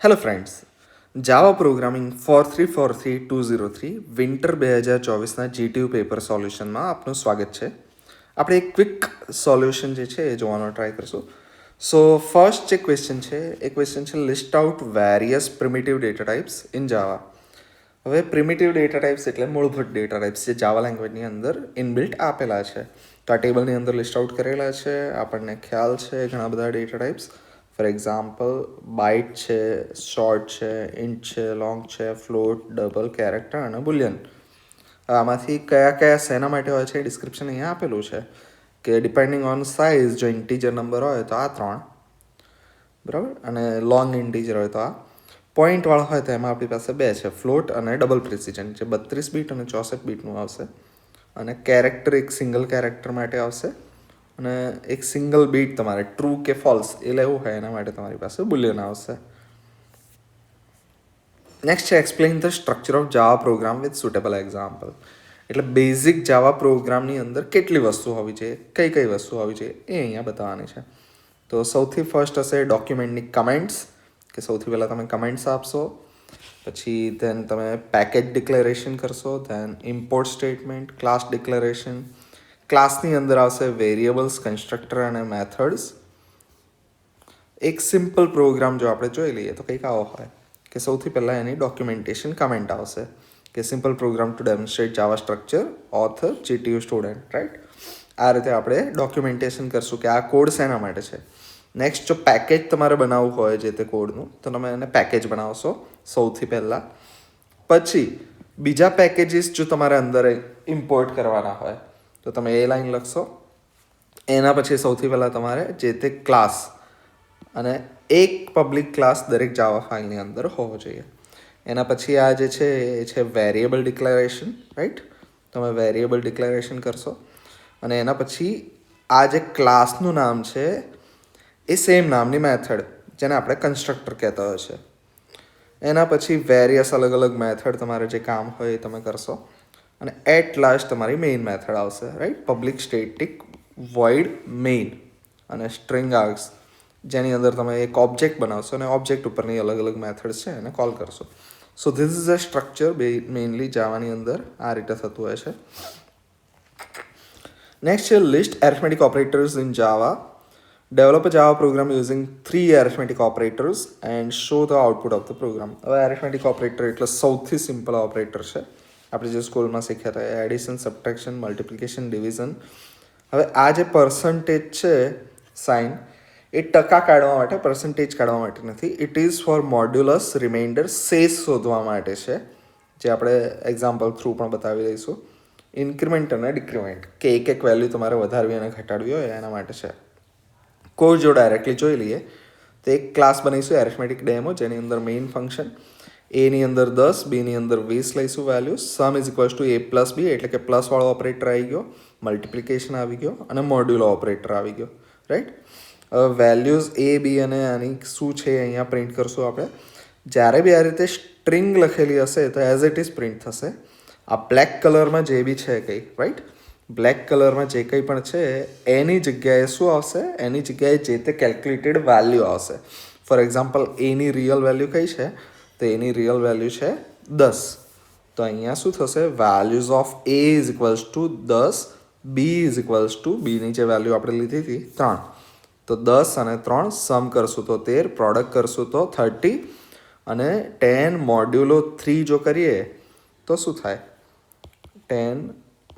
Hello friends, જાવા programming 4343-203 winter 2024ના GTU paper સોલ્યુશનમાં આપનું સ્વાગત છે. આપણે એક ક્વિક સોલ્યુશન જે છે એ જોવાનો ટ્રાય કરશું. સો ફર્સ્ટ જે ક્વેશ્ચન છે એ ક્વેશ્ચન છે list out various primitive data types in Java. હવે પ્રિમિટિવ ડેટા ટાઈપ્સ એટલે મૂળભૂત ડેટા ટાઈપ્સ જે જાવા લેંગ્વેજની અંદર ઇનબિલ્ટ આપેલા છે. તો આ ટેબલની અંદર લિસ્ટ આઉટ કરેલા છે. આપણને ખ્યાલ છે ઘણા બધા data types. For example byte છે, શોર્ટ છે, ઇન્ટ છે, લોંગ છે, ફ્લોટ, ડબલ, કેરેક્ટર અને બુલિયન. આમાંથી કયા કયા શેના માટે હોય છે એ ડિસ્ક્રિપ્શન અહીંયા આપેલું છે કે ડિપેન્ડિંગ ઓન સાઇઝ જો ઇન્ટીજર નંબર હોય તો આ 3, બરાબર, અને લોંગ ઇન્ટીજર હોય તો આ પોઈન્ટવાળા હોય તો એમાં આપણી પાસે 2 છે, ફ્લોટ અને ડબલ પ્રિસિઝન જે 32 બીટ અને 64 બીટનું આવશે. અને કેરેક્ટર એક સિંગલ કેરેક્ટર માટે આવશે અને એક સિંગલ બીટ તમારે ટ્રુ કે ફોલ્સ એ લેવું હોય એના માટે તમારી પાસે બુલિયન આવશે. નેક્સ્ટ છે explain the structure of Java program with suitable example. એટલે બેઝિક જાવા પ્રોગ્રામની અંદર કેટલી વસ્તુ હોવી જોઈએ, કઈ કઈ વસ્તુ હોવી જોઈએ એ અહીંયા બતાવવાની છે. તો સૌથી ફર્સ્ટ હશે ડોક્યુમેન્ટની કમેન્ટ્સ, કે સૌથી પહેલાં તમે કમેન્ટ્સ આપશો, પછી ધેન તમે પેકેજ ડિક્લેરેશન કરશો, then import statement, class declaration. ક્લાસની અંદર આવશે વેરિયેબલ્સ, કન્સ્ટ્રક્ટર અને મેથડ્સ. એક સિમ્પલ પ્રોગ્રામ જો આપણે જોઈ લઈએ તો કંઈક આવો હોય કે સૌથી પહેલાં એની ડોક્યુમેન્ટેશન કમેન્ટ આવશે કે simple program to demonstrate Java structure, author, GTU student, right. આ રીતે આપણે ડોક્યુમેન્ટેશન કરશું કે આ કોડ શેના માટે છે. નેક્સ્ટ જો પેકેજ તમારે બનાવવું હોય જે તે કોડનું તો તમે એને પેકેજ બનાવશો સૌથી પહેલાં. પછી બીજા પેકેજીસ જો તમારે અંદર ઇમ્પોર્ટ કરવાના હોય તો તમે એ લાઈન લખશો. એના પછી સૌથી પહેલાં તમારે જે તે ક્લાસ અને એક પબ્લિક ક્લાસ દરેક જાવા ફાઇલની અંદર હોવો જોઈએ. એના પછી આ જે છે એ છે વેરિયેબલ ડિક્લેરેશન, રાઈટ. તમે વેરિયેબલ ડિક્લેરેશન કરશો અને એના પછી આ જે ક્લાસનું નામ છે એ સેમ નામની મેથડ જેને આપણે કન્સ્ટ્રક્ટર કહેતા હોય છે. એના પછી વેરિયસ અલગ અલગ મેથડ તમારે જે કામ હોય એ તમે કરશો અને એટ લાસ્ટ તમારી મેઇન મેથડ આવશે, right. Public static void main અને સ્ટ્રિંગ આર્ગ્સ જેની અંદર તમે એક ઓબ્જેક્ટ બનાવશો અને ઓબ્જેક્ટ ઉપરની અલગ અલગ મેથડ્સ છે એને કોલ કરશો. So this is a structure mainly જાવાની અંદર આ રીતે થતું હોય છે. નેક્સ્ટ છે list arithmetic operators in Java. Develop a Java program using 3 arithmetic operators and show the output of the program. હવે એરિથમેટિક ઓપરેટર એટલે સૌથી સિમ્પલ ઓપરેટર છે. આપણે જે સ્કૂલમાં શીખ્યા હતા એડિશન, સબટ્રેક્શન, મલ્ટિપ્લિકેશન, ડિવિઝન. હવે આ જે પર્સન્ટેજ છે સાઇન એ ટકા કાઢવા માટે, પર્સન્ટેજ કાઢવા માટે નથી. It is for modulus remainder શેષ શોધવા માટે છે, જે આપણે એક્ઝામ્પલ થ્રુ પણ બતાવી દઈશું. ઇન્ક્રીમેન્ટ અને ડિક્રીમેન્ટ કે એક વેલ્યુ તમારે વધારવી અને ઘટાડવી હોય એના માટે છે. કોઈ જો ડાયરેક્ટલી જોઈ લઈએ તો એક ક્લાસ બનાવીશું એરિથમેટિક ડેમો જેની અંદર મેઇન ફંક્શન એની અંદર 10, બીની અંદર 20 લઈશું value. Sum is equals to A plus B એટલે કે પ્લસવાળો ઓપરેટર આવી ગયો, મલ્ટિપ્લિકેશન આવી ગયો અને મોડ્યુલો ઓપરેટર આવી ગયો, રાઈટ. વેલ્યુઝ એ, બી અને આની શું છે અહીંયા પ્રિન્ટ કરશું આપણે. જ્યારે બી આ રીતે સ્ટ્રિંગ લખેલી હશે તો એઝ ઇટ ઇઝ પ્રિન્ટ થશે. આ બ્લેક કલરમાં જે બી છે કંઈ, રાઈટ, બ્લેક કલરમાં જે કંઈ પણ છે એની જગ્યાએ શું આવશે, એની જગ્યાએ જે તે કેલ્ક્યુલેટેડ વેલ્યુ આવશે. For example any real value કઈ છે તો એની રિયલ વેલ્યુ છે 10. તો અહીંયા શું થશે, values of A is equals to 10, B is equals to બીની જે વેલ્યુ આપણે લીધી હતી 3. તો 10 અને 3 સમ કરશું તો 13, પ્રોડક્ટ કરશું તો 30 અને 10 મોડ્યુલો 3 જો કરીએ તો શું થાય, 10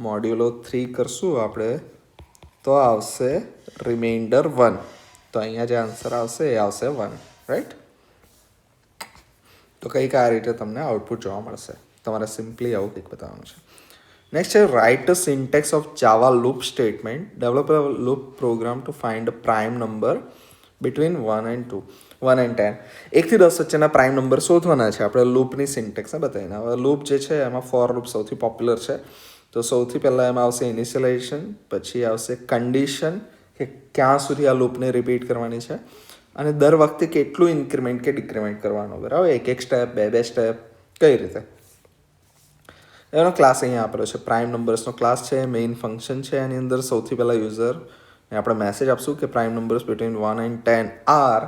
મોડ્યુલો 3 કરશું આપણે તો આવશે રિમાઇન્ડર 1. તો અહીંયા જે આન્સર આવશે એ આવશે 1, રાઈટ. તો કંઈક આ રીતે તમને આઉટપુટ જોવા મળશે. તમારે સિમ્પલી આવું કંઈક બતાવવાનું છે. નેક્સ્ટ છે write a syntax of Java loop statement. Develop a loop program to find a prime number between 1 and 10. 1 થી 10 વચ્ચેના પ્રાઇમ નંબર શોધવાના છે. આપણે લૂપની સિન્ટેક્સને બતાવીને હવે લૂપ જે છે એમાં ફોર લૂપ સૌથી પોપ્યુલર છે. તો સૌથી પહેલાં એમાં આવશે ઇનિશિયલાઇઝેશન, પછી આવશે કન્ડિશન કે ક્યાં સુધી આ લૂપને રિપીટ કરવાની છે અને દર વખતે કેટલું ઇન્ક્રીમેન્ટ કે ડિક્રીમેન્ટ કરવાનું, બરાબર, એક સ્ટેપ, બે સ્ટેપ, કઈ રીતે. એનો ક્લાસ અહીંયા આપેલો છે. પ્રાઇમ નંબર્સનો ક્લાસ છે, મેઇન ફંક્શન છે. એની અંદર સૌથી પહેલાં યુઝરને આપણે મેસેજ આપશું કે prime numbers between 1 and 10 are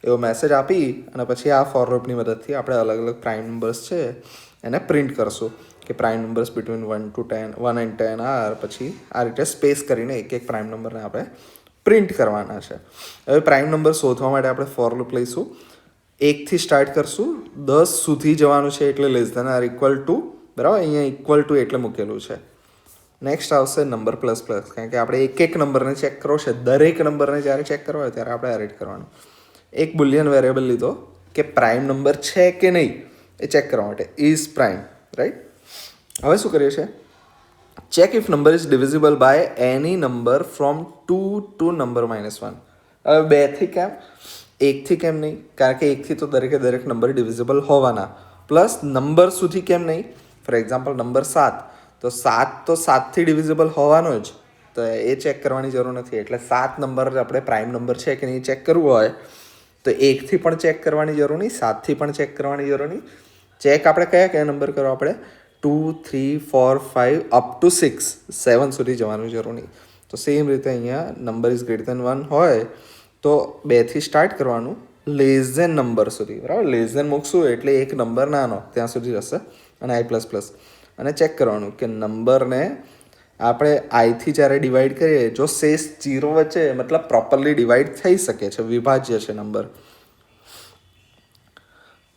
એવો મેસેજ આપી અને પછી આ ફોર લૂપની મદદથી આપણે અલગ અલગ પ્રાઇમ નંબર્સ છે એને પ્રિન્ટ કરશું કે prime numbers between 1 and 10 are, પછી આ રીતે સ્પેસ કરીને એક એક પ્રાઇમ નંબરને આપણે પ્રિન્ટ કરવાના છે. હવે પ્રાઇમ નંબર શોધવા માટે આપણે ફોર લૂપ લઈશું. 1થી સ્ટાર્ટ કરશું, 10 સુધી જવાનું છે એટલે less than or equal to, બરાબર, અહીંયા ઇક્વલ ટુ એટલે મૂકેલું છે. નેક્સ્ટ આવશે નંબર પ્લસ પ્લસ, કારણ કે આપણે એક એક નંબરને ચેક કરવો છે. દરેક નંબરને જ્યારે ચેક કરવો હોય ત્યારે આપણે એડ કરવાનું. એક બુલિયન વેરિયેબલ લીધો કે પ્રાઇમ નંબર છે કે નહીં એ ચેક કરવા માટે, ઇઝ પ્રાઇમ, રાઈટ. હવે શું કરીએ છીએ, check if number is divisible by any number from 2 to number -1. હવે 2થી કેમ, 1થી કેમ નહીં, કારણ કે 1થી તો દરેકે દરેક નંબર ડિવિઝિબલ હોવાના. પ્લસ નંબર સુધી કેમ નહીં, ફોર એક્ઝામ્પલ નંબર 7, તો 7 તો 7થી ડિવિઝિબલ હોવાનો જ, તો એ ચેક કરવાની જરૂર નથી. એટલે 7 નંબર આપણે પ્રાઇમ નંબર છે કે નહીં ચેક કરવું હોય તો 1થી પણ ચેક કરવાની જરૂર નહીં, 7થી પણ ચેક કરવાની જરૂર નહીં. ચેક આપણે કયા નંબર કરો, આપણે 2, 3, 4, 5 અપ ટુ 6, 7 સુધી જવાનું જરૂર નહીં. તો સેમ રીતે અહીંયા નંબર ઇઝ ગ્રેટર દેન 1 હોય તો 2થી સ્ટાર્ટ કરવાનું, લેસ ધેન નંબર સુધી, બરાબર. લેસ ધેન મૂકશું એટલે એક નંબર નાનો ત્યાં સુધી જશે અને i++, અને ચેક કરવાનું કે નંબરને આપણે આઈથી જ્યારે ડિવાઈડ કરીએ, જો શેષ 0 વચ્ચે, મતલબ પ્રોપરલી ડિવાઈડ થઈ શકે છે, વિભાજ્ય છે number,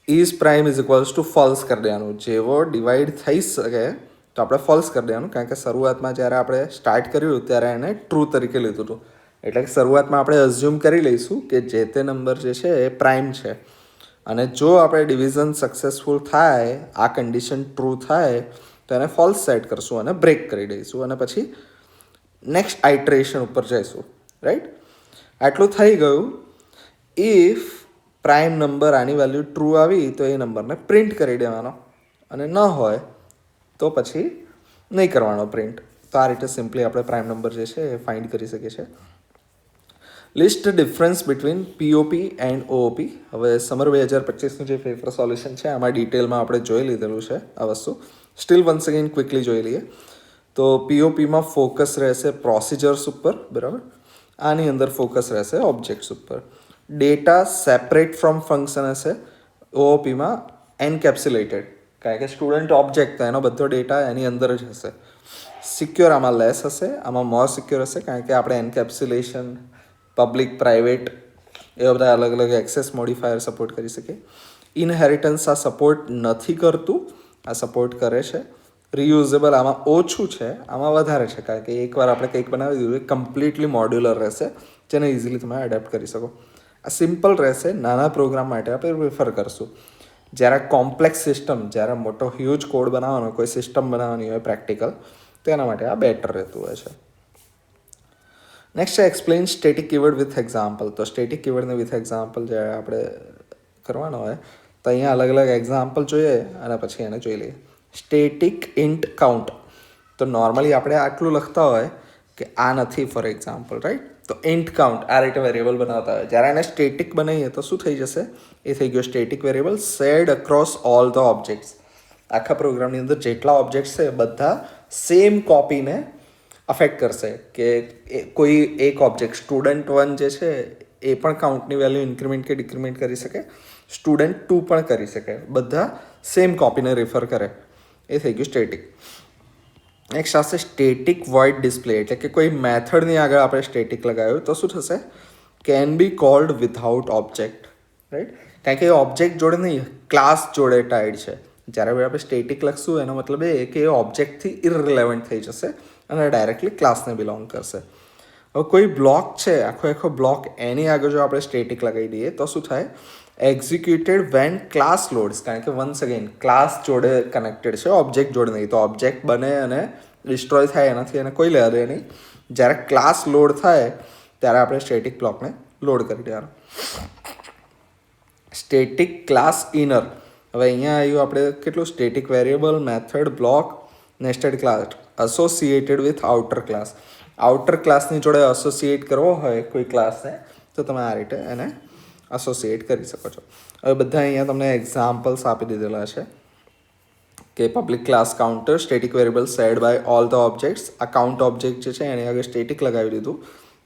is prime is equals two false કરી દેવાનું. જેવો ડિવાઈડ થઈ શકે તો આપણે ફોલ્સ કરી દેવાનું, કારણ કે શરૂઆતમાં જ્યારે આપણે સ્ટાર્ટ કર્યું ત્યારે એને ટ્રુ તરીકે લીધું હતું. એટલે કે શરૂઆતમાં આપણે અઝ્યુમ કરી લઈશું કે જે તે નંબર જે છે એ પ્રાઇમ છે, અને જો આપણે ડિવિઝન સક્સેસફુલ થાય, આ કન્ડિશન ટ્રુ થાય તો એને ફોલ્સ સેટ કરશું અને બ્રેક કરી દઈશું, અને પછી નેક્સ્ટ આઇટરેશન ઉપર જઈશું, રાઈટ. આટલું થઈ ગયું. ઇફ પ્રાઇમ નંબર આની વેલ્યુ ટ્રુ આવી તો એ નંબરને પ્રિન્ટ કરી દેવાનો, અને ન હોય તો પછી નહીં કરવાનો પ્રિન્ટ. તો આ રીતે સિમ્પલી આપણે પ્રાઇમ નંબર જે છે એ ફાઇન્ડ કરી શકીએ છીએ. List difference between POP and OOP. હવે સમર 2025નું જે પેપર સોલ્યુશન છે આમાં ડિટેલમાં આપણે જોઈ લીધેલું છે આ વસ્તુ. સ્ટીલ વન્સ અગેન ક્વિકલી જોઈ લઈએ. તો પીઓપીમાં ફોકસ રહેશે પ્રોસિજર્સ ઉપર, બરાબર. આની અંદર ફોકસ રહેશે ઓબ્જેક્ટ્સ ઉપર. ડેટા સેપરેટ ફ્રોમ ફંક્શન હશે. ઓઓપીમાં એન્કેપ્સ્યુલેટેડ, કારણ કે સ્ટુડન્ટ ઓબ્જેક્ટ, તો એનો બધો ડેટા એની અંદર જ હશે. સિક્યોર આમાં લેસ હશે, આમાં મોર સિક્યોર હશે, કારણ કે આપણે એન્કેપ્સ્યુલેશન, પબ્લિક, પ્રાઇવેટ એવા બધા અલગ અલગ એક્સેસ મોડિફાયર સપોર્ટ કરી શકે. ઇનહેરિટન્સ આ સપોર્ટ નથી કરતું, આ સપોર્ટ કરે છે. રિયુઝેબલ આમાં ઓછું છે, આમાં વધારે છે, કારણ કે એકવાર આપણે કંઈક બનાવી દીધું એ કમ્પ્લીટલી મોડ્યુલર રહેશે, જેને ઇઝીલી તમે એડેપ્ટ કરી શકો. આ સિમ્પલ રહેશે, નાના પ્રોગ્રામ માટે આપણે પ્રિફર કરશું. જ્યારે કોમ્પ્લેક્સ સિસ્ટમ, જ્યારે મોટો હ્યુજ કોડ બનાવવાનો, કોઈ સિસ્ટમ બનાવવાની હોય પ્રેક્ટિકલ, તેના માટે આ બેટર રહેતું હોય છે. નેક્સ્ટ છે explain static keyword with example. તો સ્ટેટિક કીવર્ડને વિથ એક્ઝામ્પલ જ્યારે આપણે કરવાનો હોય તો અહીંયા અલગ અલગ એક્ઝામ્પલ જોઈએ અને પછી એને જોઈ લઈએ. Static int count. તો નોર્મલી આપણે આટલું લખતા હોય કે આ નથી, ફોર એક્ઝામ્પલ, રાઈટ. તો ઇન્ટ કાઉન્ટ આ રીતે વેરિયેબલ બનાવતા હોય, જ્યારે એને સ્ટેટિક બનાવીએ તો શું થઈ જશે, એ થઈ ગયો static variable shared across all the objects. આખા પ્રોગ્રામની અંદર જેટલા ઓબ્જેક્ટ્સ છે બધા સેમ કોપીને અફેક્ટ કરશે, કે કોઈ એક ઓબ્જેક્ટ સ્ટુડન્ટ 1 જે છે એ પણ કાઉન્ટની વેલ્યુ ઇન્ક્રીમેન્ટ કે ડિક્રીમેન્ટ કરી શકે, સ્ટુડન્ટ 2 પણ કરી શકે, બધા સેમ કોપીને રિફર કરે. એ થઈ ગયું સ્ટેટિક. નેક્સ્ટ આવશે સ્ટેટિક વોઇડ ડિસ્પ્લે. એટલે કે કોઈ મેથડની આગળ આપણે સ્ટેટિક લગાવ્યું તો શું થશે, can be cold without object, right. કારણ કે એ ઓબ્જેક્ટ જોડે નહીં, ક્લાસ જોડે ટાઈડ છે. જ્યારે આપણે સ્ટેટિક લખશું એનો મતલબ એ કે એ ઓબ્જેક્ટથી ઇરરિલેવન્ટ થઈ જશે અને ડાયરેક્ટલી ક્લાસને બિલોંગ કરશે. હવે કોઈ બ્લોક છે, આખો બ્લોક, એની આગળ જો આપણે સ્ટેટિક લગાવી દઈએ તો શું થાય, એક્ઝિક્યુટેડ વેન ક્લાસ લોડ્સ, કારણ કે વન્સ અગેન ક્લાસ જોડે કનેક્ટેડ છે, ઓબ્જેક્ટ જોડે નહીં. તો ઓબ્જેક્ટ બને અને ડિસ્ટ્રોય થાય એનાથી એને કોઈ લેવા દે નહીં. જ્યારે ક્લાસ લોડ થાય ત્યારે આપણે સ્ટેટિક બ્લોકને લોડ કરી દેવાનું. Static class inner. હવે અહીંયા આવ્યું આપણે કેટલું, static variable, method, block, nested class associated with outer class. Outer ક્લાસની જોડે એસોસિએટ કરવો હોય કોઈ ક્લાસને તો તમે આ રીતે એને એસોસિએટ કરી શકો છો. હવે બધા અહીંયા તમને એક્ઝામ્પલ્સ આપી દીધેલા છે કે public class counter, static variable shared by all the objects. આ કાઉન્ટ ઓબ્જેક્ટ જે છે એની આગળ સ્ટેટિક લગાવી દીધું,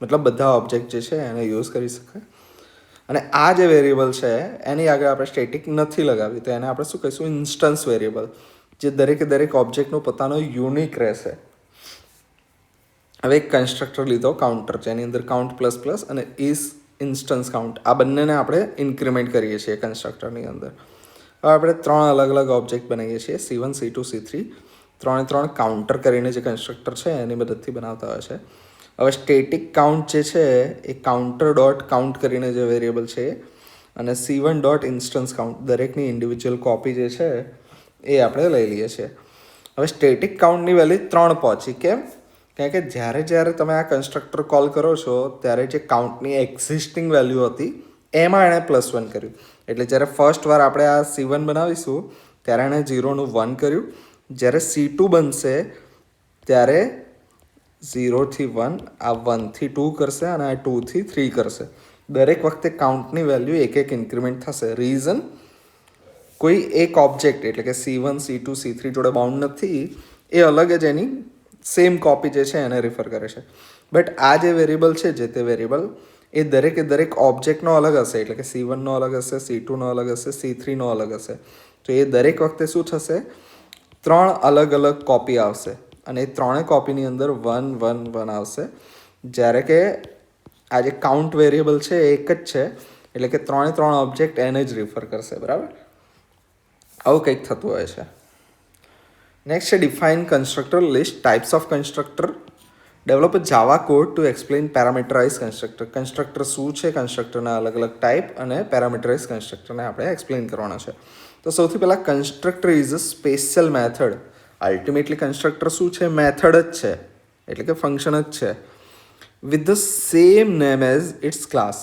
મતલબ બધા ઓબ્જેક્ટ જે છે એને યુઝ કરી શકાય. અને આ જે વેરિયેબલ છે એની આગળ આપણે સ્ટેટિક નથી લગાવી, તો એને આપણે શું કહીશું? ઇન્સ્ટન્સ વેરિયેબલ, જે દરેકે દરેક ઓબ્જેક્ટનો પોતાનો યુનિક રહેશે. હવે એક કન્સ્ટ્રક્ટર લીધો કાઉન્ટર, જેની અંદર કાઉન્ટ પ્લસ પ્લસ અને ઇઝ ઇન્સ્ટન્સ કાઉન્ટ, આ બંનેને આપણે ઇન્ક્રીમેન્ટ કરીએ છીએ કન્સ્ટ્રક્ટરની અંદર. હવે આપણે 3 અલગ અલગ ઓબ્જેક્ટ બનાવીએ છીએ, C1, C2, C3, 3 કાઉન્ટર કરીને જે કન્સ્ટ્રક્ટર છે એની મદદથી બનાવતા હોય છે. હવે સ્ટેટિક કાઉન્ટ જે છે એ કાઉન્ટર ડોટ કાઉન્ટ કરીને જે વેરિયેબલ છે, અને C1 ડોટ ઇન્સ્ટન્સ કાઉન્ટ, દરેકની ઇન્ડિવિજ્યુઅલ કોપી જે છે એ આપણે લઈ લઈએ છીએ. હવે સ્ટેટિક કાઉન્ટની વેલ્યુ 3 પહોંચી. કેમ? કારણ કે જ્યારે તમે આ કન્સ્ટ્રક્ટર કોલ કરો છો ત્યારે જે કાઉન્ટની એક્ઝિસ્ટિંગ વેલ્યુ હતી એમાં એણે +1 કર્યું. એટલે જ્યારે ફર્સ્ટ વાર આપણે આ C1 બનાવીશું ત્યારે એણે 0નું 1 કર્યું. જ્યારે C2 બનશે ત્યારે 0 થી 1, આ 1 થી 2 કરશે અને આ 2 થી 3 કરશે. દરેક વખતે કાઉન્ટની વેલ્યુ એક ઇન્ક્રીમેન્ટ થશે. રીઝન, કોઈ એક ઓબ્જેક્ટ એટલે કે C1, C2, C3 જોડે બાઉન્ડ નથી, એ અલગ જ એની સેમ કોપી જે છે એને રિફર કરે છે. બટ આ જે વેરિયેબલ છે, જે તે વેરિયેબલ એ દરેકે દરેક ઓબ્જેક્ટનો અલગ હશે. એટલે કે C1નો અલગ હશે, C2નો અલગ હશે, C3નો અલગ હશે. તો એ દરેક વખતે શું થશે? 3 અલગ અલગ કોપી આવશે અને એ 3 કોપીની અંદર 1, 1, 1 આવશે. જ્યારે કે આ જે કાઉન્ટ વેરિયેબલ છે એ એક જ છે, એટલે કે 3 ઓબ્જેક્ટ એને જ રિફર કરશે. બરાબર, આવું કંઈક થતું હોય છે. નેક્સ્ટ છે define constructor list. Types of constructor. Develop a Java code to explain parameterize constructor. Constructor શું છે, કન્સ્ટ્રક્ટરના અલગ અલગ ટાઈપ અને પેરામીટરાઇઝ કન્સ્ટ્રક્ટરને આપણે એક્સપ્લેન કરવાના છે. તો સૌથી પહેલાં constructor is a special method. Ultimately constructor શું છે? મેથડ જ છે, એટલે કે ફંક્શન જ છે. With the same name as its class.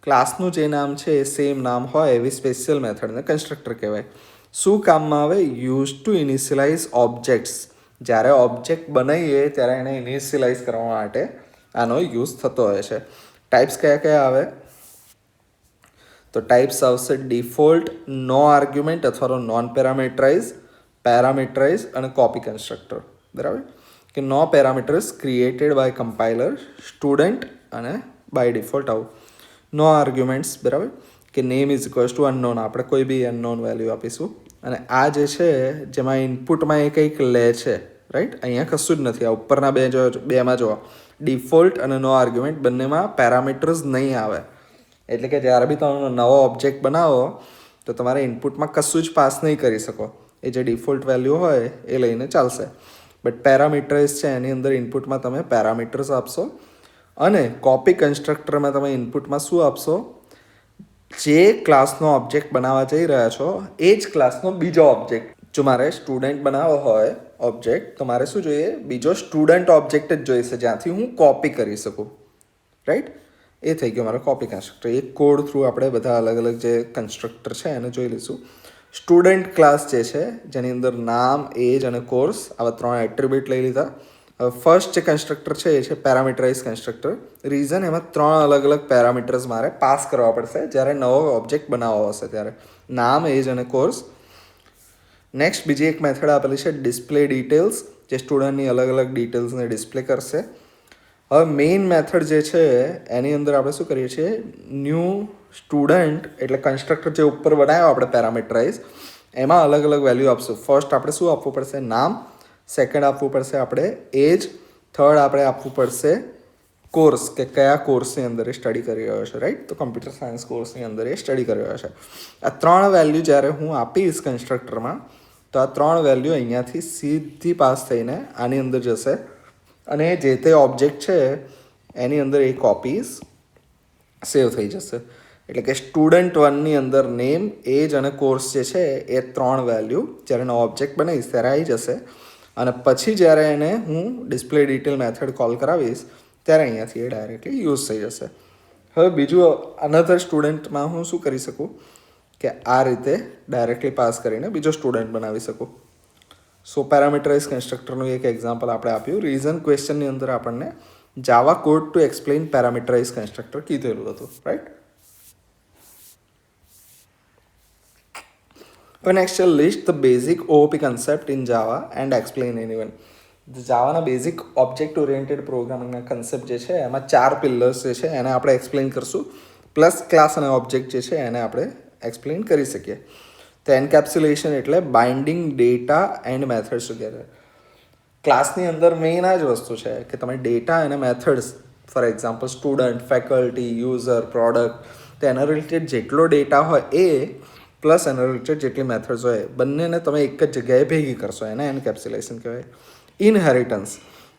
ક્લાસનું જે નામ છે એ સેમ નામ હોય એવી સ્પેશિયલ મેથડને કન્સ્ટ્રક્ટર કહેવાય. શું કામમાં આવે? Use to initialize objects. જ્યારે ઓબ્જેક્ટ બનાવીએ ત્યારે એને ઇનિશિયલાઇઝ કરવા માટે આનો યુઝ થતો હોય છે. ટાઈપ્સ કયા કયા આવે? તો ટાઈપ્સ આવશે ડિફોલ્ટ, નો આર્ગ્યુમેન્ટ અથવા તો નોન પેરામીટરાઇઝ, પેરામીટરાઇઝ અને કોપી કન્સ્ટ્રક્ટર. બરાબર, કે no parameters created by compiler, student અને બાય ડિફોલ્ટ આવું. નો આર્ગ્યુમેન્ટ્સ, બરાબર, કે name is equals to unknown, આપણે કોઈ બી અનનોન વેલ્યુ આપીશું. અને આ જે છે જેમાં ઇનપુટમાં એ કંઈક લે છે, રાઈટ? અહીંયા કશું જ નથી. આ ઉપરના બેમાં જો ડિફોલ્ટ અને નો આર્ગ્યુમેન્ટ બંનેમાં પેરામીટર્સ નહીં આવે. એટલે કે જ્યારે બી તમે નવો ઓબ્જેક્ટ બનાવો તો તમારે ઇનપુટમાં કશું જ પાસ નહીં કરી શકો. એ જે ડિફોલ્ટ વેલ્યુ હોય એ લઈને ચાલશે. બટ પેરામીટર્સ છે એની અંદર ઇનપુટમાં તમે પેરામીટર્સ આપશો અને કોપી કન્સ્ટ્રક્ટરમાં તમે ઇનપુટમાં શું આપશો? જે ક્લાસનો ઓબ્જેક્ટ બનાવવા જઈ રહ્યા છો એ જ ક્લાસનો બીજો ઓબ્જેક્ટ. જો મારે સ્ટુડન્ટ બનાવવો હોય ઓબ્જેક્ટ, તો મારે શું જોઈએ? બીજો સ્ટુડન્ટ ઓબ્જેક્ટ જ જોઈશે જ્યાંથી હું કોપી કરી શકું, રાઈટ? એ થઈ ગયો મારો કોપી કન્સ્ટ્રક્ટર. એક કોડ થ્રુ આપણે બધા અલગ અલગ જે કન્સ્ટ્રક્ટર છે એને જોઈ લઈશું. સ્ટુડન્ટ ક્લાસ જે છે, જેની અંદર નામ, એજ અને કોર્સ, આવા 3 એટ્રીબ્યુટ લઈ લીધા. હવે ફર્સ્ટ જે કન્સ્ટ્રક્ટર છે એ છે પેરામીટરાઇઝ કન્સ્ટ્રક્ટર. રીઝન, એમાં 3 અલગ અલગ પેરામીટર્સ મારે પાસ કરવા પડશે જ્યારે નવો ઓબ્જેક્ટ બનાવવો હશે ત્યારે. નામ, એજ અને કોર્સ. નેક્સ્ટ બીજી એક મેથડ આપેલી છે ડિસ્પ્લે ડિટેલ્સ, જે સ્ટુડન્ટની અલગ અલગ ડિટેલ્સને ડિસ્પ્લે કરશે. હવે મેઇન મેથડ જે છે એની અંદર આપણે શું કરીએ છીએ? ન્યૂ સ્ટુડન્ટ, એટલે કન્સ્ટ્રક્ટર જે ઉપર બનાવ્યો આપણે પેરામીટરાઇઝ, એમાં અલગ અલગ વેલ્યુ આપશું. ફર્સ્ટ આપણે શું આપવું પડશે? નામ. સેકન્ડ આપવું પડશે આપણે એજ. થર્ડ આપણે આપવું પડશે કોર્સ, કે કયા કોર્સની અંદર એ સ્ટડી કરી રહ્યો છે, રાઈટ? તો કમ્પ્યુટર સાયન્સ કોર્સની અંદર એ સ્ટડી કરી રહ્યો છે. આ 3 વેલ્યુ જ્યારે હું આપીશ કન્સ્ટ્રક્ટરમાં, તો આ 3 વેલ્યુ અહીંયાથી સીધી પાસ થઈને આની અંદર જશે અને જે તે ઓબ્જેક્ટ છે એની અંદર એ કોપીઝ સેવ થઈ જશે. એટલે કે સ્ટુડન્ટ 1ની અંદર નેમ, એજ અને કોર્સ જે છે એ 3 વેલ્યુ જ્યારે નવો ઓબ્જેક્ટ બનાવીશ ત્યારે આવી જશે. અને પછી જ્યારે એને હું ડિસ્પ્લે ડિટેલ મેથડ કોલ કરાવીશ ત્યારે અહીંયાથી એ ડાયરેક્ટલી યુઝ થઈ જશે. હવે બીજું અનધર સ્ટુડન્ટમાં હું શું કરી શકું? કે આ રીતે ડાયરેક્ટલી પાસ કરીને બીજો સ્ટુડન્ટ બનાવી શકું. સો પેરામીટરાઇઝ કન્સ્ટ્રક્ટરનું એક એક્ઝામ્પલ આપણે આપ્યું. રીઝન ક્વેશ્ચનની અંદર આપણને Java code to explain parameterize constructor કીધેલું હતું, રાઈટ? હવે નેક્સ્ટ છે list the basic OOP concept in Java and explain anyone. જાવાના બેઝિક ઓબ્જેક્ટ ઓરિએન્ટેડ પ્રોગ્રામિંગના કન્સેપ્ટ જે છે એમાં 4 પિલર્સ જે છે એને આપણે એક્સપ્લેન કરશું. પ્લસ ક્લાસ અને ઓબ્જેક્ટ જે છે એને આપણે એક્સપ્લેન કરી શકીએ. તો એન્કેપ્સ્યુલેશન એટલે binding data and methods together. ક્લાસની અંદર મેઇન આ જ વસ્તુ છે કે તમે ડેટા અને methods, for example student, faculty, user, product, તો એના રિલેટેડ જેટલો ડેટા હોય એ પ્લસ એના રિલેટેડ જેટલી મેથડ્સ હોય બંનેને તમે એક જ જગ્યાએ ભેગી કરશો, એને એન્કેપ્સ્યુલેશન કહેવાય. Inheritance,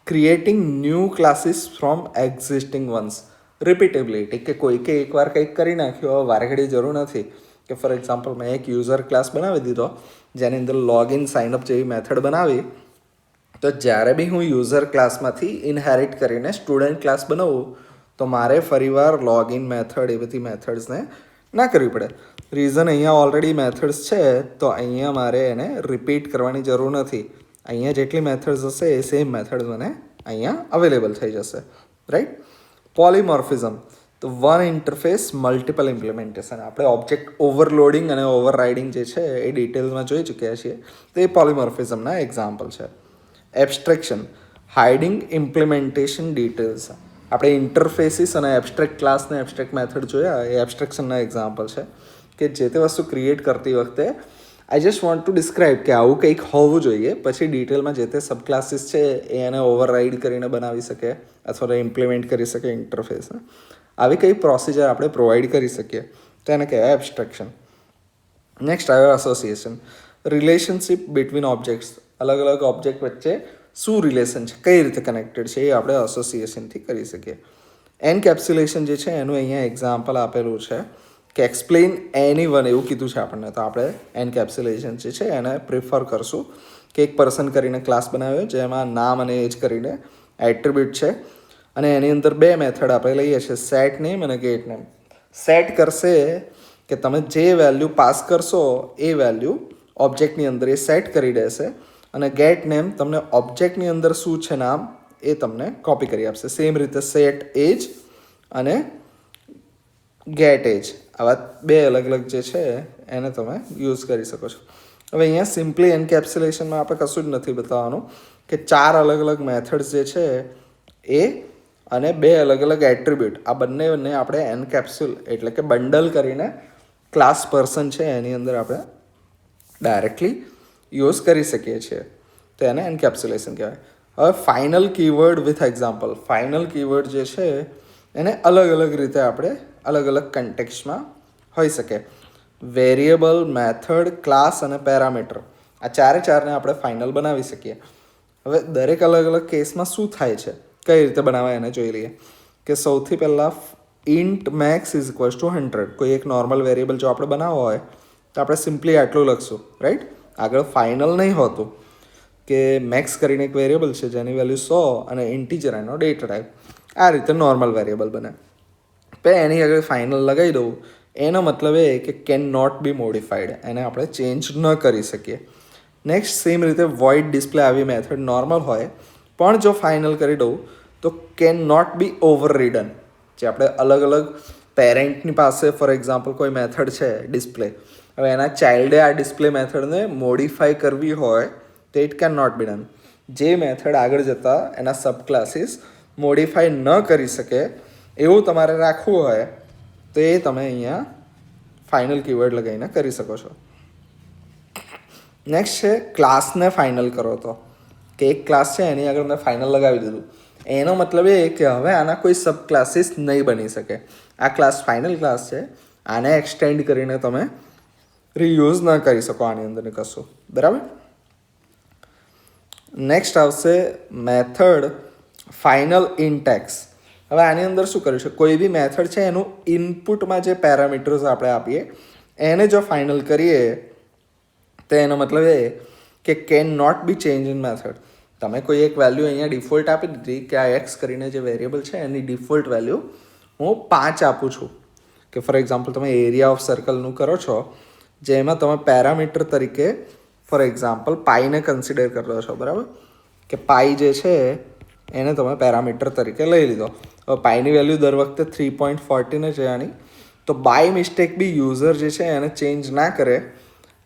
creating new classes from existing ones. Repeatability, કે કોઈકે એકવાર કંઈક કરી નાખ્યું, હવે વારેઘડી જરૂર નથી. કે ફોર એક્ઝામ્પલ મેં એક યુઝર ક્લાસ બનાવી દીધો જેની અંદર લોગિન સાઇનઅપ જેવી મેથડ બનાવી, તો જ્યારે બી હું યુઝર ક્લાસમાંથી ઇનહેરિટ કરીને સ્ટુડન્ટ ક્લાસ બનાવું તો મારે ફરીવાર લોગિન મેથડ એ બધી મેથડ્સને ના કરવી પડે. રીઝન અહીંયા ઓલરેડી મેથડ્સ છે તો અહીંયા મારે એને રિપીટ કરવાની જરૂર નથી. અહીંયા જેટલી મેથડ્સ હશે એ સેમ મેથડ મને અહીંયા અવેલેબલ થઈ જશે, રાઈટ. પોલીમોર્ફિઝમ, તો વન ઇન્ટરફેસ મલ્ટિપલ ઇમ્પ્લિમેન્ટેશન. આપણે ઓબ્જેક્ટ ઓવરલોડિંગ અને ઓવરરાઇડિંગ જે છે એ ડિટેલમાં જોઈ ચૂક્યા છીએ, તો એ પોલીમોર્ફિઝમના એક્ઝામ્પલ છે. Abstraction, hiding implementation details. આપણે ઇન્ટરફેસીસ અને એબ્સ્ટ્રેક્ટ ક્લાસને એબ્સ્ટ્રેક્ટ મેથડ જોયા, એ એબ્સ્ટ્રેક્શનના એક્ઝામ્પલ છે કે જે તે વસ્તુ ક્રિએટ કરતી વખતે I just want to describe કે આવું કંઈક હોવું જોઈએ, પછી ડિટેલમાં જે તે સબ ક્લાસીસ છે એ એને ઓવરરાઇડ કરીને બનાવી શકે અથવા ઇમ્પ્લિમેન્ટ કરી શકે ઇન્ટરફેસને. આવી કંઈ પ્રોસિજર આપણે પ્રોવાઈડ કરી શકીએ તો એને કહેવાય એબ્સ્ટ્રેક્શન. નેક્સ્ટ આવ્યો એસોસિએશન, રિલેશનશિપ બિટવીન ઓબ્જેક્ટ્સ. અલગ અલગ ઓબ્જેક્ટ વચ્ચે શું રિલેશન છે, કઈ રીતે કનેક્ટેડ છે, એ આપણે એસોસિએશનથી કરી શકીએ. એન્કેપ્સ્યુલેશન જે છે એનું અહીંયા એક્ઝામ્પલ આપેલું છે કે એક્સપ્લેન એની વન, એવું કીધું છે આપણને, તો આપણે એન્કેપ્સ્યુલેશન જે છે એને પ્રિફર કરશું કે એક પર્સન કરીને ક્લાસ બનાવ્યો જેમાં નામ અને એજ કરીને એટ્રીબ્યુટ છે અને એની અંદર બે મેથડ આપણે લઈએ છીએ, સેટ નેમ અને ગેટ નેમ. સેટ કરશે કે તમે જે વેલ્યુ પાસ કરશો એ વેલ્યુ ઓબ્જેક્ટની અંદર એ સેટ કરી દેશે અને ગેટ નેમ તમને ઓબ્જેક્ટની અંદર શું છે નામ એ તમને કોપી કરી આપશે. સેમ રીતે સેટ એજ અને ગેટ એજ, આવા બે અલગ અલગ જે છે એને તમે યુઝ કરી શકો છો. હવે અહીંયા સિમ્પલી એન્કેપ્સ્યુલેશનમાં આપણે કશું જ નથી બતાવવાનું કે ચાર અલગ અલગ મેથડ્સ જે છે એ અને બે અલગ અલગ એટ્રીબ્યુટ, આ બંને આપણે એન્કેપ્સ્યુલ એટલે કે બંડલ કરીને ક્લાસ પર્સન છે એની અંદર આપણે ડાયરેક્ટલી યુઝ કરી શકીએ છીએ, તો એને એન્કેપ્સ્યુલેશન કહેવાય. હવે final keyword with example. Final keyword જે છે એને અલગ અલગ રીતે આપણે અલગ અલગ કન્ટેક્સ્ટમાં હોઈ શકે. વેરિયેબલ, મેથડ, ક્લાસ અને પેરામીટર, આ ચારને આપણે ફાઇનલ બનાવી શકીએ. હવે દરેક અલગ અલગ કેસમાં શું થાય છે, કઈ રીતે બનાવાય એને જોઈ લઈએ. કે સૌથી પહેલાં int max is equals to 100. કોઈ એક નોર્મલ વેરિયેબલ જો આપણે બનાવવો હોય તો આપણે સિમ્પલી આટલું લખશું, રાઈટ. આગળ ફાઇનલ નહીં હોતું કે મેક્સ કરીને એક વેરિયેબલ છે જેની વેલ્યુ 100 અને ઇન્ટીજર એનો ડેટા ટાઈપ, આ રીતે નોર્મલ વેરિયેબલ બને. પછી એની આગળ ફાઇનલ લગાવી દઉં, એનો મતલબ એ કે કેન નોટ બી મોડિફાઈડ, એને આપણે ચેન્જ ન કરી શકીએ. નેક્સ્ટ સેમ રીતે વોઇડ ડિસ્પ્લે આવી મેથડ નોર્મલ હોય પણ જો ફાઇનલ કરી દઉં તો કેન નોટ બી ઓવર રીડન. જે આપણે અલગ અલગ પેરેન્ટની પાસે ફોર એક્ઝામ્પલ કોઈ મેથડ છે ડિસ્પ્લે, હવે એના ચાઇલ્ડે આ ડિસ્પ્લે મેથડને મોડિફાઈ કરવી હોય તો it can not be done. જે મેથડ આગળ જતાં એના સબ ક્લાસીસ મોડિફાઈ ન કરી શકે એવું તમારે રાખવું હોય તો એ તમે અહીંયા ફાઇનલ કીવર્ડ લગાવીને કરી શકો છો. નેક્સ્ટ છે ક્લાસને ફાઇનલ કરો. તો કે એક ક્લાસ છે એની આગળ મેં ફાઇનલ લગાવી દીધું, એનો મતલબ એ કે હવે આના કોઈ સબ ક્લાસીસ નહીં બની શકે. આ ક્લાસ ફાઇનલ ક્લાસ છે, આને એક્સટેન્ડ કરીને તમે રીયુઝ ન કરી શકો આની અંદર કશું, બરાબર. નેક્સ્ટ આવશે મેથડ ફાઇનલ ઇન્ટેક્સ. હવે આની અંદર શું કર્યું છે, કોઈ બી મેથડ છે એનું ઇનપુટમાં જે પેરામીટર્સ આપણે આપીએ એને જો ફાઇનલ કરીએ તો એનો મતલબ એ કે can not be change in method. તમે કોઈ એક વેલ્યુ અહીંયા ડિફોલ્ટ આપી દીધી કે આ એક્સ કરીને જે વેરિયેબલ છે એની ડિફોલ્ટ વેલ્યુ હું 5 આપું છું. કે ફોર એક્ઝામ્પલ તમે એરિયા ઓફ સર્કલનું કરો છો જેમાં તમે પેરામીટર તરીકે ફોર એક્ઝામ્પલ પાઈને કન્સિડર કરો છો, બરાબર. કે પાઈ જે છે એને તમે પેરામીટર તરીકે લઈ લીધો. હવે પાઈની વેલ્યુ દર વખતે 3.14 છે આની, તો બાય મિસ્ટેક બી યુઝર જે છે એને ચેન્જ ના કરે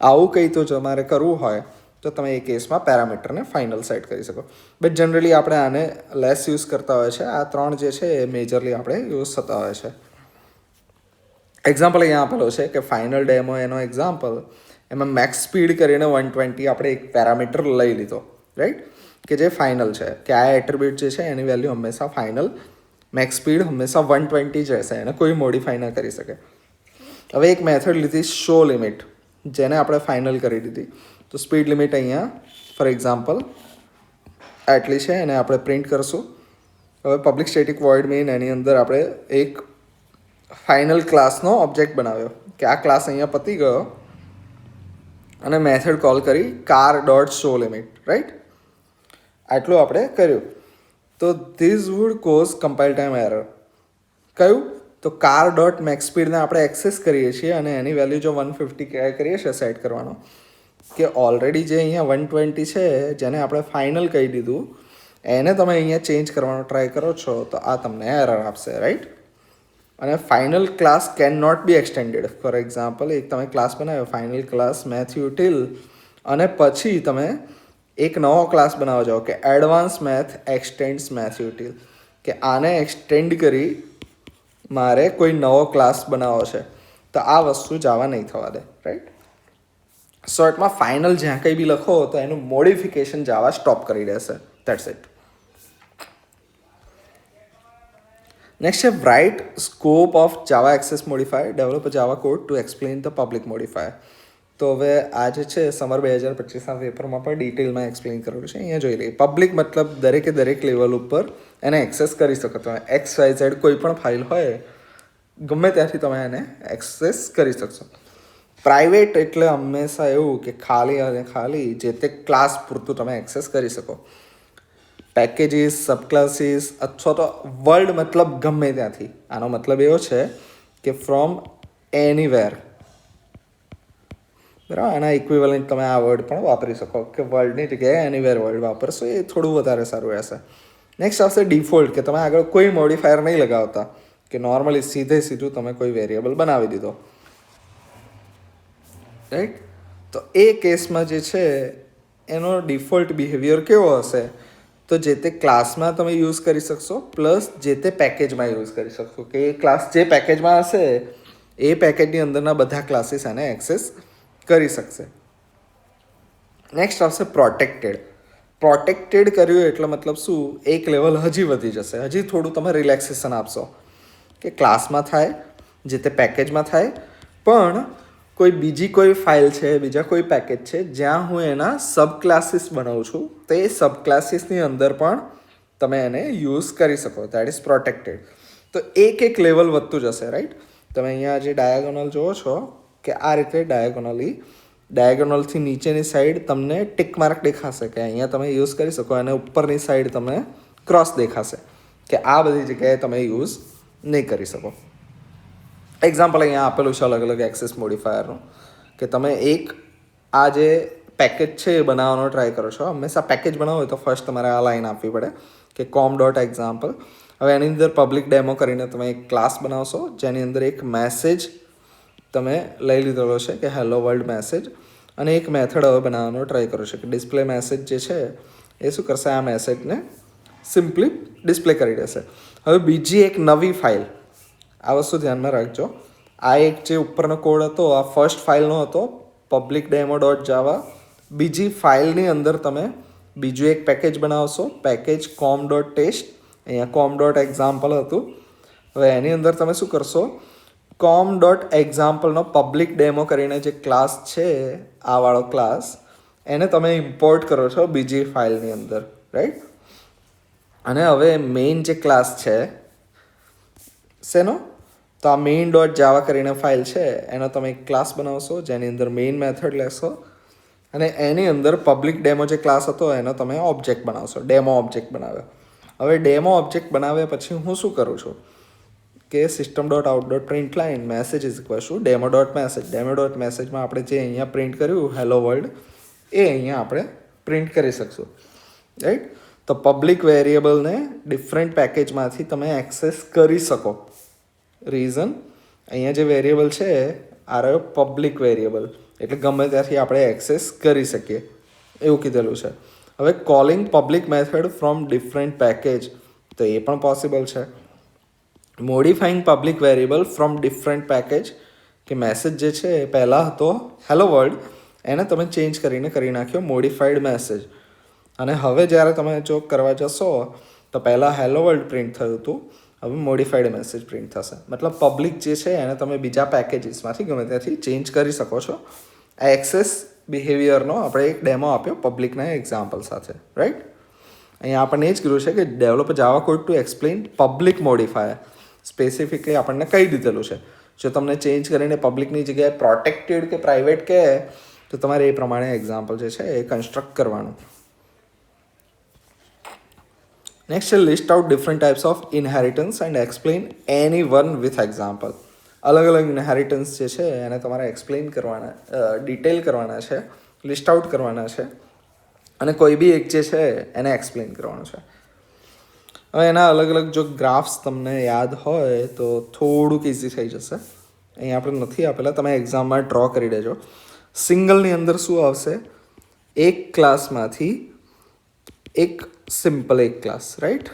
આવું કંઈ તો તમારે કરવું હોય તો તમે એ કેસમાં પેરામીટરને ફાઇનલ સેટ કરી શકો. બટ જનરલી આપણે આને લેસ યુઝ કરતા હોય છે. આ ત્રણ જે છે એ મેજરલી આપણે યુઝ થતા હોય છે. એક્ઝામ્પલ અહીંયા આપેલો છે કે ફાઇનલ ડેમો એનો એક્ઝામ્પલ, એમાં મેક્સ સ્પીડ કરીને 120 આપણે એક પેરામીટર લઈ લીધો, રાઈટ, કે જે ફાઇનલ છે, કે આ એટ્રીબ્યુટ જે છે એની વેલ્યુ હંમેશા ફાઇનલ, મેક્સ સ્પીડ હંમેશા 120 જ રહેશે, એને કોઈ મોડિફાઈ ના કરી શકે. હવે એક મેથડ લીધી શો લિમિટ, જેને આપણે ફાઇનલ કરી દીધી. તો સ્પીડ લિમિટ અહીંયા ફોર એક્ઝામ્પલ આટલી છે, એને આપણે પ્રિન્ટ કરશું. હવે પબ્લિક સ્ટેટિક વોઇડ મેઇન, એની અંદર આપણે એક ફાઇનલ ક્લાસનો ઓબ્જેક્ટ બનાવ્યો કે આ ક્લાસ અહીંયા પતી ગયો, અને મેથડ કોલ કરી car dot show limit, right. આટલું આપણે કર્યું. તો this wood cause compile time error. કયું? તો કાર ડોટ મેક્સ સ્પીડને આપણે એક્સેસ કરીએ છીએ અને એની વેલ્યુ જો 150 કરીએ છીએ સેટ કરવાનો, કે ઓલરેડી જે અહીંયા 120 છે જેને આપણે ફાઇનલ કહી દીધું, એને તમે અહીંયા ચેન્જ કરવાનો ટ્રાય કરો છો તો આ તમને એરર આપશે, રાઈટ. અને final class can not be extended. For example એક તમે ક્લાસ બનાવ્યો ફાઇનલ ક્લાસ મેથ યુટિલ, અને પછી તમે એક નવો ક્લાસ બનાવો જાઓ કે એડવાન્સ મેથ એક્સટેન્ડ્સ મેથ યુટિલ, કે આને એક્સટેન્ડ કરી મારે કોઈ નવો ક્લાસ બનાવવો છે, તો આ વસ્તુ જાવા નહીં થવા દે, રાઈટ. શોર્ટમાં ફાઇનલ જ્યાં કંઈ બી લખો તો એનું મોડિફિકેશન જાવા સ્ટોપ કરી દેશે. That's it. નેક્સ્ટ છે right scope of Java access modifier, develop Java code to explain the public modifier. તો હવે આ જે છે સમર 2025ના પેપરમાં પણ ડિટેલમાં એક્સપ્લેન કરેલું છે, અહીંયા જોઈ લઈએ. પબ્લિક મતલબ દરેકે દરેક લેવલ ઉપર એને એક્સેસ કરી શકો. તમે XYZ કોઈ પણ ફાઇલ હોય ગમે ત્યાંથી તમે એને એક્સેસ કરી શકશો. પ્રાઇવેટ એટલે હંમેશા એવું કે ખાલી અને ખાલી જે તે ક્લાસ પૂરતું તમે એક્સેસ કરી શકો. પેકેજીસ, સબક્લાસીસ અથવા તો વર્લ્ડ મતલબ ગમે ત્યાંથી. આનો મતલબ એવો છે કે ફ્રોમ એનીવેર, બરાબર. આના ઇક્વિવેલન્ટ તમે આ વર્ડ પણ વાપરી શકો કે વર્લ્ડની જગ્યાએ એનીવેર વર્ડ વાપરશો, એ થોડું વધારે સારું રહેશે. નેક્સ્ટ આવશે ડિફોલ્ટ, કે તમે આગળ કોઈ મોડિફાયર નહીં લગાવતા, કે નોર્મલી સીધું તમે કોઈ વેરિયેબલ બનાવી દીધો, રાઈટ. તો એ કેસમાં જે છે એનો ડિફોલ્ટ બિહેવિયર કેવો હશે, તો જે તે ક્લાસમાં તમે યુઝ કરી શકશો પ્લસ જે તે પેકેજમાં યુઝ કરી શકશો, કે એ ક્લાસ જે પેકેજમાં હશે એ પેકેજની અંદરના બધા ક્લાસીસ એને એક્સેસ કરી શકશે. નેક્સ્ટ આવશે પ્રોટેક્ટેડ. પ્રોટેક્ટેડ કર્યું એટલે મતલબ શું, એક લેવલ હજી વધી જશે, હજી થોડું તમે રિલેક્સેશન આપશો, કે ક્લાસમાં થાય, જે તે પેકેજમાં થાય, પણ કોઈ બીજી કોઈ ફાઇલ છે, બીજા કોઈ પેકેજ છે જ્યાં હું એના સબ ક્લાસીસ બનાવું છું, તો એ સબ ક્લાસીસની અંદર પણ તમે એને યુઝ કરી શકો. That is protected. તો એક લેવલ વધતું જશે, રાઈટ. તમે અહીંયા જે ડાયાગોનલ જુઓ છો કે આ રીતે ડાયાગોનલથી નીચેની સાઈડ તમને ટિક માર્ક દેખાશે કે અહીંયા તમે યુઝ કરી શકો, અને ઉપરની સાઈડ તમે ક્રોસ દેખાશે કે આ બધી જગ્યાએ તમે યુઝ નહીં કરી શકો. એક્ઝામ્પલ અહીંયા આપેલું છે અલગ અલગ એક્સેસ મોડિફાયરનું, કે તમે એક આ જે પેકેજ છે એ બનાવવાનો ટ્રાય કરો છો. હંમેશા પેકેજ બનાવો હોય તો ફર્સ્ટ તમારે આ લાઈન આપવી પડે કે com.example. હવે એની અંદર પબ્લિક ડેમો કરીને તમે એક ક્લાસ બનાવશો જેની અંદર એક મેસેજ તમે લઈ લીધેલો છે કે હેલો વર્લ્ડ મેસેજ, અને એક મેથડ હવે બનાવવાનો ટ્રાય કરો છો કે ડિસ્પ્લે મેસેજ જે છે એ શું કરશે, આ મેસેજને સિમ્પલી ડિસ્પ્લે કરી દેશે. હવે બીજી એક નવી ફાઇલ, આ વસ્તુ ધ્યાનમાં રાખજો, આ એક જે ઉપરનો કોડ હતો આ ફર્સ્ટ ફાઇલનો હતો પબ્લિક ડેમો ડોટ જાવા. બીજી ફાઇલની અંદર તમે બીજું એક પેકેજ બનાવશો, પેકેજ com.test, અહીંયા com.example હતું. હવે એની અંદર તમે શું કરશો, com.exampleનો પબ્લિક ડેમો કરીને જે ક્લાસ છે આ વાળો ક્લાસ, એને તમે ઇમ્પોર્ટ કરો છો બીજી ફાઇલની અંદર, રાઈટ. અને હવે મેઇન જે ક્લાસ છે શેનો, તો આ મેઇન ડોટ જાવા કરીને ફાઇલ છે એનો તમે એક ક્લાસ બનાવશો જેની અંદર મેઇન મેથડ લેશો, અને એની અંદર પબ્લિક ડેમો જે ક્લાસ હતો એનો તમે ઓબ્જેક્ટ બનાવશો, ડેમો ઓબ્જેક્ટ બનાવ્યો. હવે ડેમો ઓબ્જેક્ટ બનાવ્યા પછી હું શું કરું છું કે system.out.println message is equal to demo message. ડેમો.મેસેજમાં આપણે જે અહીંયા પ્રિન્ટ કર્યું હેલો વર્લ્ડ, એ અહીંયા આપણે પ્રિન્ટ કરી શકશું, રાઈટ. તો પબ્લિક વેરિયેબલને ડિફરન્ટ પેકેજમાંથી તમે એક્સેસ કરી શકો. રીઝન, અહીંયા જે વેરિયેબલ છે આ રહ્યો પબ્લિક વેરિયેબલ, એટલે ગમે ત્યાંથી આપણે એક્સેસ કરી શકીએ એવું કીધેલું છે. હવે calling public method from different package, તો એ પણ પોસિબલ છે. Modifying public variable from different package, કે મેસેજ જે છે એ પહેલાં હતો હેલો વર્લ્ડ, એને તમે ચેન્જ કરીને કરી નાખ્યો મોડિફાઈડ મેસેજ. અને હવે જ્યારે તમે જો કરવા જશો તો પહેલાં હેલો વર્લ્ડ પ્રિન્ટ થયું હતું, હવે મોડિફાઈડ મેસેજ પ્રિન્ટ થશે. મતલબ પબ્લિક જે છે એને તમે બીજા પેકેજીસમાંથી ગમે ત્યાંથી ચેન્જ કરી શકો છો. આ એક્સેસ બિહેવિયરનો આપણે એક ડેમો આપ્યો પબ્લિકના એક્ઝામ્પલ સાથે, રાઈટ. અહીંયા આપણને એ જ કીધું છે કે develop Java code to explain public modifier. Specifically આપણને કહી દીધેલું છે, જો તમને ચેન્જ કરીને પબ્લિકની જગ્યાએ પ્રોટેક્ટેડ કે પ્રાઇવેટ કહે તો તમારે એ પ્રમાણે એક્ઝામ્પલ જે છે એ કન્સ્ટ્રક્ટ કરવાનું. નેક્સ્ટ છે list out different types of inheritance and explain any one with example. અલગ અલગ ઇનહેરિટન્સ જે છે એને તમારે એક્સપ્લેન કરવાના, ડિટેલ કરવાના છે, લિસ્ટ આઉટ કરવાના છે, અને કોઈ બી એક જે છે એને એક્સપ્લેન કરવાનું છે. હવે એના અલગ અલગ જો ગ્રાફ્સ તમને યાદ હોય તો થોડુંક ઇઝી થઈ જશે. અહીંયા આપણે નથી આપેલા, તમે એક્ઝામમાં ડ્રો કરી દેજો. સિંગલની અંદર શું આવશે, એક ક્લાસમાંથી એક સિમ્પલ એક ક્લાસ, રાઈટ.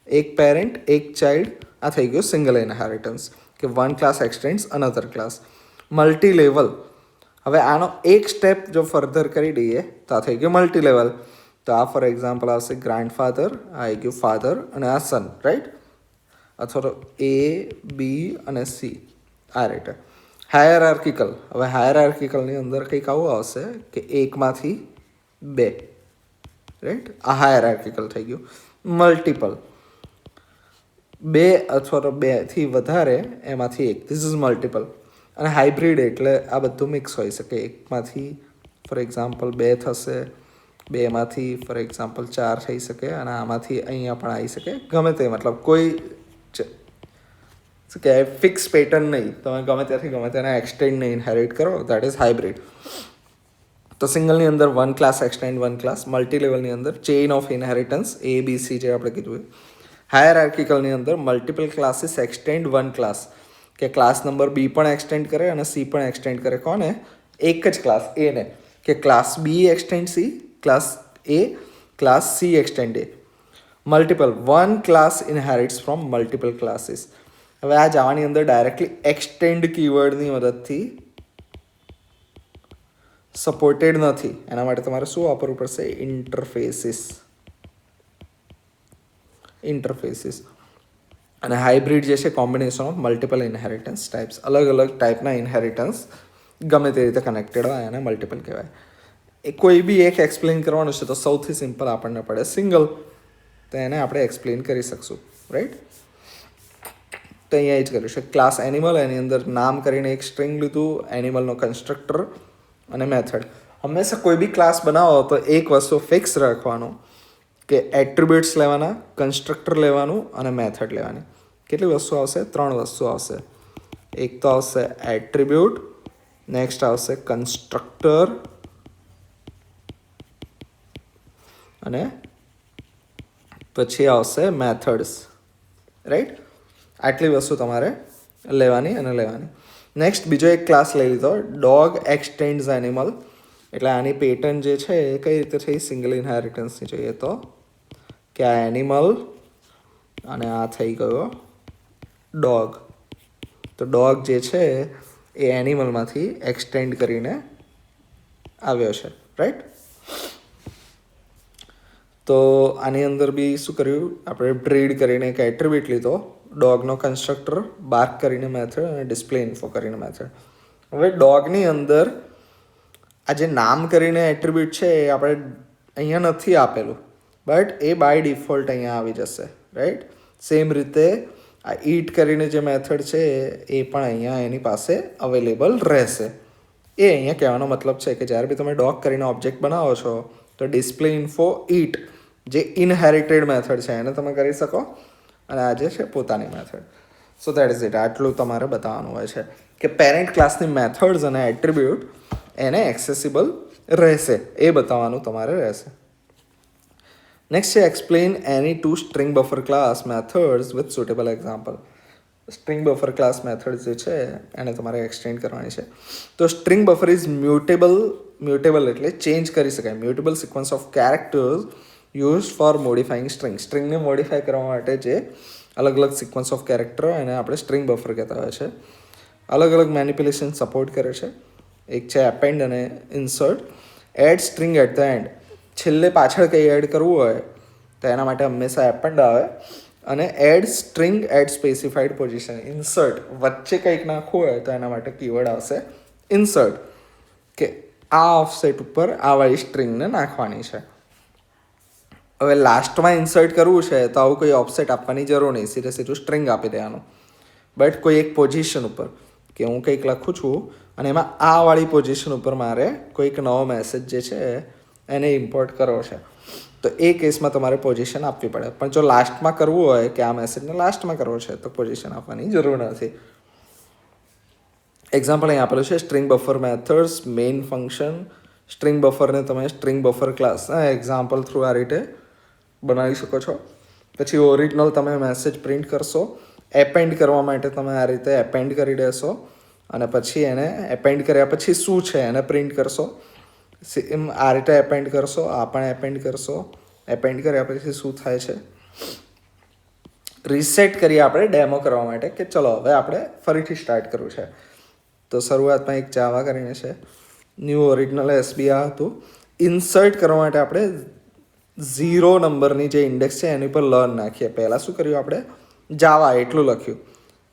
એક પેરેન્ટ એક ચાઇલ્ડ, આ થઈ ગયો સિંગલ ઇનહેરિટન્સ, કે one class extends another class. Multi level, હવે આનો એક સ્ટેપ જો ફર્ધર કરી દઈએ તો આ થઈ ગયો મલ્ટી લેવલ. તો આ ફોર એક્ઝામ્પલ આવશે ગ્રાન્ડફાધર, આ આવી ગયું ફાધર અને આ સન, રાઈટ. અથવા તો એ બી અને સી, આ રીતે. હાયરાર્કિકલ, હવે હાયરાર્કિકલની અંદર કંઈક આવું આવશે કે એકમાંથી બે, રાઈટ. આ હાયરાર્કિકલ થઈ ગયું. મલ્ટિપલ, બે અથવા તો બેથી વધારે એમાંથી એક, ધીસ ઇઝ મલ્ટિપલ. અને હાઇબ્રિડ એટલે આ બધું મિક્સ હોઈ શકે, એકમાંથી ફોર એક્ઝામ્પલ બે થશે, બેમાંથી ફોર એક્ઝામ્પલ ચાર થઈ શકે, અને આમાંથી અહીંયા પણ આવી શકે, ગમે તે. મતલબ કોઈ શું કહેવાય ફિક્સ પેટર્ન નહીં, તમે ગમે ત્યાંથી ગમે તેને એક્સટેન્ડને ઇનહેરિટ કરો, દેટ ઇઝ હાઇબ્રિડ. તો સિંગલની અંદર one class extend one class, multi લેવલની અંદર chain of inheritance A B C જે આપણે કીધું. હાયરાર્કિકલની અંદર multiple classes extend one class, કે ક્લાસ નંબર બી પણ એક્સટેન્ડ કરે અને સી પણ એક્સટેન્ડ કરે. કોને? એક જ ક્લાસ એને, કે class B extend C, class A, class C extend A. Multiple, one class inherits from multiple classes. હવે આ જાવાની અંદર ડાયરેક્ટલી એક્સટેન્ડ કીવર્ડની મદદથી સપોર્ટેડ નથી, એના માટે તમારે શું વાપરવું પડશે? ઇન્ટરફેસીસ. અને હાઇબ્રિડ જે છે combination of multiple inheritance types, અલગ અલગ ટાઈપના ઇનહેરિટન્સ ગમે તે રીતે કનેક્ટેડ હોય એને મલ્ટિપલ કહેવાય. એ કોઈ બી એક એક્સપ્લેન કરવાનું છે તો સૌથી સિમ્પલ આપણને પડે સિંગલ, તો એને આપણે એક્સપ્લેન કરી શકશું, રાઈટ. તો અહીંયા એ જ કર્યું છે. ક્લાસ એનિમલ, એની અંદર નામ કરીને એક સ્ટ્રિંગ લીધું, એનિમલનો કન્સ્ટ્રક્ટર અને મેથડ. હંમેશા કોઈ બી ક્લાસ બનાવો તો એક વસ્તુ ફિક્સ રાખવાનું કે એટ્રીબ્યુટ્સ લેવાના, કન્સ્ટ્રક્ટર લેવાનું અને મેથડ લેવાની. કેટલી વસ્તુ આવશે? 3 વસ્તુ આવશે. એક તો આવશે એટ્રીબ્યુટ, નેક્સ્ટ આવશે કન્સ્ટ્રક્ટર, અને પછી આવશે મેથડ્સ, રાઈટ. આટલી વસ્તુ તમારે લેવાની અને લેવાની. નેક્સ્ટ બીજો એક ક્લાસ લઈ લીધો, ડોગ એક્સટેન્ડ્સ એનિમલ. એટલે આની પેટર્ન જે છે એ કઈ રીતે થઈ? સિંગલ ઇનહેરિટન્સની જોઈએ તો કે આ એનિમલ અને આ થઈ ગયો ડોગ. તો ડોગ જે છે એ એનિમલમાંથી એક્સટેન્ડ કરીને આવ્યો છે, રાઈટ. તો આની અંદર બી શું કર્યું આપણે? બ્રીડ કરીને એક એટ્રીબ્યુટ લીધો, ડોગનો કન્સ્ટ્રક્ટર, બાર્ક કરીને મેથડ અને ડિસ્પ્લે ઇન્ફો કરીને મેથડ. હવે ડોગની અંદર આ જે નામ કરીને એટ્રીબ્યુટ છે એ આપણે અહીંયા નથી આપેલું, બટ એ બાય ડિફોલ્ટ અહીંયા આવી જશે, રાઈટ. સેમ રીતે આ ઈટ કરીને જે મેથડ છે એ પણ અહીંયા એની પાસે અવેલેબલ રહેશે. એ અહીંયા કહેવાનો મતલબ છે કે જ્યારે બી તમે ડોગ કરીને ઓબ્જેક્ટ બનાવો છો તો ડિસ્પ્લે ઇન્ફો ઈટ જે ઇનહેરિટેડ મેથડ છે એને તમે કરી શકો, અને આ જે છે પોતાની method. So that is it. આટલું તમારે બતાવવાનું હોય છે કે પેરેન્ટ ક્લાસની મેથડ્સ અને એટ્રીબ્યુટ એને એક્સેસિબલ રહેશે, એ બતાવવાનું તમારે રહેશે. નેક્સ્ટ છે explain any to string buffer class methods with suitable example. String buffer class method જે છે એને તમારે એક્સટેન્ડ કરવાની છે. તો સ્ટ્રિંગ બફર ઇઝ મ્યુટેબલ એટલે ચેન્જ કરી શકાય, mutable sequence of characters use for modifying string. સ્ટ્રિંગને મોડિફાઈ કરવા માટે જે અલગ અલગ સિક્વન્સ ઓફ કેરેક્ટર એને આપણે સ્ટ્રિંગ બફર કહેતા હોય છે. અલગ અલગ મેનિપ્યુલેશન સપોર્ટ કરે છે. એક છે એપેન્ડ અને insert. Add string at the end, છેલ્લે પાછળ કંઈ એડ કરવું હોય તો એના માટે હંમેશા એપેન્ડ આવે. અને add string at specified position, insert વચ્ચે કંઈક નાખવું હોય તો એના માટે કીવર્ડ આવશે ઇન્સર્ટ, કે આ ઓફસેટ ઉપર આ વાળી સ્ટ્રિંગને નાખવાની છે. હવે લાસ્ટમાં ઇન્સર્ટ કરવું છે તો આવું કોઈ ઓફસેટ આપવાની જરૂર નહીં, સીધે સીધું સ્ટ્રિંગ આપી દેવાનું. બટ કોઈ એક પોઝિશન ઉપર, કે હું કંઈક લખું છું અને એમાં આ વાળી પોઝિશન ઉપર મારે કોઈક નવો મેસેજ જે છે એને ઇમ્પોર્ટ કરવો છે, તો એ કેસમાં તમારે પોઝિશન આપવી પડે. પણ જો લાસ્ટમાં કરવું હોય કે આ મેસેજને લાસ્ટમાં કરવો છે તો પોઝિશન આપવાની જરૂર નથી. એક્ઝામ્પલ અહીં આપેલું છે string buffer methods main function. String બફરને તમે સ્ટ્રિંગ બફર ક્લાસના એક્ઝામ્પલ થ્રુ આ રીતે બનાવી શકો છો. પછી ઓરિજિનલ તમે મેસેજ પ્રિન્ટ કરશો. એપેન્ડ કરવા માટે તમે આ રીતે એપેન્ડ કરી દેશો અને પછી એને એપેન્ડ કર્યા પછી શું છે એને પ્રિન્ટ કરશો. એમ આ રીતે એપેન્ડ કરશો, આ પણ એપેન્ડ કરશો. એપેન્ડ કર્યા પછી શું થાય છે રીસેટ કરીએ આપણે ડેમો કરવા માટે, કે ચલો હવે આપણે ફરીથી સ્ટાર્ટ કરવું છે. તો શરૂઆતમાં એક જાવા કરીને છે, ન્યૂ ઓરિજિનલ એસબી આ હતું. ઇન્સર્ટ કરવા માટે આપણે 0 નંબરની જે ઇન્ડેક્સ છે એની પર લર્ન નાખીએ. પહેલાં શું કર્યું આપણે જાવા એટલું લખ્યું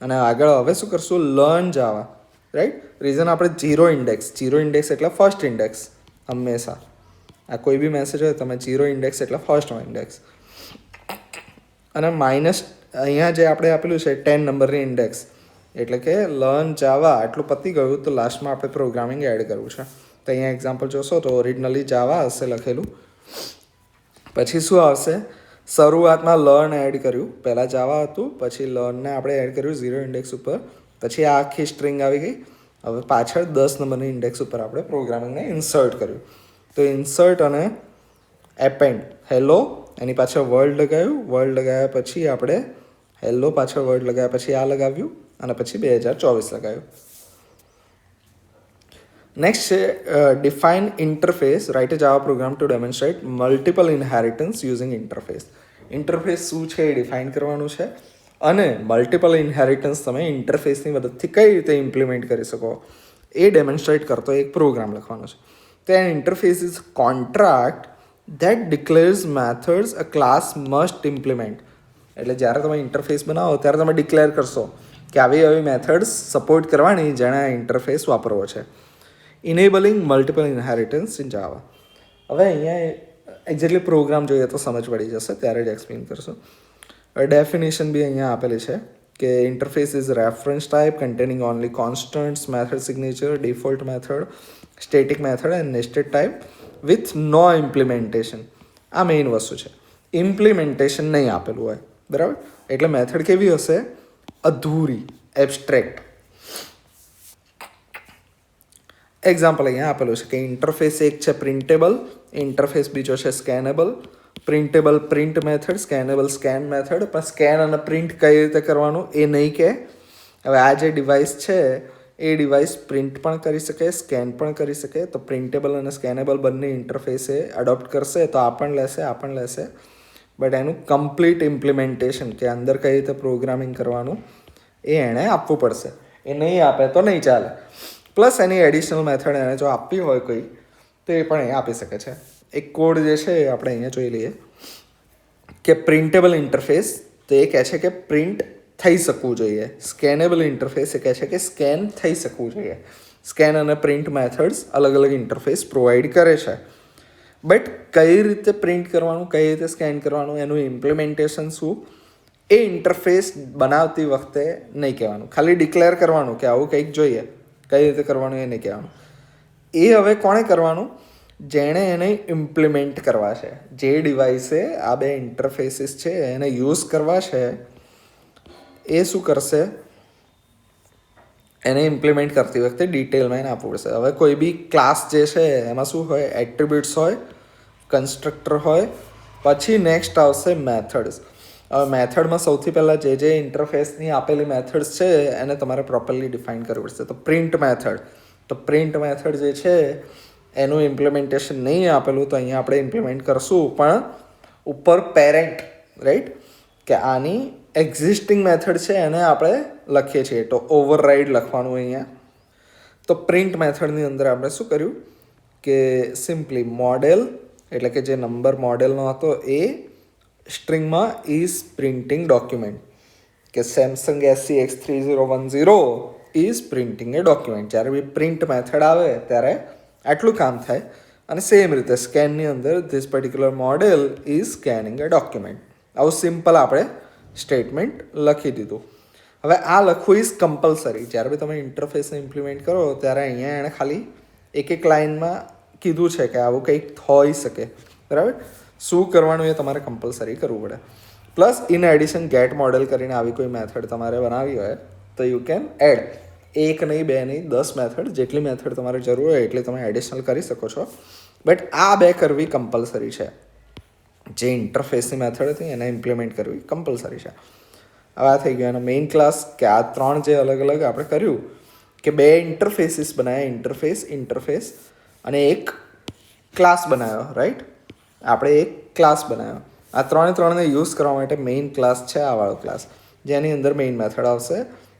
અને આગળ હવે શું કરશું લર્ન જાવા, રાઈટ. રીઝન આપણે 0 ઇન્ડેક્સ એટલે ફર્સ્ટ ઇન્ડેક્સ. હંમેશા આ કોઈ બી મેસેજ હોય તમે 0 ઇન્ડેક્સ એટલે ફર્સ્ટ ઇન્ડેક્સ. અને માઇનસ અહીંયા જે આપણે આપેલું છે 10 નંબરની ઇન્ડેક્સ, એટલે કે લર્ન જાવા આટલું પતી ગયું તો લાસ્ટમાં આપણે પ્રોગ્રામિંગ એડ કરવું છે. તો અહીંયા એક્ઝામ્પલ જોશો તો ઓરિજિનલી જાવા હશે લખેલું. પછી શું આવશે, શરૂઆતમાં લર્ન એડ કર્યું, પહેલાં જાવા હતું પછી લર્નને આપણે એડ કર્યું 0 ઇન્ડેક્સ ઉપર, પછી આ આખી સ્ટ્રિંગ આવી ગઈ. હવે પાછળ 10 નંબરની ઇન્ડેક્સ ઉપર આપણે પ્રોગ્રામિંગને ઇન્સર્ટ કર્યું. તો ઇન્સર્ટ અને એપેન્ડ હેલો, એની પાછળ વર્ડ લગાવ્યું, વર્ડ લગાવ્યા પછી આપણે હેલો પાછળ વર્ડ લગાવ્યા પછી આ લગાવ્યું અને પછી 2024 લગાવ્યું. નેક્સ્ટ છે define interface. Write a Java program to demonstrate multiple inheritance using interface. Interface શું છે એ ડિફાઇન કરવાનું છે અને મલ્ટિપલ ઇનહેરિટન્સ તમે ઇન્ટરફેસની મદદથી કઈ રીતે ઇમ્પ્લિમેન્ટ કરી શકો એ ડેમોન્સ્ટ્રેટ કરતો એક પ્રોગ્રામ લખવાનો છે. તો an interface is contract that declares methods a class must implement. એટલે જ્યારે તમે ઇન્ટરફેસ બનાવો ત્યારે તમે ડિક્લેર કરશો કે આવી આવી મેથડ્સ સપોર્ટ કરવાની જેણે આ ઇન્ટરફેસ વાપરવો છે. ઇનેબલિંગ મલ્ટિપલ ઇનહેરિટન્સ ઇન જાવા. હવે અહીંયા એક્ઝેક્ટલી પ્રોગ્રામ જોઈએ તો સમજ પડી જશે, ત્યારે જ એક્સપ્લેન કરશું. ડેફિનેશન બી અહીંયા આપેલી છે કે interface is reference type containing only constants, method signature, default method, static method and nested type with no implementation. આ મેઇન વસ્તુ છે, ઇમ્પ્લિમેન્ટેશન નહીં આપેલું હોય, બરાબર. એટલે મેથડ કેવી હશે, અધૂરી, એબ્સ્ટ્રેક્ટ. એક્ઝામ્પલ અહીંયા આપેલું છે કે ઇન્ટરફેસ એક છે પ્રિન્ટેબલ, ઇન્ટરફેસ બીજો છે scannable. Printable print method, scannable scan method. પણ સ્કેન અને પ્રિન્ટ કઈ રીતે કરવાનું એ નહીં કે. હવે આ જે ડિવાઇસ છે એ ડિવાઇસ પ્રિન્ટ પણ કરી શકે, સ્કેન પણ કરી શકે. તો પ્રિન્ટેબલ અને સ્કેનેબલ બંને ઇન્ટરફેસે અડોપ્ટ કરશે તો આ પણ લેશે. બટ એનું કમ્પ્લીટ ઇમ્પ્લિમેન્ટેશન કે અંદર કઈ રીતે પ્રોગ્રામિંગ કરવાનું એ એણે આપવું પડશે. એ નહીં આપે તો નહીં ચાલે. પ્લસ એની એડિશનલ મેથડ એને જો આપવી હોય કોઈ તો એ પણ એ આપી શકે છે. એક કોડ જે છે એ આપણે અહીંયા જોઈ લઈએ કે પ્રિન્ટેબલ ઇન્ટરફેસ તો એ કહે છે કે પ્રિન્ટ થઈ શકવું જોઈએ. સ્કેનેબલ ઇન્ટરફેસ એ કહે છે કે સ્કેન થઈ શકવું જોઈએ. સ્કેન અને પ્રિન્ટ મેથડ્સ અલગ અલગ ઇન્ટરફેસ પ્રોવાઈડ કરે છે. બટ કઈ રીતે પ્રિન્ટ કરવાનું, કઈ રીતે સ્કેન કરવાનું, એનું ઇમ્પ્લિમેન્ટેશન શું એ ઇન્ટરફેસ બનાવતી વખતે નહીં કહેવાનું. ખાલી ડિક્લેર કરવાનું કે આવું કંઈક જોઈએ, કઈ રીતે કરવાનું એ નહીં કહેવાનું. એ હવે કોણે કરવાનું, જેણે એને ઇમ્પ્લિમેન્ટ કરવા છે. જે ડિવાઇસે આ બે ઇન્ટરફેસીસ છે એને યુઝ કરવા છે એ શું કરશે, એને ઇમ્પ્લિમેન્ટ કરતી વખતે ડિટેલમાં એને આપવું પડશે. હવે કોઈ બી ક્લાસ જે છે એમાં શું હોય, એટ્રીબ્યુટ્સ હોય, કન્સ્ટ્રક્ટર હોય, પછી નેક્સ્ટ આવશે મેથડ્સ. હવે મેથડમાં સૌથી પહેલાં જે ઇન્ટરફેસની આપેલી મેથડ્સ છે એને તમારે પ્રોપરલી ડિફાઇન કરવું પડશે. તો પ્રિન્ટ મેથડ જે છે એનું ઇમ્પ્લિમેન્ટેશન નહીં આપેલું તો અહીંયા આપણે ઇમ્પ્લિમેન્ટ કરશું, પણ ઉપર પેરેન્ટ, રાઈટ, કે આની એક્ઝિસ્ટિંગ મેથડ છે એને આપણે લખીએ છીએ, તો ઓવરરાઇડ લખવાનું અહીંયા. તો પ્રિન્ટ મેથડની અંદર આપણે શું કર્યું કે સિમ્પલી મોડેલ એટલે કે જે નંબર મોડેલનો હતો એ સ્ટ્રિંગમાં ઇઝ પ્રિન્ટિંગ ડોક્યુમેન્ટ, કે Samsung SCX3010 is printing A document. જ્યારે બી પ્રિન્ટ મેથડ આવે ત્યારે આટલું કામ થાય. અને સેમ રીતે સ્કેનની અંદર this particular model is scanning A document. આવું સિમ્પલ આપણે સ્ટેટમેન્ટ લખી દીધું. હવે આ લખવું ઇઝ કમ્પલસરી. જ્યારે બી તમે ઇન્ટરફેસને ઇમ્પ્લિમેન્ટ કરો ત્યારે અહીંયા એણે ખાલી એક લાઇનમાં કીધું છે કે આવું કંઈક હોઈ શકે, બરાબર. શું કરવાનું એ તમારે કમ્પલસરી કરવું પડે. Plus in addition get model કરીને આવી કોઈ મેથડ તમારે બનાવી હોય તો યુ કેન એડ. 1 નહીં 2 નહીં 10 મેથડ, જેટલી મેથડ તમારે જરૂર હોય એટલી તમે એડિશનલ કરી શકો છો. બટ આ 2 કરવી કમ્પલસરી છે. જે ઇન્ટરફેસની મેથડ હતી એને ઇમ્પ્લિમેન્ટ કરવી કમ્પલસરી છે. હવે આ થઈ ગયો એનો મેઇન ક્લાસ, કે આ 3 જે અલગ અલગ આપણે કર્યું કે 2 ઇન્ટરફેસીસ બનાવ્યા, ઇન્ટરફેસ અને એક ક્લાસ બનાવ્યો, રાઈટ. આપણે એક ક્લાસ બનાવ્યો. આ 3ને યુઝ કરવા માટે મેઇન ક્લાસ છે આ વાળો ક્લાસ, જેની અંદર મેઇન મેથડ આવશે.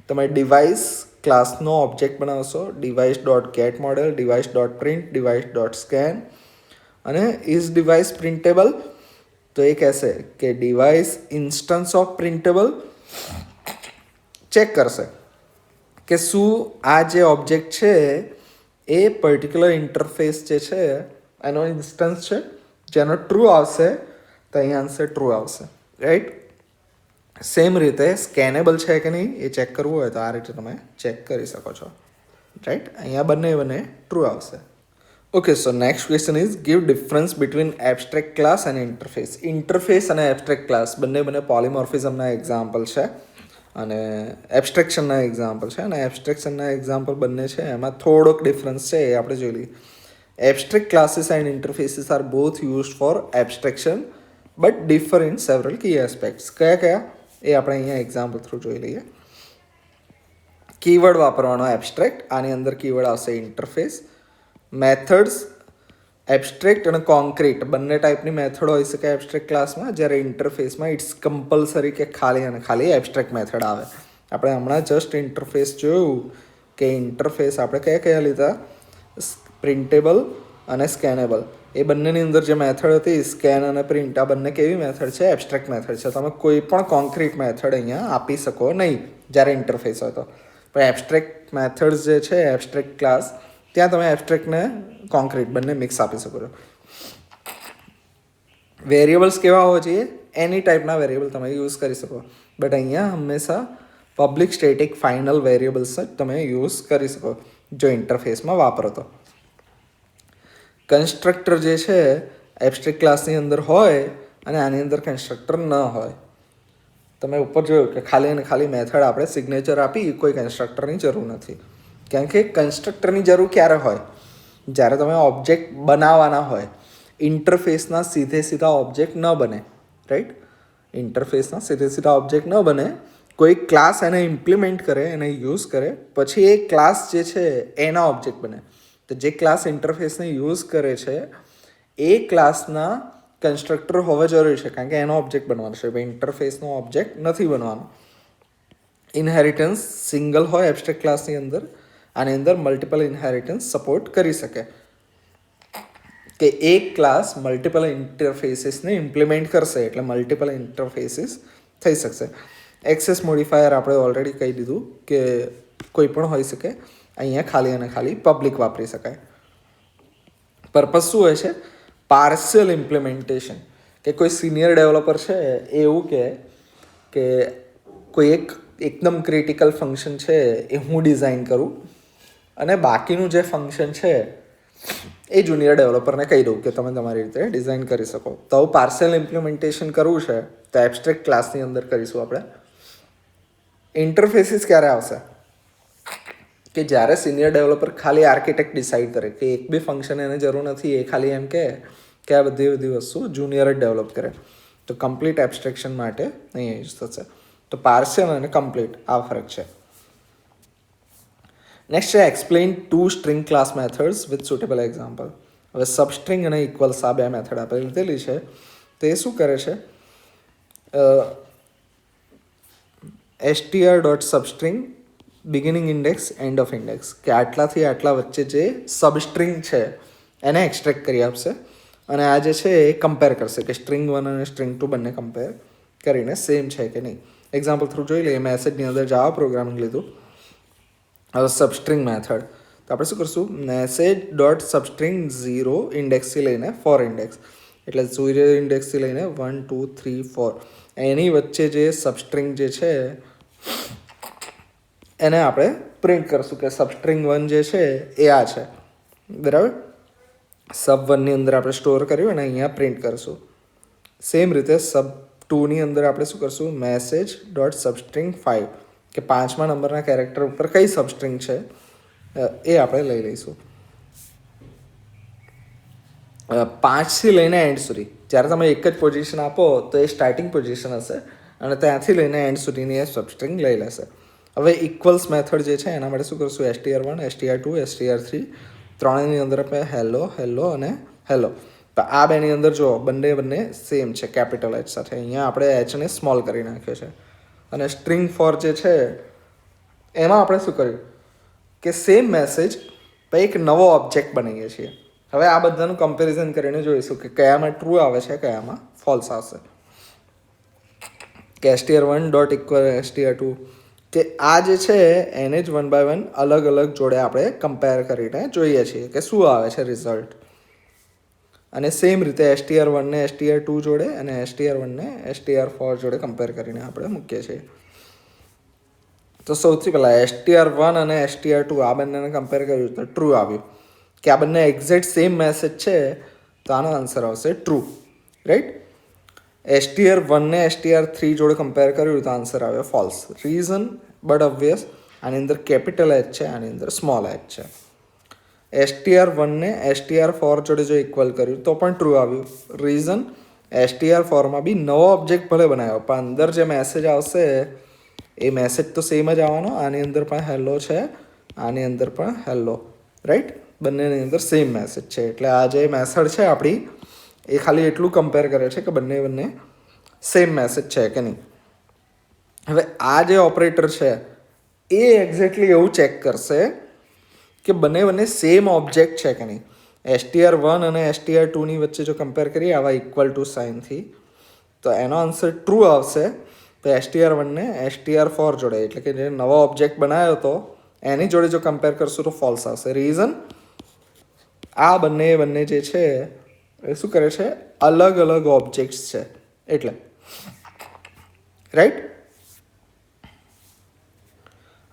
તમે ડિવાઇસ ક્લાસનો ઓબ્જેક્ટ બનાવશો, device dot get model, device dot print, device dot scan. અને ઇઝ ડિવાઇસ પ્રિન્ટેબલ, તો એ કહેશે કે device instance of printable check કરશે કે શું આ જે ઓબ્જેક્ટ છે એ પર્ટિક્યુલર ઇન્ટરફેસ જે છે એનો ઇન્સ્ટન્સ છે. જેનો ટ્રુ આવશે તો અહીંયા આન્સર ટ્રુ આવશે, રાઈટ. સેમ રીતે સ્કેનેબલ છે કે નહીં એ ચેક કરવું હોય તો આ રીતે તમે ચેક કરી શકો છો, રાઈટ. અહીંયા બંને ટ્રુ આવશે. Okay, so next question is give difference between abstract class અને ઇન્ટરફેસ. ઇન્ટરફેસ અને એબ્સ્ટ્રેક્ટ ક્લાસ બંને પોલિમોર્ફિઝમના એક્ઝામ્પલ છે અને એબ્સ્ટ્રેક્શનના એક્ઝામ્પલ છે. અને એબ્સ્ટ્રેક્શનના એક્ઝામ્પલ બંને છે, એમાં થોડોક ડિફરન્સ છે એ આપણે જોઈ લઈએ. Abstract classes and interfaces are both used for abstraction but differ in several key aspects. કયા એ આપણે અહીંયા એક્ઝામ્પલ થ્રુ જોઈ લઈએ. કીવર્ડ વાપરવાનો એબ્સ્ટ્રેક્ટ, આની અંદર કીવર્ડ આવશે ઇન્ટરફેસ. મેથડ્સ એબ્સ્ટ્રેક્ટ અને કોન્ક્રીટ બંને ટાઈપની મેથડ હોઈ શકે એબ્સ્ટ્રેક્ટ ક્લાસમાં. જ્યારે ઇન્ટરફેસમાં ઇટ્સ કમ્પલસરી કે ખાલી અને ખાલી એબ્સ્ટ્રેક્ટ મેથડ આવે. આપણે હમણાં જસ્ટ ઇન્ટરફેસ જોયું કે ઇન્ટરફેસ આપણે કયા લીધા, પ્રિન્ટેબલ અને સ્કેનેબલ. એ બંનેની અંદર જે મેથડ હતી સ્કેન અને પ્રિન્ટ, આ બંને કેવી મેથડ છે, એબ્સ્ટ્રેક્ટ મેથડ છે. તમે કોઈ પણ કોન્ક્રીટ મેથડ અહીંયા આપી શકો નહીં જ્યારે ઇન્ટરફેસ હોય તો. પણ એબ્સ્ટ્રેક્ટ મેથડ્સ જે છે એબ્સ્ટ્રેક્ટ ક્લાસ, ત્યાં તમે એબ્સ્ટ્રેક્ટને કોન્ક્રીટ બંને મિક્સ આપી શકો છો. વેરિયેબલ્સ કેવા હોવા જોઈએ, એની ટાઈપના વેરિયેબલ તમે યુઝ કરી શકો. બટ અહીંયા હંમેશા પબ્લિક સ્ટેટિક ફાઇનલ વેરિયેબલ્સ જ તમે યુઝ કરી શકો જો ઇન્ટરફેસમાં વાપરો તો. કન્સ્ટ્રક્ટર જે છે એબ્સ્ટ્રેક્ટ ક્લાસની અંદર હોય અને આની અંદર કન્સ્ટ્રક્ટર ન હોય. તમે ઉપર જોયું કે ખાલી અને ખાલી મેથડ આપણે સિગ્નેચર આપી, કોઈ કન્સ્ટ્રક્ટરની જરૂર નથી. કારણ કે કન્સ્ટ્રક્ટરની જરૂર ક્યારે હોય, જ્યારે તમે ઓબ્જેક્ટ બનાવવાના હોય. ઇન્ટરફેસના સીધા ઓબ્જેક્ટ ન બને, રાઈટ. ઇન્ટરફેસના સીધા ઓબ્જેક્ટ ન બને, કોઈ ક્લાસ એને ઇમ્પ્લિમેન્ટ કરે, એને યુઝ કરે, પછી એ ક્લાસ જે છે એના ઓબ્જેક્ટ બને. તો જે ક્લાસ ઇન્ટરફેસને યુઝ કરે છે એ ક્લાસના કન્સ્ટ્રક્ટર હોવા જરૂરી છે, કારણ કે એનો ઓબ્જેક્ટ બનવાનો છે. ઇન્ટરફેસનો ઓબ્જેક્ટ નથી બનવાનો. ઇનહેરિટન્સ સિંગલ હોય એબ્સ્ટ્રેક્ટ ક્લાસની અંદર, આની અંદર મલ્ટિપલ ઇનહેરિટન્સ સપોર્ટ કરી શકે, કે એક ક્લાસ મલ્ટિપલ ઇન્ટરફેસીસને ઇમ્પ્લિમેન્ટ કરશે એટલે મલ્ટિપલ ઇન્ટરફેસીસ થઈ શકશે. એક્સેસ મોડિફાયર આપણે ઓલરેડી કહી દીધું કે કોઈ પણ હોઈ શકે. અહીંયા ખાલી અને ખાલી પબ્લિક વાપરી શકાય. પર્પઝ શું હોય છે, પાર્શિયલ ઇમ્પ્લિમેન્ટેશન. કે કોઈ સિનિયર ડેવલપર છે એવું કે કોઈ એકદમ ક્રિટિકલ ફંક્શન છે એ હું ડિઝાઇન કરું અને બાકીનું જે ફંક્શન છે એ જુનિયર ડેવલપરને કહી દઉં કે તમે તમારી રીતે ડિઝાઇન કરી શકો. તો પાર્શિયલ ઇમ્પ્લિમેન્ટેશન કરવું છે તો એબ્સ્ટ્રેક્ટ ક્લાસની અંદર કરીશું આપણે. ઇન્ટરફેસીસ ક્યારે આવશે, કે જ્યારે સિનિયર ડેવલપર ખાલી આર્કિટેક્ટ ડિસાઇડ કરે કે એક બી ફંક્શન એને જરૂર નથી, એ ખાલી એમ કે આ બધી વસ્તુ જુનિયર જ ડેવલપ કરે. તો કમ્પ્લીટ એબ્સ્ટ્રેક્શન માટે અહીંયા યુઝ થશે. તો પાર્શિયલ અને કમ્પ્લીટ આ ફરક છે. નેક્સ્ટ છે explain 2 string class methods with suitable example. હવે સબસ્ટ્રિંગ અને ઇક્વલ્સ આ 2 મેથડ આપણે લીધેલી છે. તો એ શું કરે છે, str dot substring beginning index end of index, કે આટલાથી આટલા વચ્ચે જે સબસ્ટ્રિંગ છે એને એક્સટ્રેક્ટ કરી આપશે અને આ જે છે એ કમ્પેર કરશે કે સ્ટ્રિંગ 1 અને સ્ટ્રિંગ 2 બંને કમ્પેર કરીને સેમ છે કે નહીં. એક્ઝામ્પલ થ્રુ જોઈ લઈએ. મેસેજની અંદર જાવા પ્રોગ્રામિંગ લીધું. હવે સબસ્ટ્રિંગ મેથડ, તો આપણે શું કરશું, મેસેજ ડોટ સબસ્ટ્રિંગ 0 ઇન્ડેક્સથી લઈને 4 ઇન્ડેક્સ, એટલે 0 ઇન્ડેક્સથી લઈને 1 2 3 4 એની વચ્ચે જે સબસ્ટ્રિંગ જે છે એને આપણે પ્રિન્ટ કરશું કે સબસ્ટ્રિંગ 1 જે છે એ આ છે, બરાબર. સબ 1ની અંદર આપણે સ્ટોર કર્યું અને અહીંયા પ્રિન્ટ કરશું. સેમ રીતે સબ 2ની અંદર આપણે શું કરશું, મેસેજ ડોટ સબસ્ટ્રિંગ 5, કે 5મા નંબરના કેરેક્ટર ઉપર કઈ સબસ્ટ્રિંગ છે એ આપણે લઈ લઈશું. 5થી લઈને એન્ડ સુધી જ્યારે તમે એક જ પોઝિશન આપો તો એ સ્ટાર્ટિંગ પોઝિશન હશે અને ત્યાંથી લઈને એન્ડ સુધીની એ સબસ્ટ્રિંગ લઈ લેશે. હવે ઇક્વલ્સ મેથડ જે છે એના માટે શું કરશું, str1 str2 str3 ત્રણેયની અંદર આપણે હેલો હેલો અને હેલો. તો આ બેની અંદર જો બંને સેમ છે કેપિટલ એચ સાથે. અહીંયા આપણે એચને સ્મોલ કરી નાખ્યો છે. અને સ્ટ્રિંગ 4 જે છે એમાં આપણે શું કર્યું કે સેમ મેસેજ પછી એક નવો ઓબ્જેક્ટ બનાવીએ છીએ. હવે આ બધાનું કમ્પેરિઝન કરીને જોઈશું કે કયામાં ટ્રુ આવે છે, કયામાં ફોલ્સ આવશે. કે str1 ડોટ ઇક્વલ str2, કે આ જે છે એને જ 1 by 1 અલગ અલગ જોડે આપણે કમ્પેર કરીને જોઈએ છીએ કે શું આવે છે રિઝલ્ટ. અને સેમ રીતે str1 ને str2 જોડે અને str1 ને str4 જોડે કમ્પેર કરીને આપણે મૂકીએ છીએ. તો સૌથી પહેલાં str1 અને str2 આ બંનેને કમ્પેર કર્યું તો ટ્રુ આવ્યું, કે આ બંને એક્ઝેક્ટ સેમ મેસેજ છે, તો આનો આન્સર આવશે ટ્રુ, રાઈટ. str1 ને str3 જોડે કમ્પેર કર્યું તો આન્સર આવ્યો ફોલ્સ. રીઝન બટ ઓબ્વિયસ, આની અંદર કેપિટલ એચ છે, આની અંદર સ્મોલ એચ છે. str1 ને str4 જોડે જો ઇક્વલ કર્યું તો પણ ટ્રુ આવ્યું. રીઝન str4માં બી નવો ઓબ્જેક્ટ ભલે બનાવ્યો પણ અંદર જે મેસેજ આવશે એ મેસેજ તો સેમ જ આવવાનો. આની અંદર પણ હેલો છે, આની અંદર પણ હેલો, રાઈટ. બંનેની અંદર સેમ મેસેજ છે, એટલે આ જે મેથડ છે આપણી એ ખાલી એટલું કમ્પેર કરે છે કે બંને સેમ મેસેજ છે કે નહીં. હવે આ જે ઓપરેટર છે એ એક્ઝેક્ટલી એવું ચેક કરશે કે બંને સેમ ઓબ્જેક્ટ છે કે નહીં. str1 અને str2ની વચ્ચે જો કમ્પેર કરીએ આવા ઇક્વલ ટુ સાઇનથી, તો એનો આન્સર ટ્રુ આવશે. તો str1 ને str4 જોડે, એટલે કે જે નવો ઓબ્જેક્ટ બનાવ્યો હતો એની જોડે જો કમ્પેર કરશું તો ફોલ્સ આવશે. રીઝન આ બંને જે છે એ શું કરે છે, અલગ અલગ ઓબ્જેક્ટ્સ છે એટલે, રાઈટ.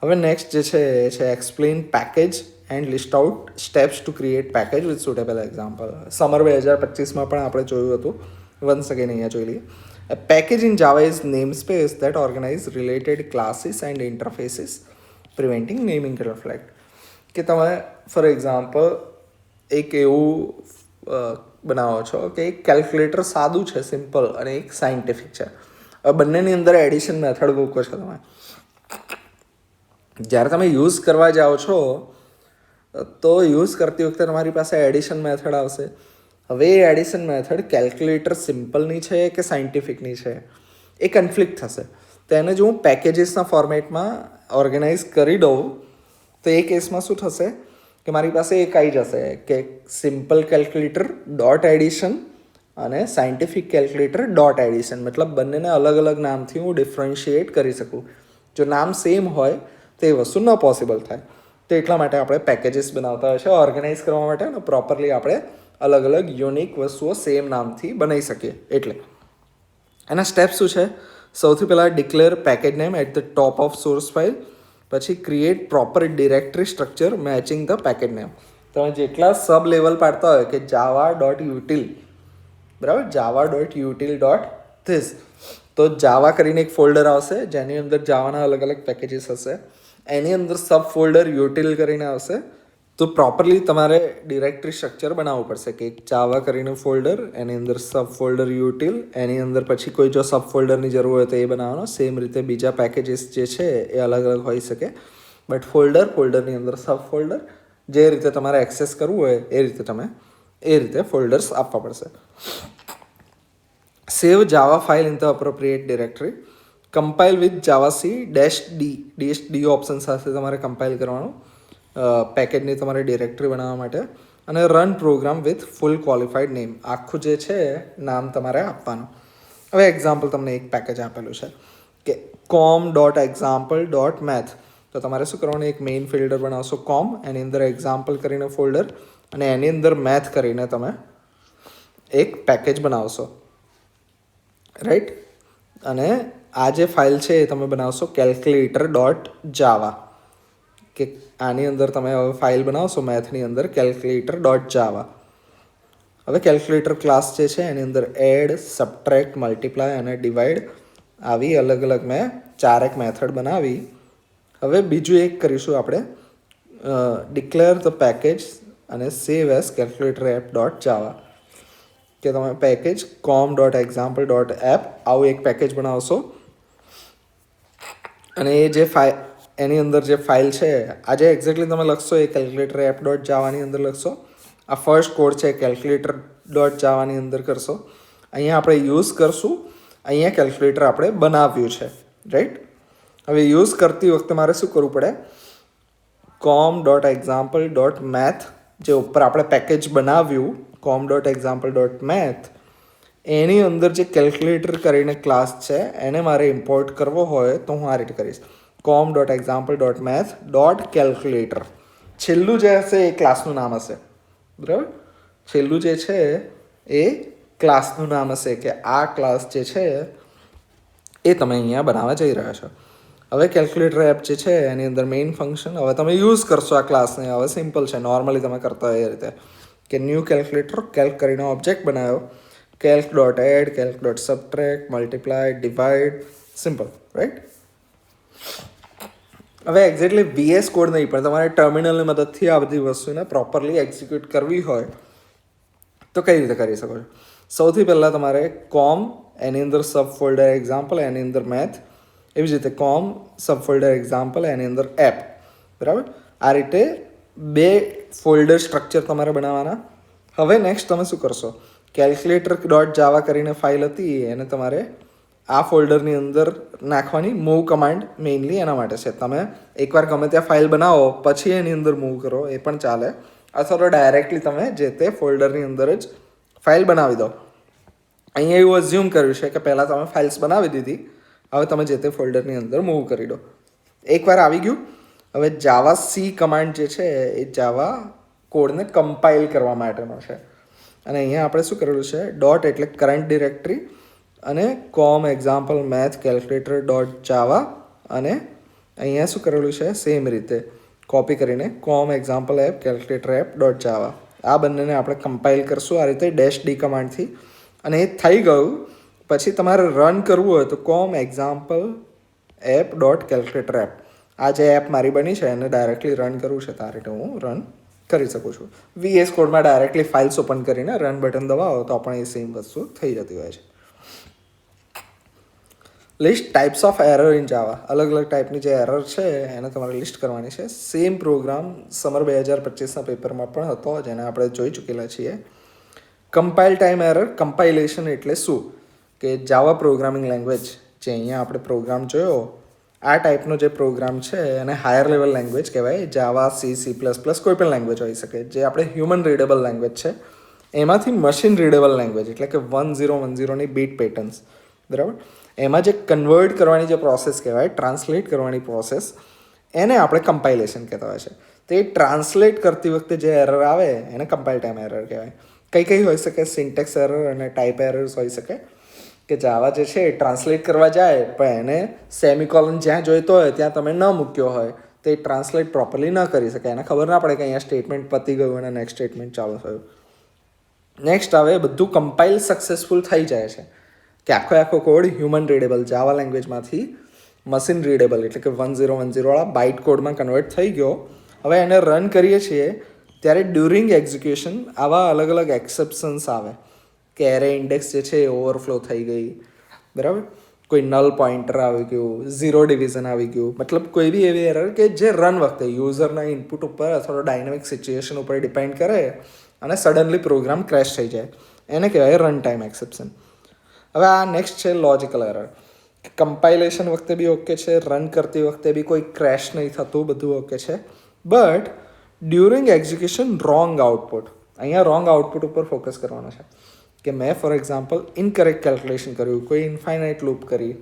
હવે નેક્સ્ટ જે છે એ છે explain package and list out steps to create package with suitable example. Summer 2025માં પણ આપણે જોયું હતું. વન્સ અગેન અહીંયા જોઈ લઈએ. A package in Java is namespace that organize related classes and interfaces, preventing naming conflict. કે તમે ફોર એક્ઝામ્પલ એક એવું બનાવો છો કે એક કેલ્ક્યુલેટર સાદું છે, સિમ્પલ, અને એક સાયન્ટિફિક છે. હવે બંનેની અંદર એડિશન મેથડ મૂકો છો તમે. જ્યારે તમે યુઝ કરવા જાઓ છો તો યુઝ કરતી વખતે તમારી પાસે એડિશન મેથડ આવશે. હવે એ એડિશન મેથડ કેલ્ક્યુલેટર સિમ્પલની છે કે સાયન્ટિફિકની છે એ કન્ફ્લિક્ટ થશે. તો એને જો હું પેકેજીસના ફોર્મેટમાં ઓર્ગેનાઇઝ કરી દઉં તો એ કેસમાં શું થશે કે મારી પાસે એક આવી જશે કે સિમ્પલ કેલ્ક્યુલેટર ડોટ એડિશન અને સાયન્ટિફિક કેલ્ક્યુલેટર ડોટ એડિશન. મતલબ બંનેને અલગ અલગ નામથી હું ડિફરન્શિએટ કરી શકું. જો નામ સેમ હોય તો એ વસ્તુ ન પોસિબલ થાય. તો એટલા માટે આપણે પેકેજીસ બનાવતા હોય છે ઓર્ગેનાઇઝ કરવા માટે, અને પ્રોપરલી આપણે અલગ અલગ યુનિક વસ્તુઓ સેમ નામથી બનાવી શકીએ. એટલે એના સ્ટેપ શું છે, સૌથી પહેલાં declare package name at the top of source file, પછી create proper directory structure matching the package name. તમે જેટલા સબ લેવલ પાડતા હોય કે જાવા ડોટ યુટિલ, બરાબર, જાવા ડોટ યુટિલ ડોટ ધીસ, તો જાવા કરીને એક ફોલ્ડર આવશે જેની અંદર જાવાના અલગ અલગ પેકેજીસ હશે. એની અંદર સબ ફોલ્ડર યુટિલ કરીને આવશે. તો પ્રોપરલી તમારે ડિરેક્ટરી સ્ટ્રક્ચર બનાવવું પડશે કે એક જાવા કરીને ફોલ્ડર, એની અંદર સબ ફોલ્ડર યુટિલ, એની અંદર પછી કોઈ જો સબ ફોલ્ડરની જરૂર હોય તો એ બનાવવાનો. સેમ રીતે બીજા પેકેજીસ જે છે એ અલગ અલગ હોઈ શકે, બટ ફોલ્ડરની અંદર સબ ફોલ્ડર, જે રીતે તમારે એક્સેસ કરવું હોય એ રીતે તમે એ રીતે ફોલ્ડર્સ આપવા પડશે. Save Java file in the appropriate directory. Compile with javac -d option સાથે તમારે કમ્પાઇલ કરવાનું પેકેજની તમારે ડિરેક્ટરી બનાવવા માટે, અને run program with full qualified name, આખું જે છે નામ તમારે આપવાનું. હવે એક્ઝામ્પલ તમને એક પેકેજ આપેલું છે કે com.example.math, તો તમારે શું કરવાનું, એક મેઇન ફોલ્ડર બનાવશો કોમ, એની અંદર એક્ઝામ્પલ કરીને ફોલ્ડર, અને એની અંદર મેથ કરીને તમે એક પેકેજ બનાવશો, રાઈટ. અને આ જે ફાઇલ છે એ તમે બનાવશો calculator.java, કે આની અંદર તમે હવે ફાઇલ બનાવશો મેથની અંદર calculator.java. હવે કેલ્ક્યુલેટર ક્લાસ જે છે એની અંદર એડ, સબટ્રેક્ટ, મલ્ટીપ્લાય અને ડિવાઈડ આવી અલગ અલગ મેં 4 મેથડ બનાવી. હવે બીજું એક કરીશું આપણે, ડિક્લેર ધ પેકેજ અને સેવ એઝ calculator_app.java, કે તમે પેકેજ com.example.app આવું એક પેકેજ બનાવશો, અને એ જે એની અંદર જે ફાઇલ છે આજે એક્ઝેક્ટલી તમે લખશો એ calculator_app.java ની અંદર લખશો. આ ફર્સ્ટ કોડ છે calculator.java ની અંદર કરશો. અહીંયા આપણે યુઝ કરશું, અહીંયા કેલ્ક્યુલેટર આપણે બનાવ્યું છે, રાઈટ. હવે યુઝ કરતી વખતે મારે શું કરવું પડે, com.example.math જે ઉપર આપણે પેકેજ બનાવ્યું com.example.math એની અંદર જે કેલ્ક્યુલેટર કરીને ક્લાસ છે એને મારે ઇમ્પોર્ટ કરવો હોય તો હું આ રીતે કરીશ, com.example.math.calculator. છેલ્લું જે હશે એ ક્લાસનું નામ હશે, બરાબર. છેલ્લું જે છે એ ક્લાસનું નામ હશે, કે આ ક્લાસ જે છે એ તમે અહીંયા બનાવવા જઈ રહ્યા છો. હવે કેલ્ક્યુલેટર એપ જે છે એની અંદર મેઇન ફંક્શન હવે તમે યુઝ કરશો આ ક્લાસને. હવે સિમ્પલ છે, નોર્મલી તમે કરતા હોય એ રીતે, કે ન્યૂ કેલ્ક્યુલેટર, કેલ્ક કરીને ઓબ્જેક્ટ બનાવ્યો, calc.add, calc.subtract, multiply, divide, simple, right. હવે એક્ઝેક્ટલી VS કોડ નહીં, પણ તમારે ટર્મિનલની મદદથી આ બધી વસ્તુને પ્રોપરલી એક્ઝિક્યુટ કરવી હોય તો કઈ રીતે કરી શકો છો. સૌથી પહેલાં તમારે કોમ, એની અંદર સબ ફોલ્ડર એક્ઝામ્પલ, એની અંદર મેથ, એવી જ રીતે કોમ સબ ફોલ્ડર એક્ઝામ્પલ, એની અંદર એપ, બરાબર. આ રીતે 2 ફોલ્ડર સ્ટ્રક્ચર તમારે બનાવવાના. હવે નેક્સ્ટ તમે શું કરશો, calculator.java કરીને ફાઇલ હતી એને તમારે આ ફોલ્ડરની અંદર નાખવાની. મૂવ કમાન્ડ મેઇનલી એના માટે છે. તમે એકવાર ગમે ત્યાં ફાઇલ બનાવો પછી એની અંદર મૂવ કરો એ પણ ચાલે, અથવા તો ડાયરેક્ટલી તમે જે તે ફોલ્ડરની અંદર જ ફાઇલ બનાવી દો. અહીંયા એવું અઝ્યુમ કર્યું છે કે પહેલાં તમે ફાઇલ્સ બનાવી દીધી, હવે તમે જે તે ફોલ્ડરની અંદર મૂવ કરી દો. એકવાર આવી ગયું, હવે જાવા સી કમાન્ડ જે છે એ જાવા કોડને કમ્પાઇલ કરવા માટેનો છે. અને અહીંયા આપણે શું કરેલું છે, ડોટ એટલે કરંટ ડિરેક્ટરી, અને com example math calculator.java, અને અહીંયા શું કરેલું છે સેમ રીતે કોપી કરીને com example app calculator_app.java. આ બંનેને આપણે કમ્પાઇલ કરશું આ રીતે -d કમાન્ડથી. અને એ થઈ ગયું પછી તમારે રન કરવું હોય તો com example app.calculator_app, આ જે એપ મારી બની છે એને ડાયરેક્ટલી રન કરવું છે તો આ રીતે હું રન કરી શકું છું. VS કોડમાં ડાયરેક્ટલી ફાઇલ્સ ઓપન કરીને રન બટન દબાવો તો પણ એ સેમ વસ્તુ થઈ જતી હોય છે. List types of error in Java, અલગ અલગ ટાઈપની જે એરર છે એને તમારે લિસ્ટ કરવાની છે. સેમ પ્રોગ્રામ સમર 2025ના પેપરમાં પણ હતો, જેને આપણે જોઈ ચૂકેલા છીએ. કમ્પાઇલ ટાઈમ એરર, કમ્પાઇલેશન એટલે શું, કે જાવા પ્રોગ્રામિંગ લેંગ્વેજ જે અહીંયા આપણે પ્રોગ્રામ જોયો આ ટાઈપનો જે પ્રોગ્રામ છે એને હાયર લેવલ લેંગ્વેજ કહેવાય. જાવા, C++, કોઈ પણ લેંગ્વેજ હોઈ શકે. જે આપણે હ્યુમન રીડેબલ લેંગ્વેજ છે એમાંથી મશીન રીડેબલ લેંગ્વેજ એટલે કે 1010ની બીટ પેટર્ન્સ, બરાબર. એમાં જે કન્વર્ટ કરવાની જે પ્રોસેસ કહેવાય, ટ્રાન્સલેટ કરવાની પ્રોસેસ, એને આપણે કમ્પાઇલેશન કહેતા હોય છે. તો એ ટ્રાન્સલેટ કરતી વખતે જે એરર આવે એને કમ્પાઇલ ટાઈમ એરર કહેવાય. કઈ હોઈ શકે, સિન્ટેક્સ એરર અને ટાઈપ એરર્સ હોઈ શકે, કે જાવા જે છે એ ટ્રાન્સલેટ કરવા જાય પણ એને સેમિકોલન જ્યાં જોઈતો હોય ત્યાં તમે ન મૂક્યો હોય તો એ ટ્રાન્સલેટ પ્રોપરલી ન કરી શકે. એને ખબર ના પડે કે અહીંયા સ્ટેટમેન્ટ પતી ગયું અને નેક્સ્ટ સ્ટેટમેન્ટ ચાલુ થયું. નેક્સ્ટ આવે બધું કમ્પાઇલ સક્સેસફુલ થઈ જાય છે, કે આખો કોડ હ્યુમન રીડેબલ જાવા લેંગ્વેજમાંથી મશીન રીડેબલ એટલે કે 1010વાળા બાઇટ કોડમાં કન્વર્ટ થઈ ગયો. હવે એને રન કરીએ છીએ ત્યારે ડ્યુરિંગ એક્ઝિક્યુશન આવા અલગ અલગ એક્સેપ્શન્સ આવે, કે એરે ઇન્ડેક્સ જે છે એ ઓવરફ્લો થઈ ગઈ, બરાબર. કોઈ નલ પોઇન્ટર આવી ગયું, 0 ડિવિઝન આવી ગયું, મતલબ કોઈ બી એવી એરર કે જે રન વખતે યુઝરના ઇનપુટ ઉપર અથવા ડાયનેમિક સિચ્યુએશન ઉપર ડિપેન્ડ કરે અને સડનલી પ્રોગ્રામ ક્રેશ થઈ જાય, એને કહેવાય રન ટાઈમ એક્સેપ્શન. હવે આ નેક્સ્ટ છે લોજિકલ એરર, કે કમ્પાઇલેશન વખતે બી ઓકે છે, રન કરતી વખતે બી કોઈ ક્રેશ નહીં થતું, બધું ઓકે છે. But during execution wrong output, અહીંયા રોંગ આઉટપુટ ઉપર ફોકસ કરવાનો છે કે મેં ફોર એક્ઝામ્પલ ઇનકરેક્ટ કેલ્ક્યુલેશન કર્યું, કોઈ ઇન્ફાઇનાઇટ લૂપ કરી,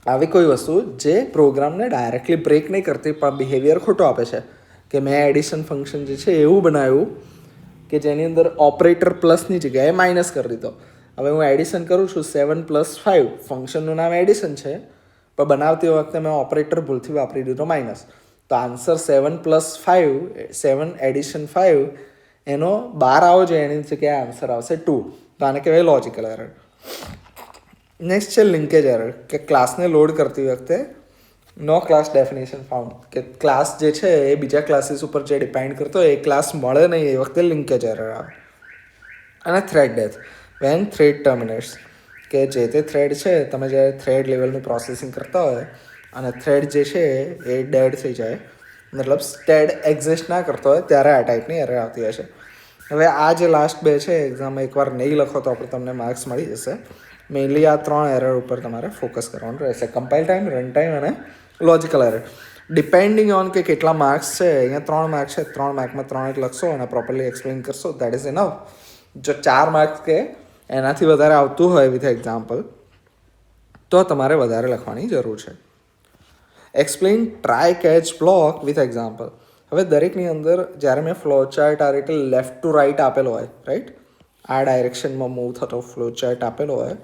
આવી કોઈ વસ્તુ જે પ્રોગ્રામને ડાયરેક્ટલી બ્રેક નહીં કરતી પણ બિહેવિયર ખોટો આપે છે. કે મેં એડિશન ફંક્શન જે છે એવું બનાવ્યું કે જેની અંદર ઓપરેટર પ્લસની જગ્યાએ માઇનસ કરી દીધો. હવે હું એડિશન કરું છું 7 + 5, ફંક્શનનું નામ એડિશન છે, પણ બનાવતી વખતે મેં ઓપરેટર ભૂલથી વાપરી દીધો માઇનસ. તો આન્સર 7 + 5, 7 એડિશન 5, એનો 12 આવો જોઈએ, એની જગ્યાએ આન્સર આવશે 2. તો આને કહેવાય લોજિકલ એરર. નેક્સ્ટ છે લિંકેજ એરર, કે ક્લાસને લોડ કરતી વખતે નો ક્લાસ ડેફિનેશન ફાઉન્ડ, કે ક્લાસ જે છે એ બીજા ક્લાસીસ ઉપર જે ડિપેન્ડ કરતો હોય એ ક્લાસ મળે નહીં, એ વખતે લિંકેજ એરર આવે. અને થ્રેડ ડેથ, વેન થ્રેડ ટર્મિનેટ્સ, કે જે તે થ્રેડ છે, તમે જ્યારે થ્રેડ લેવલનું પ્રોસેસિંગ કરતા હોય અને થ્રેડ જે છે એ ડેડ થઈ જાય, મતલબ થ્રેડ એક્ઝિસ્ટ ના કરતો હોય, ત્યારે આ ટાઈપની એરર આવતી હશે. હવે આ જે લાસ્ટ બે છે એક્ઝામમાં એકવાર નહીં લખો તો આપણે તમને માર્ક્સ મળી જશે. મેઇનલી આ 3 એરર ઉપર તમારે ફોકસ કરવાનું રહેશે: કમ્પાઇલ ટાઈમ, રન ટાઈમ અને લોજિકલ એરર. ડિપેન્ડિંગ ઓન કે કેટલા માર્ક્સ છે, અહીંયા 3 માર્ક્સ છે, 3 માર્કમાં 3 જ લખશો અને પ્રોપરલી એક્સપ્લેન કરશો, દેટ ઇઝ ઇનફ. જો 4 માર્ક્સ કે એનાથી વધારે આવતું હોય વિથ એક્ઝામ્પલ, તો તમારે વધારે લખવાની જરૂર છે. Explain try catch block with example. હવે દરેકની અંદર જ્યારે મેં ફ્લો ચાર્ટ આ રીતે લેફ્ટ ટુ રાઇટ આપેલો હોય, રાઈટ, આ ડાયરેક્શનમાં મૂવ થતો ફ્લો ચાર્ટ આપેલો હોય,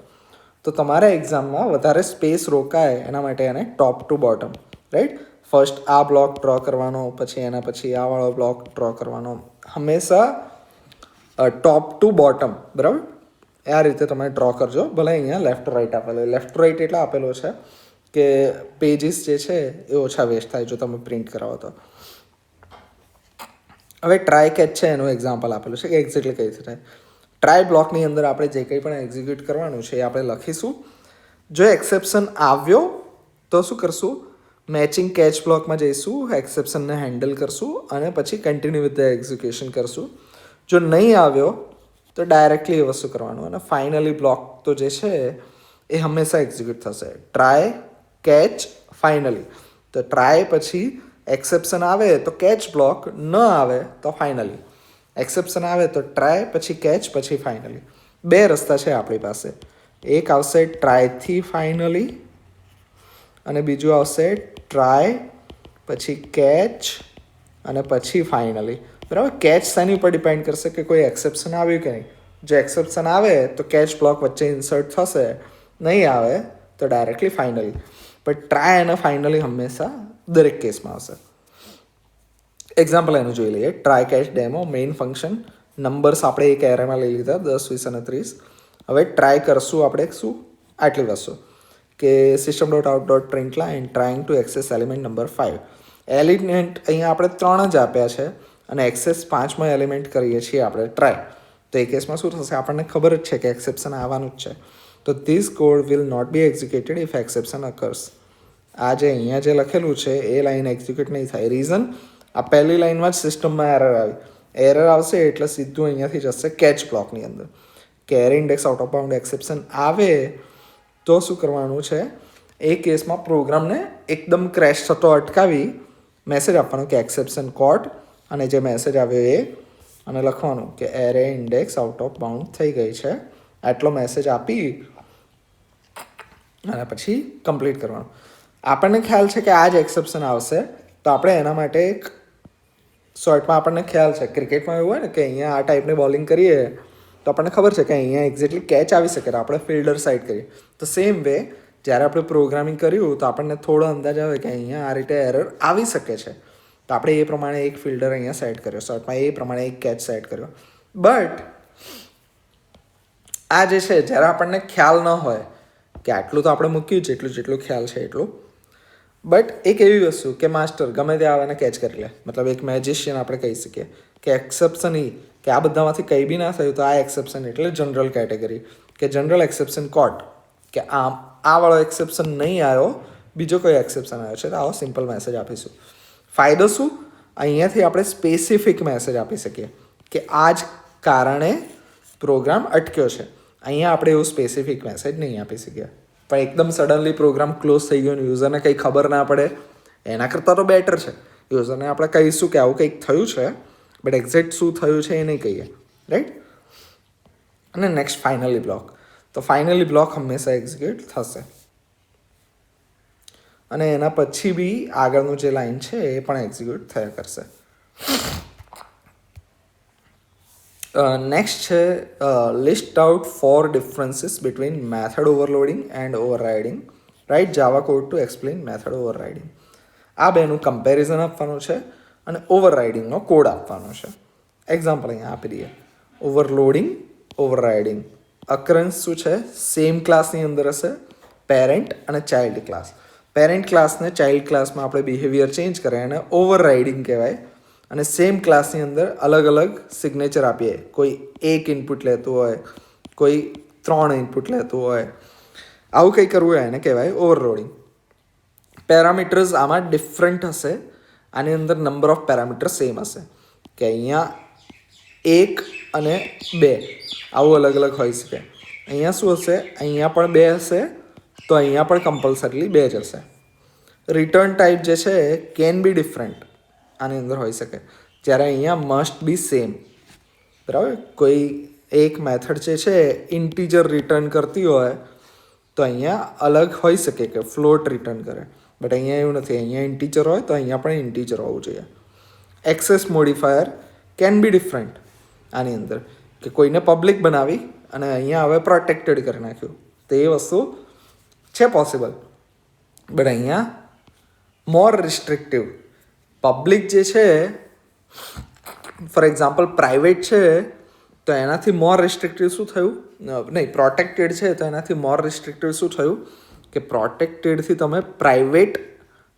તો તમારા એક્ઝામમાં વધારે સ્પેસ રોકાય એના માટે એને ટોપ ટુ બોટમ, રાઈટ, ફર્સ્ટ આ બ્લોક ડ્રો કરવાનો, પછી એના પછી આ વાળો બ્લોક ડ્રો કરવાનો, હંમેશા ટોપ ટુ બોટમ, બરાબર, આ રીતે તમે ડ્રો કરજો. ભલે અહીંયા લેફ્ટ ટુ રાઇટ આપેલો હોય, લેફ્ટ ટુ રાઇટ એટલે આપેલો છે કે પેજીસ જે છે એ ઓછા વેસ્ટ થાય જો તમે પ્રિન્ટ કરાવો તો. હવે ટ્રાય કેચ છે એનું એક્ઝામ્પલ આપેલું છે કે એક્ઝેક્ટલી કઈ રીતે થાય. ટ્રાય બ્લોકની અંદર આપણે જે કંઈ પણ એક્ઝિક્યુટ કરવાનું છે એ આપણે લખીશું. જો એક્સેપ્શન આવ્યો તો શું કરશું, મેચિંગ કેચ બ્લોકમાં જઈશું, એક્સેપ્શનને હેન્ડલ કરશું અને પછી કન્ટિન્યુ વિથ ધ એક્ઝિક્યુશન કરશું. જો નહીં આવ્યો તો ડાયરેક્ટલી એ વસ્તુ કરવાનું, અને ફાઇનલી બ્લોક તો જે છે એ હંમેશા એક્ઝિક્યુટ થશે. ટ્રાય કેચ ફાઇનલી, તો ટ્રાય પછી એક્સેપ્શન આવે તો કેચ બ્લોક, ન આવે તો ફાઇનલી. એક્સેપ્શન આવે તો ટ્રાય પછી કેચ પછી ફાઇનલી. 2 રસ્તા છે આપણી પાસે. એક આવશે ટ્રાયથી ફાઇનલી અને બીજું આવશે ટ્રાય પછી કેચ અને પછી ફાઇનલી, બરાબર. કેચ શેની ઉપર ડિપેન્ડ કરશે કે કોઈ એક્સેપ્શન આવ્યું કે નહીં. જો એક્સેપ્શન આવે તો કેચ બ્લોક વચ્ચે ઇન્સર્ટ થશે, નહીં આવે તો ડાયરેક્ટલી ફાઇનલી. પણ ટ્રાય અને ફાઇનલી હંમેશા દરેક કેસમાં આવશે. એક્ઝામ્પલ એનું જોઈ લઈએ. Try catch demo, main function, numbers આપણે એક એરેમાં લઈ લીધા 10, 20 અને 30. હવે ટ્રાય કરશું આપણે શું, આટલી વસ્તુ કે system.out.println trying to access element number 5. Element અહીંયા આપણે 3 જ આપ્યા છે અને એક્સેસ 5માં એલિમેન્ટ કરીએ છીએ આપણે ટ્રાય. તો એ કેસમાં શું થશે, આપણને ખબર જ છે કે એક્સેપ્શન આવવાનું જ છે. તો this code will not be executed if exception occurs. આ જે અહીંયા જે લખેલું છે એ લાઈન એક્ઝિક્યુટ નહીં થાય. રીઝન, આ પહેલી લાઈનમાં જ સિસ્ટમમાં એરર આવી. એરર આવશે એટલે સીધું અહીંયાથી જશે કેચ બ્લોકની અંદર. કે array index out of bound exception આવે તો શું કરવાનું છે, એ કેસમાં પ્રોગ્રામને એકદમ ક્રેશ થતો અટકાવી મેસેજ આપવાનો કે એક્સેપ્શન કોટ, અને જે મેસેજ આવ્યો એ અને લખવાનું કે array index out of bound થઈ ગઈ છે. આટલો મેસેજ આપી અને પછી કમ્પ્લીટ કરવાનું. આપણને ખ્યાલ છે કે આ જ એક્સેપ્શન આવશે, તો આપણે એના માટે એક શોર્ટમાં આપણને ખ્યાલ છે, ક્રિકેટમાં એવું હોય ને કે અહીંયા આ ટાઈપની બોલિંગ કરીએ તો આપણને ખબર છે કે અહીંયા એક્ઝેક્ટલી કેચ આવી શકે, તો આપણે ફિલ્ડર સાઈડ કરીએ. તો સેમ વે જ્યારે આપણે પ્રોગ્રામિંગ કર્યું તો આપણને થોડો અંદાજ આવે કે અહીંયા આ રીતે એરર આવી શકે છે, તો આપણે એ પ્રમાણે એક ફિલ્ડર અહીંયા સેટ કર્યો, શોર્ટમાં એ પ્રમાણે એક કેચ સેટ કર્યો. બટ આ જે છે જ્યારે આપણને ખ્યાલ ન હોય કે આટલું તો આપણે મૂક્યું જેટલું ખ્યાલ છે એટલું, બટ એક એવી વસ્તુ કે માસ્ટર ગમે તે આવે ને કેચ કરી લે, મતલબ એક મેજિશિયન આપણે કહી શકીએ કે એક્સેપ્શન કે આ બધામાંથી કંઈ બી ના થયું તો આ એક્સેપ્શન એટલે જનરલ કેટેગરી, કે જનરલ એક્સેપ્શન કોટ, કે આ વાળો એક્સેપ્શન નહીં આવ્યો, બીજો કોઈ એક્સેપ્શન આવ્યો છે તો આવો સિમ્પલ મેસેજ આપીશું. ફાયદો શું, અહીંયાથી આપણે સ્પેસિફિક મેસેજ આપી શકીએ કે આ જ કારણે પ્રોગ્રામ અટક્યો છે. અહીંયા આપણે એવું સ્પેસિફિક મેસેજ નહીં આપી શકીએ. પણ એકદમ સડનલી પ્રોગ્રામ ક્લોઝ થઈ ગયો ને યુઝરને કંઈ ખબર ના પડે એના કરતાં તો બેટર છે. યુઝરને આપણે કહીશું કે આવું કંઈક થયું છે, બટ એક્ઝેક્ટ શું થયું છે એ નહીં કહીએ, રાઈટ. અને નેક્સ્ટ ફાઇનલી બ્લોક. તો ફાઇનલી બ્લોક હંમેશા એક્ઝિક્યુટ થશે અને એના પછી બી આગળનું જે લાઈન છે એ પણ એક્ઝિક્યુટ થયા કરશે. નેક્સ્ટ છે list out 4 differences between method overloading and overriding. Write Java code to explain method overriding. આ બેનું કમ્પેરિઝન આપવાનું છે અને ઓવરરાઇડિંગનો કોડ આપવાનો છે. એક્ઝામ્પલ અહીંયા આપી દઈએ. Overloading, overriding. અકરન્સ શું છે? સેમ ક્લાસની અંદર હશે, પેરેન્ટ અને ચાઇલ્ડ ક્લાસ. પેરેન્ટ ક્લાસને ચાઇલ્ડ ક્લાસમાં આપણે બિહેવિયર ચેન્જ કરે અને ઓવરરાઇડિંગ કહેવાય. અને સેમ ક્લાસની અંદર અલગ અલગ સિગ્નેચર આપીએ. કોઈ 1 ઇનપુટ લેતું હોય, કોઈ 3 ઇનપુટ લેતું હોય, આવું કંઈ કરવું હોય એને કહેવાય ઓવરલોડિંગ. પેરામીટર્સ આમાં ડિફરન્ટ હશે. આની અંદર નંબર ઓફ પેરામીટર સેમ હશે કે અહીંયા 1 અને 2 આવું અલગ અલગ હોઈ શકે. અહીંયા શું હશે? અહીંયા પણ 2 હશે તો અહીંયા પણ કમ્પલસરીલી 2 જ હશે. રિટર્ન ટાઈપ જે છે કેન બી ડિફરન્ટ આની અંદર હોઈ શકે, જ્યારે અહીંયા મસ્ટ બી સેમ. બરાબર. કોઈ એક મેથડ જે છે ઇન્ટીજર રિટર્ન કરતી હોય તો અહીંયા અલગ હોઈ શકે કે ફ્લોટ રિટર્ન કરે, બટ અહીંયા એવું નથી. અહીંયા ઇન્ટીજર હોય તો અહીંયા પણ ઇન્ટીજર હોવું જોઈએ. Access modifier can be different આની અંદર, કે કોઈને પબ્લિક બનાવી અને અહીંયા હવે પ્રોટેક્ટેડ કરી નાખ્યું, તો એ વસ્તુ છે પોસિબલ. બટ અહીંયા મોર રિસ્ટ્રિક્ટિવ. પબ્લિક જે છે ફોર એક્ઝામ્પલ પ્રાઇવેટ છે તો એનાથી મોર રિસ્ટ્રિક્ટિવ શું થયું? નહીં, પ્રોટેક્ટેડ છે તો એનાથી મોર રિસ્ટ્રિક્ટિવ શું થયું કે પ્રોટેક્ટેડથી તમે પ્રાઇવેટ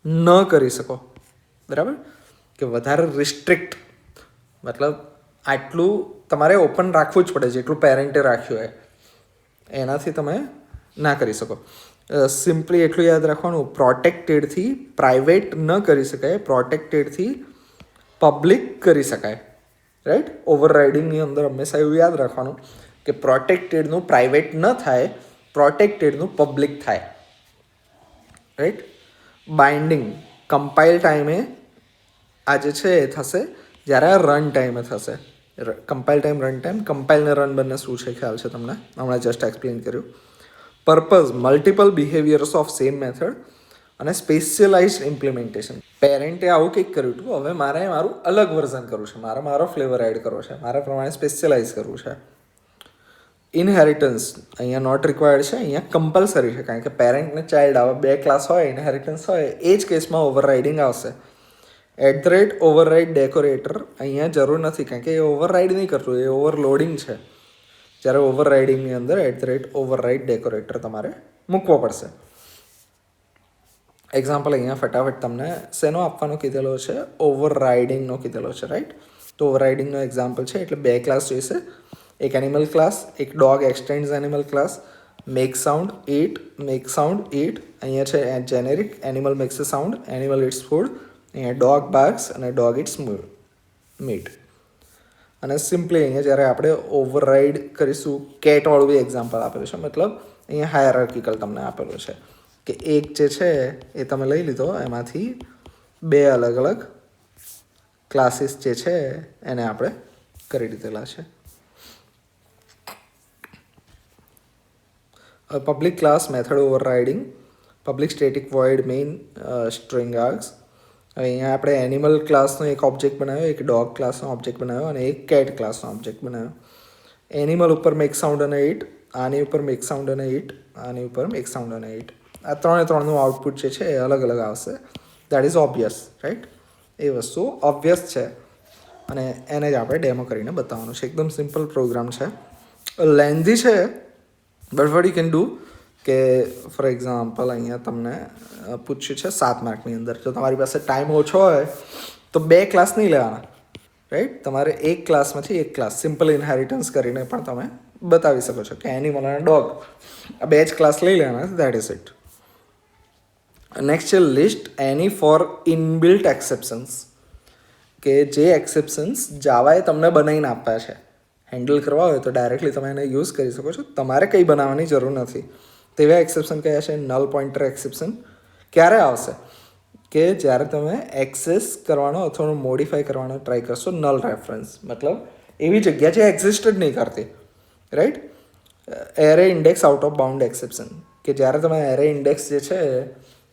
ન કરી શકો. બરાબર. કે વધારે રિસ્ટ્રિક્ટ મતલબ આટલું તમારે ઓપન રાખવું જ પડે જેટલું પેરેન્ટે રાખ્યું હોય, એનાથી તમે ના કરી શકો. સિમ્પલી એટલું યાદ રાખવાનું, પ્રોટેક્ટેડથી પ્રાઇવેટ ન કરી શકાય, પ્રોટેક્ટેડથી પબ્લિક કરી શકાય. રાઈટ. ઓવરરાઇડિંગની અંદર હંમેશા એવું યાદ રાખવાનું કે પ્રોટેક્ટેડનું પ્રાઇવેટ ન થાય, પ્રોટેક્ટેડનું પબ્લિક થાય. રાઈટ. બાઇન્ડિંગ કમ્પાઇલ ટાઈમે આ જે છે એ થશે જ્યારે આ રન ટાઈમે થશે. Compile time, run time. કમ્પાઇલને રન બંને શું છે ખ્યાલ છે તમને? હમણાં જસ્ટ એક્સપ્લેન કર્યું. Purpose multiple behaviors of same method અને સ્પેશિયલાઇઝડ ઇમ્પ્લિમેન્ટેશન. પેરેન્ટે આવું કંઈક કર્યું હતું, હવે મારે મારું અલગ વર્ઝન કરવું છે, મારો ફ્લેવર એડ કરવો છે, મારા પ્રમાણે સ્પેશિયલાઇઝ કરવું છે. ઇનહેરિટન્સ અહીંયા નોટ રિક્વાયર્ડ છે, અહીંયા કમ્પલસરી છે, કારણ કે પેરેન્ટ ને ચાઇલ્ડ આવા 2 ક્લાસ હોય, ઇનહેરિટન્સ હોય, એ જ કેસમાં ઓવરરાઇડિંગ આવશે. @override ડેકોરેટર અહીંયા જરૂર નથી, કારણ કે એ ઓવરરાઇડ નહીં કરતું, એ ઓવરલોડિંગ છે. જ્યારે ઓવરરાઇડિંગની અંદર @override ડેકોરેટર તમારે મૂકવો પડશે. એક્ઝામ્પલ અહીંયા ફટાફટ તમને શેનો આપવાનો કીધેલો છે? ઓવરરાઇડિંગનો કીધેલો છે. રાઈટ. તો ઓવરરાઇડિંગનો એક્ઝામ્પલ છે એટલે 2 ક્લાસ જોઈશે. એક એનિમલ ક્લાસ, એક dog extends animal class. Make sound eat, make sound eat. અહીંયા છે generic, animal makes a sound, animal eats food. અહીંયા ડોગ બાર્ક્સ અને ડોગ ઇટ્સ મીટ. અને સિમ્પલી અહીંયા જ્યારે આપણે ઓવરરાઇડ કરીશું, કેટવાળું બી એક્ઝામ્પલ આપેલું છે. મતલબ અહીંયા હાયરાર્કિકલ તમને આપેલું છે કે એક જે છે એ તમે લઈ લીધો, એમાંથી 2 અલગ અલગ ક્લાસીસ જે છે એને આપણે કરી દીધેલા છે. Public class method overriding, public static void main string args. હવે અહીંયા આપણે એનિમલ ક્લાસનો એક ઓબ્જેક્ટ બનાવ્યો, એક ડોગ ક્લાસનો ઓબ્જેક્ટ બનાવ્યો અને એક કેટ ક્લાસનો ઓબ્જેક્ટ બનાવ્યો. એનિમલ ઉપર મેક સાઉન્ડ અને ઇટ, આની ઉપર મેક સાઉન્ડ અને ઇટ, આની ઉપર મેક સાઉન્ડ અને ઇટ. આ 3નું આઉટપુટ જે છે એ અલગ અલગ આવશે. That is obvious. રાઈટ. એ વસ્તુ ઓબ્વિયસ છે અને એને જ આપણે ડેમો કરીને બતાવવાનું છે. એકદમ સિમ્પલ પ્રોગ્રામ છે, લેન્ધી છે, but what you can do કે ફોર એક્ઝામ્પલ અહીંયા તમને પૂછ્યું છે 7 માર્કની અંદર, જો તમારી પાસે ટાઈમ ઓછો હોય તો 2 ક્લાસ નહીં લેવાના. રાઈટ. તમારે એક ક્લાસમાંથી એક ક્લાસ સિમ્પલ ઇનહેરિટન્સ કરીને પણ તમે બતાવી શકો છો કે એનિમલ અને ડોગ આ 2 જ ક્લાસ લઈ લેવાના. That is it. નેક્સ્ટ છે લિસ્ટ એની ફોર ઇનબિલ્ટ એક્સેપ્શન્સ, કે જે એક્સેપ્શન્સ જાવાએ તમને બનાવીને આપ્યા છે. હેન્ડલ કરવા હોય તો ડાયરેક્ટલી તમે એને યુઝ કરી શકો છો, તમારે કંઈ બનાવવાની જરૂર નથી. તેવા એક્સેપ્શન કયા છે? નલ પોઇન્ટર એક્સેપ્શન ક્યારે આવશે? કે જ્યારે તમે એક્સેસ કરવાનો અથવા મોડિફાઈ કરવાનો ટ્રાય કરશો નલ રેફરન્સ, મતલબ એવી જગ્યા જે એક્ઝિસ્ટ જ નહીં કરતી, right. Array index out of bound exception, કે જ્યારે તમે એરે ઇન્ડેક્સ જે છે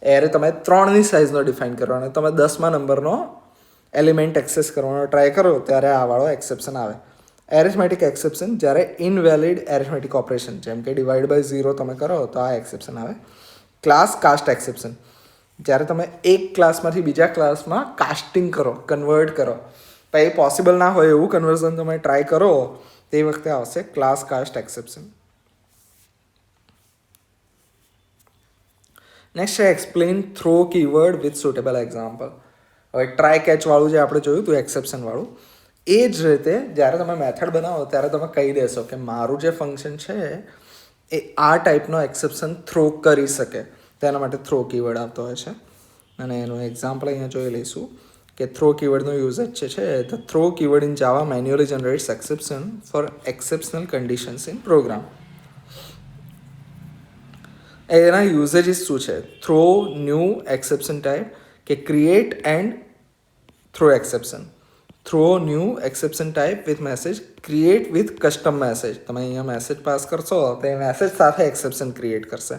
એરે તમે 3ની સાઇઝનો ડિફાઇન કરવાનો, તમે 10મા નંબરનો એલિમેન્ટ એક્સેસ કરવાનો ટ્રાય કરો ત્યારે આ વાળો એક્સેપ્શન આવે. એરિથમેટિક એક્સેપ્શન જ્યારે ઇનવેલિડ એરિથમેટિક ઓપરેશન જેમ કે ડિવાઈડ બાય 0 તમે કરો તો આ એક્સેપ્શન આવે. ક્લાસ કાસ્ટ એક્સેપ્શન, જ્યારે તમે એક ક્લાસમાંથી બીજા ક્લાસમાં કાસ્ટિંગ કરો, કન્વર્ટ કરો, પણ એ પોસિબલ ના હોય એવું કન્વર્ઝન તમે ટ્રાય કરો તે વખતે આવશે ક્લાસ કાસ્ટ એક્સેપ્શન. નેક્સ્ટ છે explain throw keyword with suitable example. હવે ટ્રાય કેચ વાળું જે આપણે જોયું હતું એક્સેપ્શન વાળું, એ જ રીતે જ્યારે તમે મેથડ બનાવો ત્યારે તમે કહી દેશો કે મારું જે ફંક્શન છે એ આ ટાઈપનો એક્સેપ્શન થ્રો કરી શકે, તેના માટે થ્રો કીવર્ડ આવતો હોય છે. અને એનું એક્ઝામ્પલ અહીંયા જોઈ લઈશું કે થ્રો કીવર્ડનો યુઝેજ છે the throw keyword in Java manually generates exception for exceptional conditions in program. એના યુઝેજીસ શું છે? થ્રો ન્યૂ એક્સેપ્શન ટાઈપ, કે create and throw exception. Throw new exception type with message, create with custom message. તમે અહીંયા message pass કરશો તો એ message સાથે એક્સેપ્શન ક્રિએટ કરશે.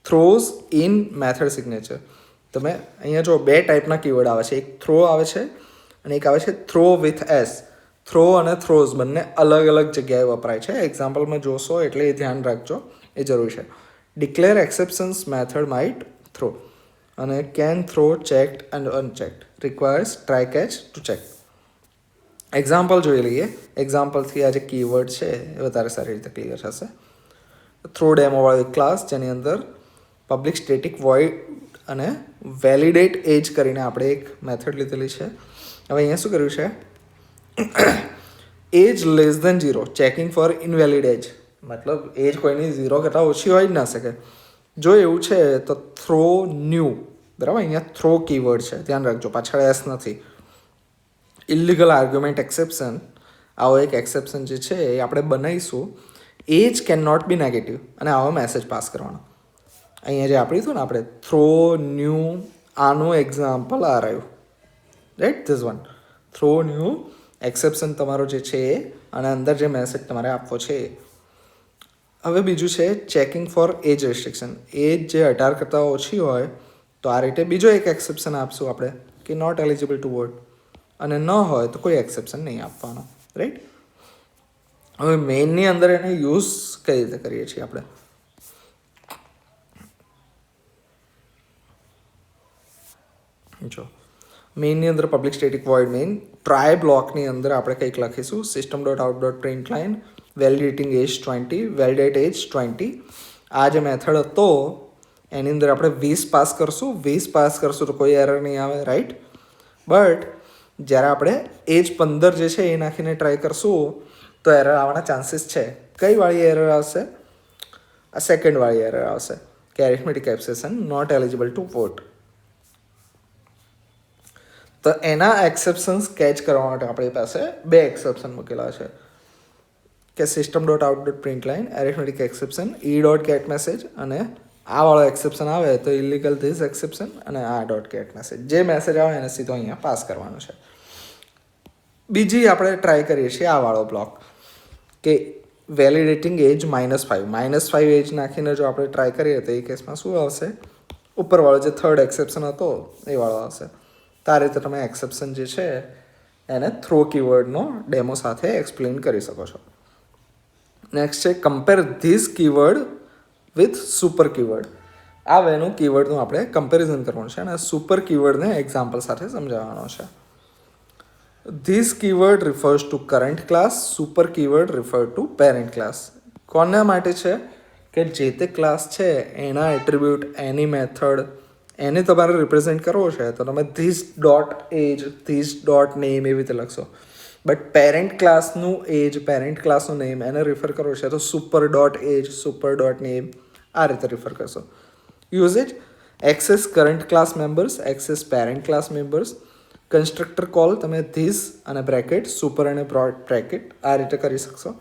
થ્રોઝ ઇન મેથડ સિગ્નેચર, તમે અહીંયા જો 2 ટાઈપના કીવર્ડ આવે છે, એક થ્રો આવે છે અને એક આવે છે થ્રો વિથ એસ. થ્રો અને થ્રોઝ બંને અલગ અલગ જગ્યાએ વપરાય છે. એક્ઝામ્પલમાં જોશો એટલે એ ધ્યાન રાખજો, એ જરૂર છે. Declare exceptions method might throw અને can throw checked and unchecked, requires try catch to check. Example જોઈ લઈએ. એક્ઝામ્પલથી આ જે કીવર્ડ છે એ વધારે સારી રીતે ક્લિયર થશે. થ્રો ડેમોવાળી ક્લાસ જેની અંદર પબ્લિક સ્ટેટિક વોઇડ અને વેલિડેટ એજ કરીને આપણે એક મેથડ લીધેલી છે. હવે અહીંયા શું કર્યું છે? Age less than 0 checking for invalid age, મતલબ એજ કોઈની 0 કરતાં ઓછી હોય જ ના શકે. જો એવું છે તો થ્રો ન્યૂ, બરાબર, અહીંયા થ્રો કીવર્ડ છે, ધ્યાન રાખજો, પાછળ એસ નથી. ઇલિગલ આર્ગ્યુમેન્ટ એક્સેપ્શન, આવો એક એક્સેપ્શન જે છે એ આપણે બનાવીશું. એજ કેન નોટ બી નેગેટિવ અને આવો મેસેજ પાસ કરવાનો. અહીંયા જે આપણી હતું ને આપણે થ્રો ન્યૂ, આનું એક્ઝામ્પલ આ રહ્યું, right, this one. Throw new exception તમારો જે છે એ, અને અંદર જે મેસેજ તમારે આપવો છે એ. હવે બીજું છે ચેકિંગ ફોર એજ રેસ્ટ્રિક્શન. એજ જે 18 કરતાં ઓછી હોય તો આ રીતે બીજો એક એક્સેપ્શન આપશું આપણે કે નોટ એલિજિબલ ટુ વોટ, અને ન હોય તો કોઈ એક્સેપ્શન નહીં આપવાનો, રાઈટ. હવે મેઇનની અંદર એને યુઝ કઈ રીતે કરીએ છીએ આપણે? જો મેઇનની અંદર public static void main, try બ્લોકની અંદર આપણે કંઈક લખીશું system dot out dot print line validating age 20, validate age 20. આ જે મેથડ હતો એની અંદર આપણે 20 પાસ કરશું. 20 પાસ કરશું તો કોઈ એરર નહીં આવે, રાઈટ. બટ જ્યારે આપણે એજ 15 જે છે એ નાખીને ટ્રાય કરશું તો એરર આવવાના ચાન્સીસ છે. કઈ વાળી એરર આવશે? આ સેકન્ડ વાળી એરર આવશે કે arithmetic exception not eligible to vote. તો એના એક્સેપ્શન્સ કેચ કરવા માટે આપણી પાસે 2 એક્સેપ્શન મૂકેલા છે કે system dot out dot print line arithmetic exception E dot get message, અને આ વાળો એક્સેપ્શન આવે તો ઇલિગલ ધીસ એક્સેપ્શન, અને આ ડોટ ગેટ મેસેજ. જે મેસેજ આવે એને સીધો અહીંયા પાસ કરવાનો છે. બીજી આપણે ટ્રાય કરીએ છીએ આ વાળો બ્લોક કે વેલિડેટિંગ એજ -5 એજ નાખીને જો આપણે ટ્રાય કરીએ તો એ કેસમાં શું આવશે? ઉપરવાળો જે થર્ડ એક્સેપ્શન હતો એ વાળો આવશે. તો આ રીતે તમે એક્સેપ્શન જે છે એને થ્રો કીવર્ડનો ડેમો સાથે એક્સપ્લેન કરી શકો છો. નેક્સ્ટ છે compare this keyword with super keyword. આ વેનું કીવર્ડનું આપણે કમ્પેરિઝન કરવાનું છે અને સુપર કીવર્ડને એક્ઝામ્પલ સાથે સમજાવવાનો છે. This keyword refers two current class, super keyword refer two parent class. કોના માટે છે? કે જે તે ક્લાસ છે એના એટ્રીબ્યુટ, એની મેથડ, એને તમારે રિપ્રેઝેન્ટ કરવો છે તો તમે this dot age, this dot name એવી રીતે લખશો. બટ પેરેન્ટ ક્લાસનું એજ, પેરેન્ટ ક્લાસનું નેમ એને રિફર કરવો છે તો super dot age, super dot name આ રીતે રિફર કરશો. Usage access current class members, access parent class members. Constructor call તમે ધીસ અને બ્રેકેટ, સુપર અને બ્રેકેટ આ રીતે કરી શકશો.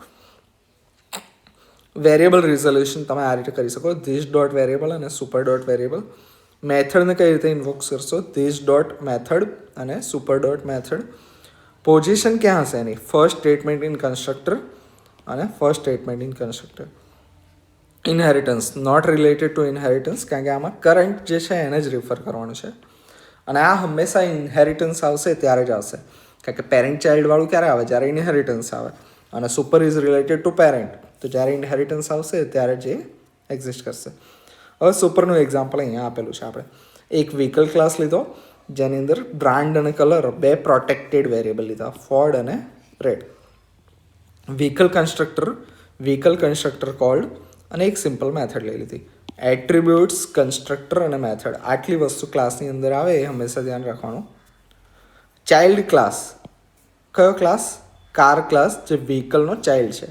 વેરિયેબલ રિઝોલ્યુશન તમે આ રીતે કરી શકો, ધીસ ડોટ વેરિયેબલ અને સુપર ડોટ વેરિયેબલ. મેથડને કઈ રીતે ઇન્વોક કરશો, ધીસ ડોટ મેથડ અને સુપર ડોટ મેથડ. પોઝિશન ક્યાં હશે એની, ફર્સ્ટ સ્ટેટમેન્ટ ઇન કન્સ્ટ્રક્ટર અને first statement in constructor. Inheritance not related to inheritance, કારણ કે આમાં કરંટ જે છે એને જ રિફર કરવાનું છે, અને આ હંમેશા ઇનહેરિટન્સ આવશે ત્યારે જ આવશે, કારણ કે પેરેન્ટ ચાઇલ્ડ વાળું ક્યારે આવે, જ્યારે ઇનહેરિટન્સ આવે. અને super is related to parent, તો જ્યારે ઇનહેરિટન્સ આવશે ત્યારે જે એક્ઝિસ્ટ કરશે. હવે સુપરનું એક્ઝામ્પલ અહીંયા આપેલું છે. આપણે એક વ્હીકલ ક્લાસ લીધો જેની અંદર બ્રાન્ડ અને કલર બે પ્રોટેક્ટેડ વેરિયેબલ લીધા, ફોર્ડ અને રેડ. વ્હીકલ કન્સ્ટ્રક્ટર કોલ્ડ અને એક સિમ્પલ મેથડ લઈ લીધી. એટ્રીબ્યુટ્સ, કન્સ્ટ્રક્ટર અને મેથડ, આટલી વસ્તુ ક્લાસની અંદર આવે એ હંમેશા ધ્યાન રાખવાનું. ચાઇલ્ડ ક્લાસ, કયો ક્લાસ, કાર ક્લાસ, જે વ્હીકલનો ચાઇલ્ડ છે,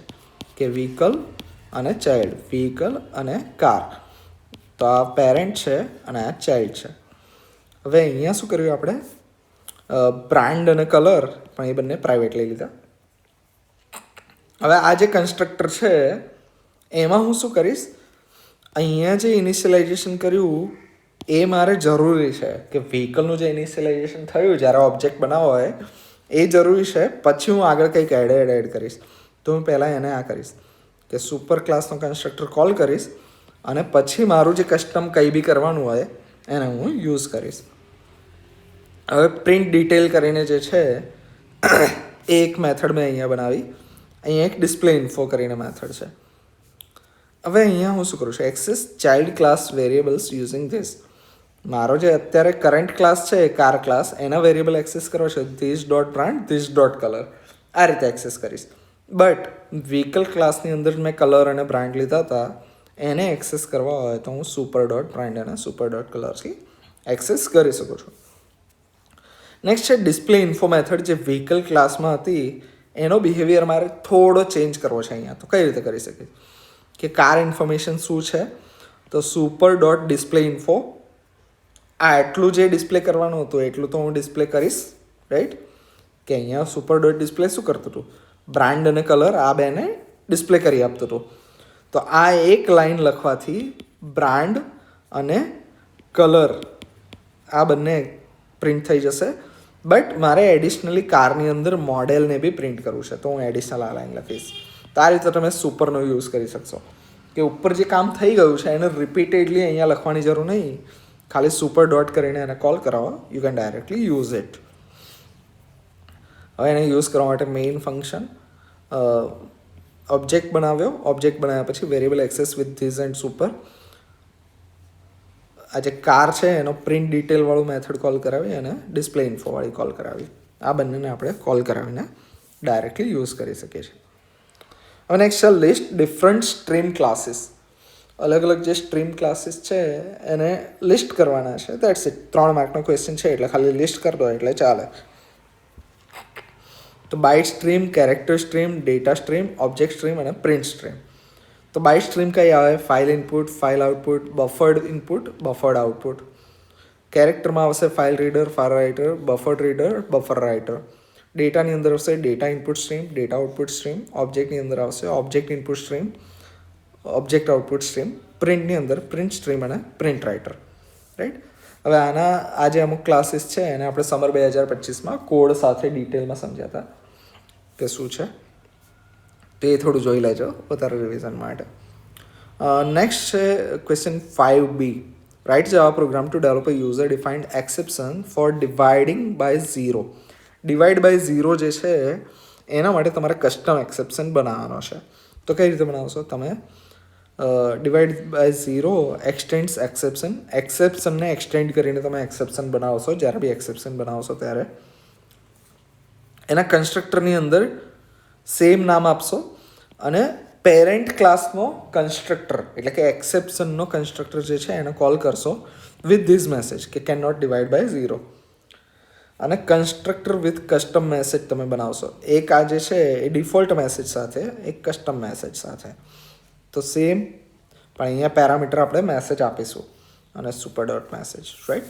કે વ્હીકલ અને ચાઇલ્ડ, વ્હીકલ અને કાર. તો આ પેરેન્ટ છે અને આ ચાઇલ્ડ છે. હવે અહીંયા શું કર્યું આપણે, બ્રાન્ડ અને કલર પણ એ બંને પ્રાઇવેટ લઈ લીધા. હવે આ જે કન્સ્ટ્રક્ટર છે એમાં હું શું કરીશ, અહીંયા જે ઇનિશિયલાઇઝેશન કર્યું એ મારે જરૂરી છે કે વ્હીકલનું જે ઇનિશિયલાઇઝેશન થયું જ્યારે ઓબ્જેક્ટ બનાવવો હોય એ જરૂરી છે, પછી હું આગળ કંઈક એડ કરીશ. તો હું પહેલાં એને આ કરીશ કે સુપર ક્લાસનો કન્સ્ટ્રક્ટર કોલ કરીશ અને પછી મારું જે કસ્ટમ કંઈ બી કરવાનું હોય એને હું યુઝ કરીશ. હવે પ્રિન્ટ ડિટેલ કરીને જે છે એ એક મેથડ મેં અહીંયા બનાવી. અહીંયા એક ડિસ્પ્લે ઇન્ફો કરીને મેથડ છે. હવે અહીંયા હું શું કરું છું, access child class variables using this. મારો જે અત્યારે કરંટ ક્લાસ છે કાર ક્લાસ, એના વેરિયેબલ એક્સેસ કરો છે, this dot brand, this dot colour, આ રીતે એક્સેસ કરીશ. બટ વ્હીકલ ક્લાસની અંદર મેં કલર અને બ્રાન્ડ લીધા હતા, એને એક્સેસ કરવા હોય તો હું સુપર ડોટ બ્રાન્ડ અને સુપર ડોટ કલરથી એક્સેસ કરી શકું છું. નેક્સ્ટ છે ડિસ્પ્લે ઇન્ફો મેથડ, જે વ્હીકલ ક્લાસમાં હતી એનો બિહેવિયર મારે થોડો ચેન્જ કરવો છે અહીંયા. તો કઈ રીતે કરી શકીએ કે કાર ઇન્ફોર્મેશન શું છે, તો સુપર ડોટ ડિસ્પ્લે ઇન્ફો, આ એટલું જે ડિસ્પ્લે કરવાનું હતું એટલું તો હું ડિસ્પ્લે કરીશ, રાઈટ. કે અહીંયા સુપર ડોટ ડિસ્પ્લે શું કરતું હતું, બ્રાન્ડ અને કલર આ બેને ડિસ્પ્લે કરી આપતું હતું. તો આ એક લાઈન લખવાથી બ્રાન્ડ અને કલર આ બંને પ્રિન્ટ થઈ જશે. બટ મારે એડિશનલી કારની અંદર મોડેલને બી પ્રિન્ટ કરવું છે, તો હું એડિશનલ આ લાઈન લખીશ. તો આ રીતે તમે સુપરનો યુઝ કરી શકશો કે ઉપર જે કામ થઈ ગયું છે એને રિપીટેડલી અહીંયા લખવાની જરૂર નહીં, ખાલી સુપર ડોટ કરીને એને કોલ કરાવો, you can directly use it. હવે એને યુઝ કરવા માટે મેઇન ફંક્શન ઓબ્જેક્ટ બનાવ્યો, ઓબ્જેક્ટ બનાવ્યા પછી variable access with this and super. આ જે કાર છે એનો પ્રિન્ટ ડિટેલવાળું મેથડ કોલ કરાવી અને ડિસ્પ્લે ઇન્ફોવાળી કોલ કરાવી. આ બંનેને આપણે કોલ કરાવીને ડાયરેક્ટલી યુઝ કરી શકીએ છીએ. હવે નેક્સ્ટ છે લિસ્ટ ડિફરન્ટ સ્ટ્રીમ ક્લાસીસ. અલગ અલગ જે સ્ટ્રીમ ક્લાસીસ છે એને લિસ્ટ કરવાના છે, દેટ્સ ઇટ. 3 માર્કનો ક્વેશ્ચન છે એટલે ખાલી લિસ્ટ કરી દો એટલે ચાલે. તો byte stream, character stream, data stream, object stream અને પ્રિન્ટ સ્ટ્રીમ. તો બાઇટ સ્ટ્રીમ કઈ આવે, file input, file output, buffered input, buffered output. કેરેક્ટરમાં આવશે file reader, file writer, buffered reader, buffer writer. ડેટાની અંદર આવશે data input stream, data output stream. ઓબ્જેક્ટની અંદર આવશે object input stream, object output stream. પ્રિન્ટની અંદર પ્રિન્ટ સ્ટ્રીમ અને પ્રિન્ટ રાઇટર, રાઈટ. હવે આના આ જે અમુક ક્લાસીસ છે એને આપણે સમર 2025માં કોડ સાથે ડિટેલમાં સમજ્યા હતા કે શું છે, તો એ થોડું જોઈ લેજો વધારે રિવિઝન માટે. નેક્સ્ટ છે question 5B. Write Java program to develop a user defined exception for dividing by zero. Divide by zero જે છે એના માટે તમારે કસ્ટમ એક્સેપ્શન બનાવવાનો છે. તો કઈ રીતે બનાવશો તમે, divide by zero extends exception, એક્સેપ્શનને એક્સટેન્ડ કરીને તમે એક્સેપ્શન બનાવશો. જ્યારે બી એક્સેપ્શન બનાવશો ત્યારે એના કન્સ્ટ્રક્ટરની અંદર સેમ નામ આપશો અને પેરેન્ટ ક્લાસનો કન્સ્ટ્રક્ટર એટલે કે એક્સેપ્શનનો કન્સ્ટ્રક્ટર જે છે એને કોલ કરશો વિથ ધીસ મેસેજ કે can not divide by zero. અને કન્સ્ટ્રક્ટર વિથ કસ્ટમ મેસેજ તમે બનાવશો. એક આ જે છે એ ડિફોલ્ટ મેસેજ સાથે, એક કસ્ટમ મેસેજ સાથે. તો સેમ પણ અહીંયા પેરામીટર આપણે મેસેજ આપીશું અને સુપર ડોટ મેસેજ, રાઈટ.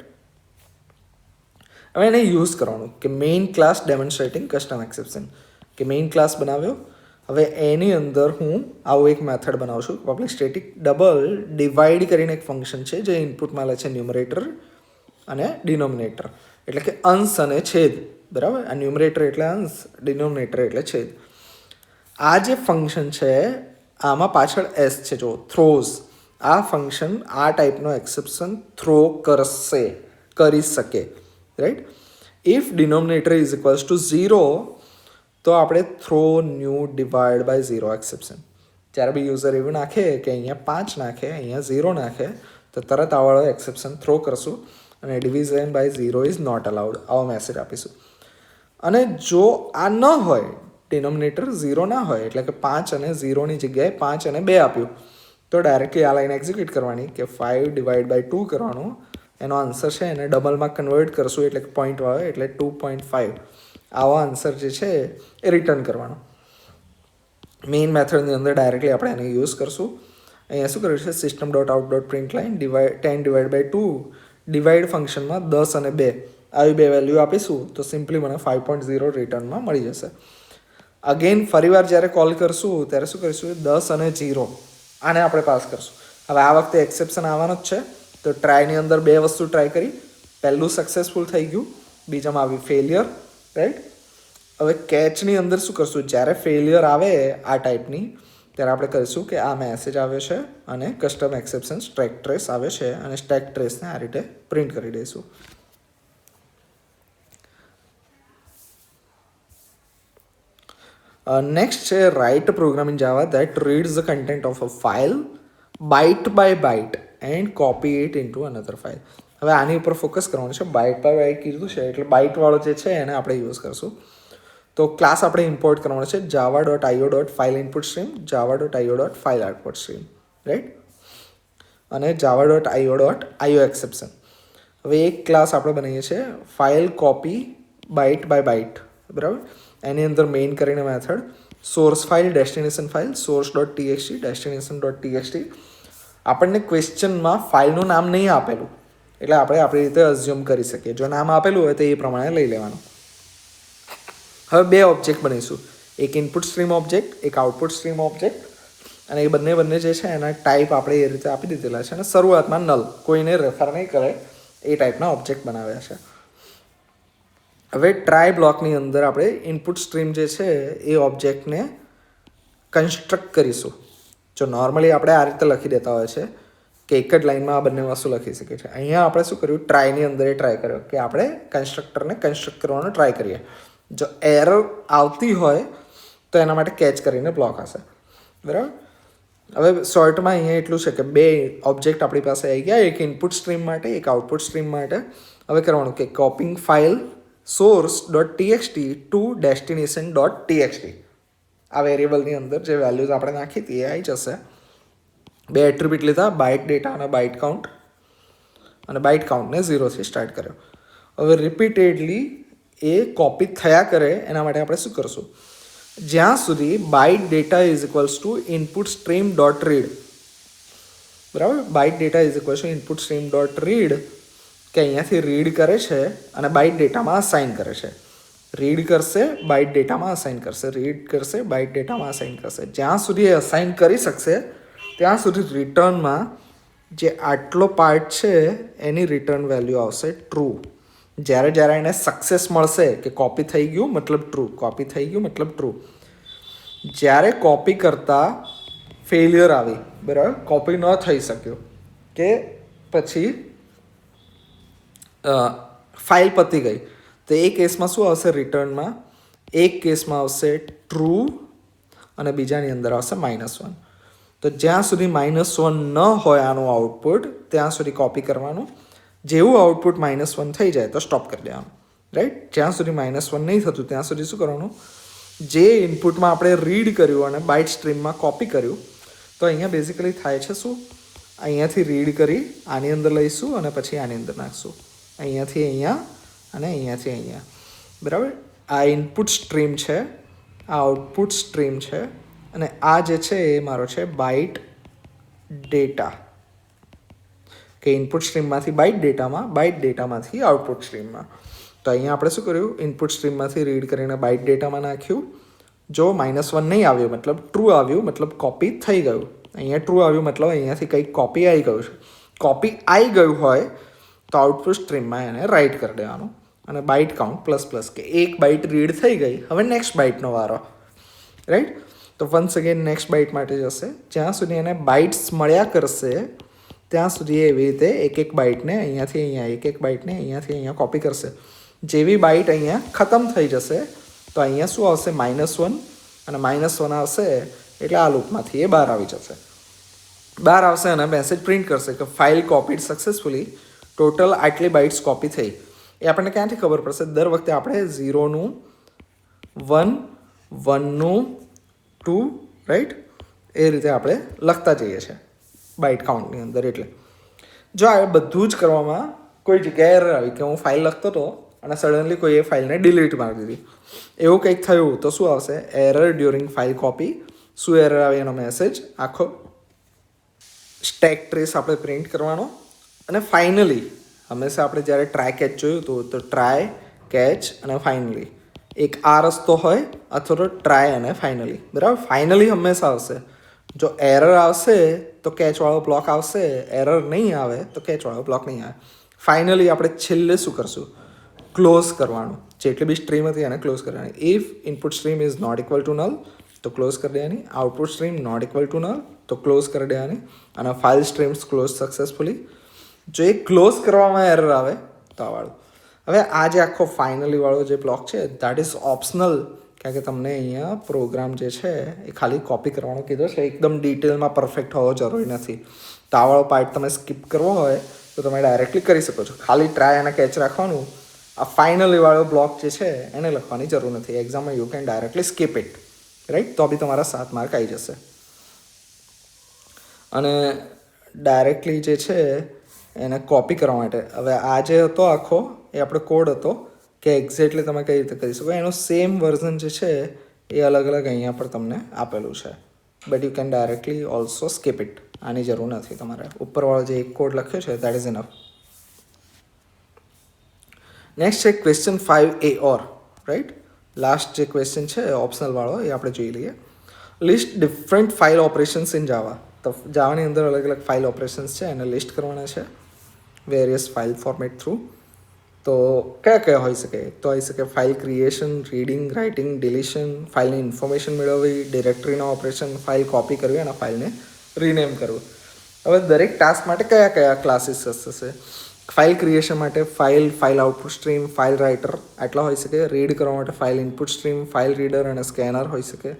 હવે એને યુઝ કરવાનું કે મેઇન ક્લાસ ડેમોન્સ્ટ્રેટિંગ કસ્ટમ એક્સેપ્શન, કે મેઇન ક્લાસ બનાવ્યો હવે એની અંદર હું આવું એક મેથડ બનાવું છું, પબ્લિક સ્ટેટિક ડબલ ડિવાઈડ કરીને એક ફંક્શન છે જે ઇનપુટમાં લે છે ન્યુમરેટર અને ડિનોમિનેટર, એટલે કે અંશ અને છેદ. બરાબર, આ ન્યુમરેટર એટલે અંશ, ડિનોમિનેટર એટલે છેદ. આ જે ફંક્શન છે આમાં પાછળ એસ છે, જો થ્રોઝ. આ ફંક્શન આ ટાઈપનો એક્સેપ્શન થ્રો કરી શકે, right. If denominator is equals to 0 તો આપણે throw new divide by 0 exception. જ્યારે બી યુઝર એવું નાખે કે અહીંયા 5 નાખે, અહીંયા 0 નાખે, તો તરત આ વાળો એક્સેપ્શન થ્રો કરશું અને division by 0 is not allowed આવો મેસેજ આપીશું. અને જો આ ન હોય, ડિનોમિનેટર 0 ના હોય, એટલે કે 5 અને 0ની જગ્યાએ 5 અને 2 આપ્યું, તો ડાયરેક્ટલી આ લાઈન એક્ઝિક્યુટ કરવાની કે 5 ડિવાઈડ બાય 2 કરવાનું. એનો આન્સર છે એને ડબલમાં કન્વર્ટ કરશું, એટલે કે પોઈન્ટ આવે એટલે 2.5. આવો આન્સર જે છે એ રિટર્ન કરવાનો. મેઇન મેથડની અંદર ડાયરેક્ટલી આપણે એને યુઝ કરશું. અહીંયા શું કર્યું છે, system dot out dot print line 10 divide by 2 divide ફંક્શનમાં 10 અને 2 આવી બે વેલ્યુ આપીશું તો સિમ્પલી મને 5.0 રિટર્નમાં મળી જશે. અગેન ફરીવાર જ્યારે કોલ કરશું ત્યારે શું કરીશું, 10 અને 0 આને આપણે પાસ કરશું. હવે આ વખતે એક્સેપ્શન આવવાનો જ છે, તો ટ્રાયની અંદર બે વસ્તુ ટ્રાય કરી. પહેલું સક્સેસફુલ થઈ ગયું, બીજામાં આવી ફેલિયર, રાઈટ. હવે કેચની અંદર શું કરશું, જ્યારે ફેલિયર આવે આ ટાઈપની ત્યારે આપણે કહીશું કે આ મેસેજ આવ્યો છે અને કસ્ટમ એક્સેપ્શન સ્ટેક ટ્રેસ આવે છે, અને સ્ટેક ટ્રેસને આ રીતે પ્રિન્ટ કરી દઈશું. નેક્સ્ટ છે write program in Java that reads the content of a file byte by byte and copy it into another file. હવે આની ઉપર ફોકસ કરવાનું છે. બાઇટ બાય બાઇટ કીધું છે એટલે બાઇટવાળો જે છે એને આપણે યુઝ કરશું. તો ક્લાસ આપણે ઇમ્પોર્ટ કરવાનો છે java.io.file input stream, java.io.file output stream, right, અને java.io.io exception. હવે એક ક્લાસ આપણે બનાવીએ છીએ file copy byte by byte, બરાબર. એની અંદર મેઇન કરીને method source file, destination file, source dot TXT, destination dot TXT. આપણને ક્વેશ્ચનમાં ફાઇલનું નામ નહીં આપેલું એટલે આપણે આપણી રીતે અઝ્યુમ કરી શકીએ. જો નામ આપેલું હોય તો એ પ્રમાણે લઈ લેવાનું. હવે બે ઓબ્જેક્ટ બનાવીશું, એક ઇનપુટ સ્ટ્રીમ ઓબ્જેક્ટ, એક આઉટપુટ સ્ટ્રીમ ઓબ્જેક્ટ. અને એ બંને જે છે એના ટાઈપ આપણે એ રીતે આપી દીધેલા છે અને શરૂઆતમાં નલ, કોઈને રેફર નહીં કરે એ ટાઈપના ઓબ્જેક્ટ બનાવ્યા છે. હવે ટ્રાય બ્લોકની અંદર આપણે ઇનપુટ સ્ટ્રીમ જે છે એ ઓબ્જેક્ટને કન્સ્ટ્રક્ટ કરીશું. જો નોર્મલી આપણે આ રીતે લખી દેતા હોય છે કે એક જ લાઈનમાં આ બંને વસ્તુ લખી શકીએ છીએ. અહીંયા આપણે શું કર્યું, ટ્રાયની અંદર એ ટ્રાય કર્યો કે આપણે કન્સ્ટ્રક્ટરને કન્સ્ટ્રક્ટ કરવાનો ટ્રાય કરીએ. જો એરર આવતી હોય તો એના માટે કેચ કરીને બ્લોક હશે, બરાબર. હવે શોર્ટમાં અહીંયા એટલું છે કે બે ઓબ્જેક્ટ આપણી પાસે આવી ગયા, એક ઇનપુટ સ્ટ્રીમ માટે, એક આઉટપુટ સ્ટ્રીમ માટે. હવે કરવાનું કે copying file source dot TXT to destination dot TXT. આ વેરિયેબલની અંદર જે વેલ્યુઝ આપણે નાખી હતી એ આવી જશે. બે એટ્રીબ્યુટ લીધા, બાઇટ ડેટા અને બાઇટ કાઉન્ટ, અને બાઇટ કાઉન્ટને 0થી સ્ટાર્ટ કર્યો. હવે રિપીટેડલી એ કોપી થયા કરે એના માટે આપણે શું કરશું, જ્યાં સુધી byte data is equals to input stream dot read, બરાબર. Byte data is equals to input stream dot read, કે અહીંયાથી રીડ કરે છે અને બાઇટ ડેટામાં અસાઇન કરે છે. રીડ કરશે, બાઇટ ડેટામાં અસાઇન કરશે, રીડ કરશે, બાઇટ ડેટામાં અસાઇન કરશે. જ્યાં સુધી એ અસાઇન કરી શકશે ત્યાં સુધી રિટર્નમાં જે આટલો પાર્ટ છે એની રિટર્ન વેલ્યુ આવશે ટ્રુ. જ્યારે એને સક્સેસ મળશે કે કોપી થઈ ગયું મતલબ ટ્રુ, કોપી થઈ ગયું મતલબ ટ્રુ. જ્યારે કોપી કરતાં ફેલિયર આવી, બરાબર, કોપી ન થઈ શક્યો કે પછી ફાઇલ પતી ગઈ, તો એ કેસમાં શું આવશે રિટર્નમાં, એક કેસમાં આવશે ટ્રુ અને બીજાની અંદર આવશે -1. તો જ્યાં સુધી -1 ન હોય આનું આઉટપુટ ત્યાં સુધી કોપી કરવાનું. જેવું આઉટપુટ -1 થઈ જાય તો સ્ટોપ કરી દેવાનું, રાઈટ. જ્યાં સુધી -1 નહીં થતું ત્યાં સુધી શું કરવાનું, જે ઇનપુટમાં આપણે રીડ કર્યું અને બાઇટ સ્ટ્રીમમાં કોપી કર્યું, તો અહીંયા બેઝિકલી થાય છે શું, અહીંયાથી રીડ કરી આની અંદર લઈશું અને પછી આની અંદર નાખશું, અહીંયાથી અહીંયા અને અહીંયાથી અહીંયા, બરાબર. આ ઇનપુટ સ્ટ્રીમ છે, આ આઉટપુટ સ્ટ્રીમ છે, અને આ જે છે એ મારો છે બાઇટ ડેટા, કે ઇનપુટ સ્ટ્રીમમાંથી બાઇટ ડેટામાં, બાઇટ ડેટામાંથી આઉટપુટ સ્ટ્રીમમાં. તો અહીંયા આપણે શું કર્યું, ઇનપુટ સ્ટ્રીમમાંથી રીડ કરીને બાઇટ ડેટામાં નાખ્યું, જો -1 નહીં આવ્યું મતલબ ટ્રુ આવ્યું મતલબ કોપી થઈ ગયું. અહીંયા ટ્રુ આવ્યું મતલબ અહીંયાથી કંઈક કોપી આવી ગયું છે. કોપી આવી ગયું હોય તો આઉટપુટ સ્ટ્રીમમાં એને રાઇટ કરી દેવાનું અને બાઇટ કાઉન્ટ ++ કે એક બાઇટ રીડ થઈ ગઈ, હવે નેક્સ્ટ બાઇટનો વારો, રાઈટ. તો વન્સ અગેન નેક્સ્ટ બાઇટ માટે જશે. જ્યાં સુધી એને બાઇટ્સ મળ્યા કરશે ત્યાં સુધી એવી રીતે એક બાઇટને અહીંયાથી અહીંયા એક બાઇટને અહીંયાથી અહીંયા કોપી કરશે. જેવી બાઇટ અહીંયા ખતમ થઈ જશે તો અહીંયા શું આવશે -1 અને -1 આવશે એટલે આ લૂપમાંથી એ બહાર આવી જશે. બહાર આવશે અને મેસેજ પ્રિન્ટ કરશે કે ફાઇલ કોપીડ સક્સેસફુલી, ટોટલ આટલી બાઇટ્સ કોપી થઈ. એ આપણને ક્યાંથી ખબર પડશે? દર વખતે આપણે 0નું 1, 1નું 2, રાઈટ, એ રીતે આપણે લખતા જઈએ છીએ બાઇટ કાઉન્ટની અંદર. એટલે જો આ બધું જ કરવામાં કોઈ જગ્યાએ એરર આવી કે હું ફાઇલ લખતો હતો અને સડનલી કોઈ એ ફાઇલને ડિલીટ મારી દીધી, એવું કંઈક થયું તો શું આવશે? Error during file copy. શું એરર આવે એનો મેસેજ આખો સ્ટેક ટ્રેસ આપણે પ્રિન્ટ કરવાનો. અને ફાઇનલી હંમેશા આપણે જ્યારે ટ્રાય કેચ જોયું હતું તો ટ્રાય, કેચ અને ફાઇનલી એક આ રસ્તો હોય અથવા તો ટ્રાય અને ફાઇનલી, બરાબર. ફાઇનલી હંમેશા આવશે. જો એરર આવશે તો કેચવાળો બ્લોક આવશે, એરર નહીં આવે તો કેચવાળો બ્લોક નહીં આવે. ફાઇનલી આપણે છેલ્લે શું કરશું? ક્લોઝ કરવાનું. જેટલી બી સ્ટ્રીમ હતી એને ક્લોઝ કરવાની. If input stream is not equal to null તો ક્લોઝ કરી દેવાની. Output stream not equal to null તો ક્લોઝ કરી દેવાની. અને ફાઇલ સ્ટ્રીમ્સ ક્લોઝ સક્સેસફુલી. જો એ ક્લોઝ કરવામાં એરર આવે તો આવાળું. હવે આ જે આખો ફાઇનલી વાળો જે બ્લોક છે દેટ ઇઝ ઓપ્શનલ, કારણ કે તમને અહીંયા પ્રોગ્રામ જે છે એ ખાલી કોપી કરવાનો કીધો છે, એકદમ ડિટેલમાં પરફેક્ટ હોવો જરૂરી નથી. તો આ વાળો પાર્ટ તમે સ્કીપ કરવો હોય તો તમે ડાયરેક્ટલી કરી શકો છો. ખાલી ટ્રાય અને કેચ રાખવાનું. આ ફાઇનલી વાળો બ્લોક જે છે એને લખવાની જરૂર નથી. એક્ઝામમાં you can directly skip it, right. તો બી તમારા 7 માર્ક આવી જશે. અને ડાયરેક્ટલી જે છે એને કોપી કરવા માટે હવે આ જે હતો આખો એ આપણો કોડ હતો કે એક્ઝેક્ટલી તમે કઈ રીતે કરી શકો. એનું સેમ વર્ઝન જે છે એ અલગ અલગ અહીંયા પર તમને આપેલું છે. But you can directly also skip it. આની જરૂર નથી તમારે. ઉપરવાળો જે એક કોડ લખ્યો છે દેટ ઇઝ ઇનફ. નેક્સ્ટ છે question 5A or, right. Last જે ક્વેશ્ચન છે ઓપ્શનલ વાળો એ આપણે જોઈ લઈએ. List different file operations in Java. તો જાવાની અંદર અલગ અલગ ફાઇલ ઓપરેશન્સ છે એને લિસ્ટ કરવાના છે વેરિયસ ફાઇલ ફોર્મેટ થ્રુ. તો કયા કયા હોઈ શકે? તો હોઈ શકે file creation, reading, writing, deletion, ફાઇલની ઇન્ફોર્મેશન મેળવવી, ડિરેક્ટરીનો ઓપરેશન, ફાઇલ કોપી કરવી અને ફાઇલને રીનેમ કરવું. હવે દરેક ટાસ્ક માટે કયા કયા ક્લાસીસ હશે? ફાઇલ ક્રિએશન માટે file, file output stream, file writer આટલા હોઈ શકે. રીડ કરવા માટે file input stream, file reader અને સ્કેનર હોઈ શકે.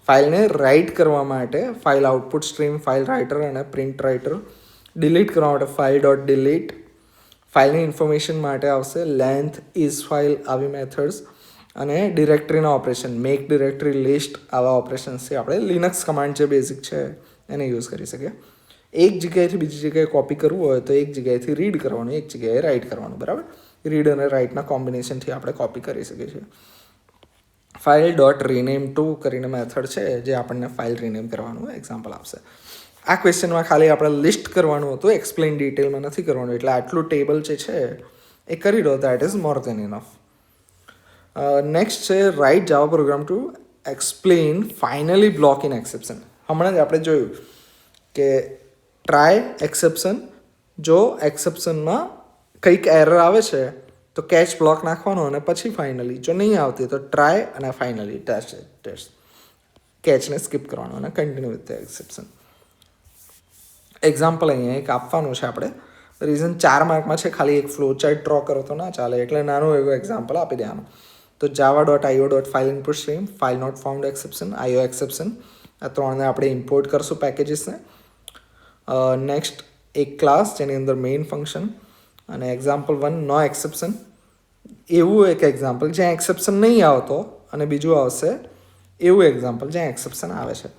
ફાઇલને રાઇટ કરવા માટે file output stream, file writer અને પ્રિન્ટ રાઇટર. ડિલીટ કરવા માટે ફાઇલ ડોટ ડિલીટ. ફાઇલની ઇન્ફોર્મેશન માટે આવશે લેન્થ, ઇઝ ફાઇલ, આવી મેથડ્સ. અને ડિરેક્ટરીના ઓપરેશન, મેક ડિરેક્ટરી, લિસ્ટ, આવા ઓપરેશન્સથી આપણે લિનક્સ કમાન્ડ જે બેઝિક છે એને યુઝ કરી શકીએ. એક જગ્યાએથી બીજી જગ્યાએ કોપી કરવું હોય તો એક જગ્યાએથી રીડ કરવાનું, એક જગ્યાએ રાઇટ કરવાનું, બરાબર. રીડ અને રાઇટના કોમ્બિનેશનથી આપણે કોપી કરી શકીએ છીએ. ફાઇલ ડોટ રીનેમ ટુ કરીને મેથડ છે જે આપણને ફાઇલ રીનેમ કરવાનું એક્ઝામ્પલ આપશે. આ ક્વેશ્ચનમાં ખાલી આપણે લિસ્ટ કરવાનું હતું, એક્સપ્લેન ડિટેલમાં નથી કરવાનું. એટલે આટલું ટેબલ જે છે એ કરી દો, that is more than enough. Next છે write Java program to explain finally block in exception. હમણાં જ આપણે જોયું કે ટ્રાય એક્સેપ્શન, જો એક્સેપ્શનમાં કંઈક એરર આવે છે તો કેચ બ્લોક નાખવાનો અને પછી ફાઇનલી, જો નહીં આવતી તો ટ્રાય અને ફાઇનલી ટેસ્ટ કેચને સ્કીપ કરવાનો અને કન્ટિન્યુ વિથ એક્સેપ્શન. એક્ઝામ્પલ અહીંયા એક આપવાનું છે આપણે. રીઝન 4 માર્કમાં છે, ખાલી એક ફ્લો ચાર્ટ ડ્રો કરો તો ના ચાલે, એટલે નાનું એવું એક્ઝામ્પલ આપી દેવાનું. તો Java dot IO dot file input stream, file not found exception, IO exception, આ ત્રણને આપણે ઇમ્પોર્ટ કરશું પેકેજીસને. નેક્સ્ટ એક ક્લાસ જેની અંદર મેઇન ફંક્શન અને એક્ઝામ્પલ 1 નો એક્સેપ્શન. એવું એક એક્ઝામ્પલ જ્યાં એક્સેપ્શન નહીં આવતો અને બીજું આવશે એવું એક્ઝામ્પલ જ્યાં એક્સેપ્શન આવે છે.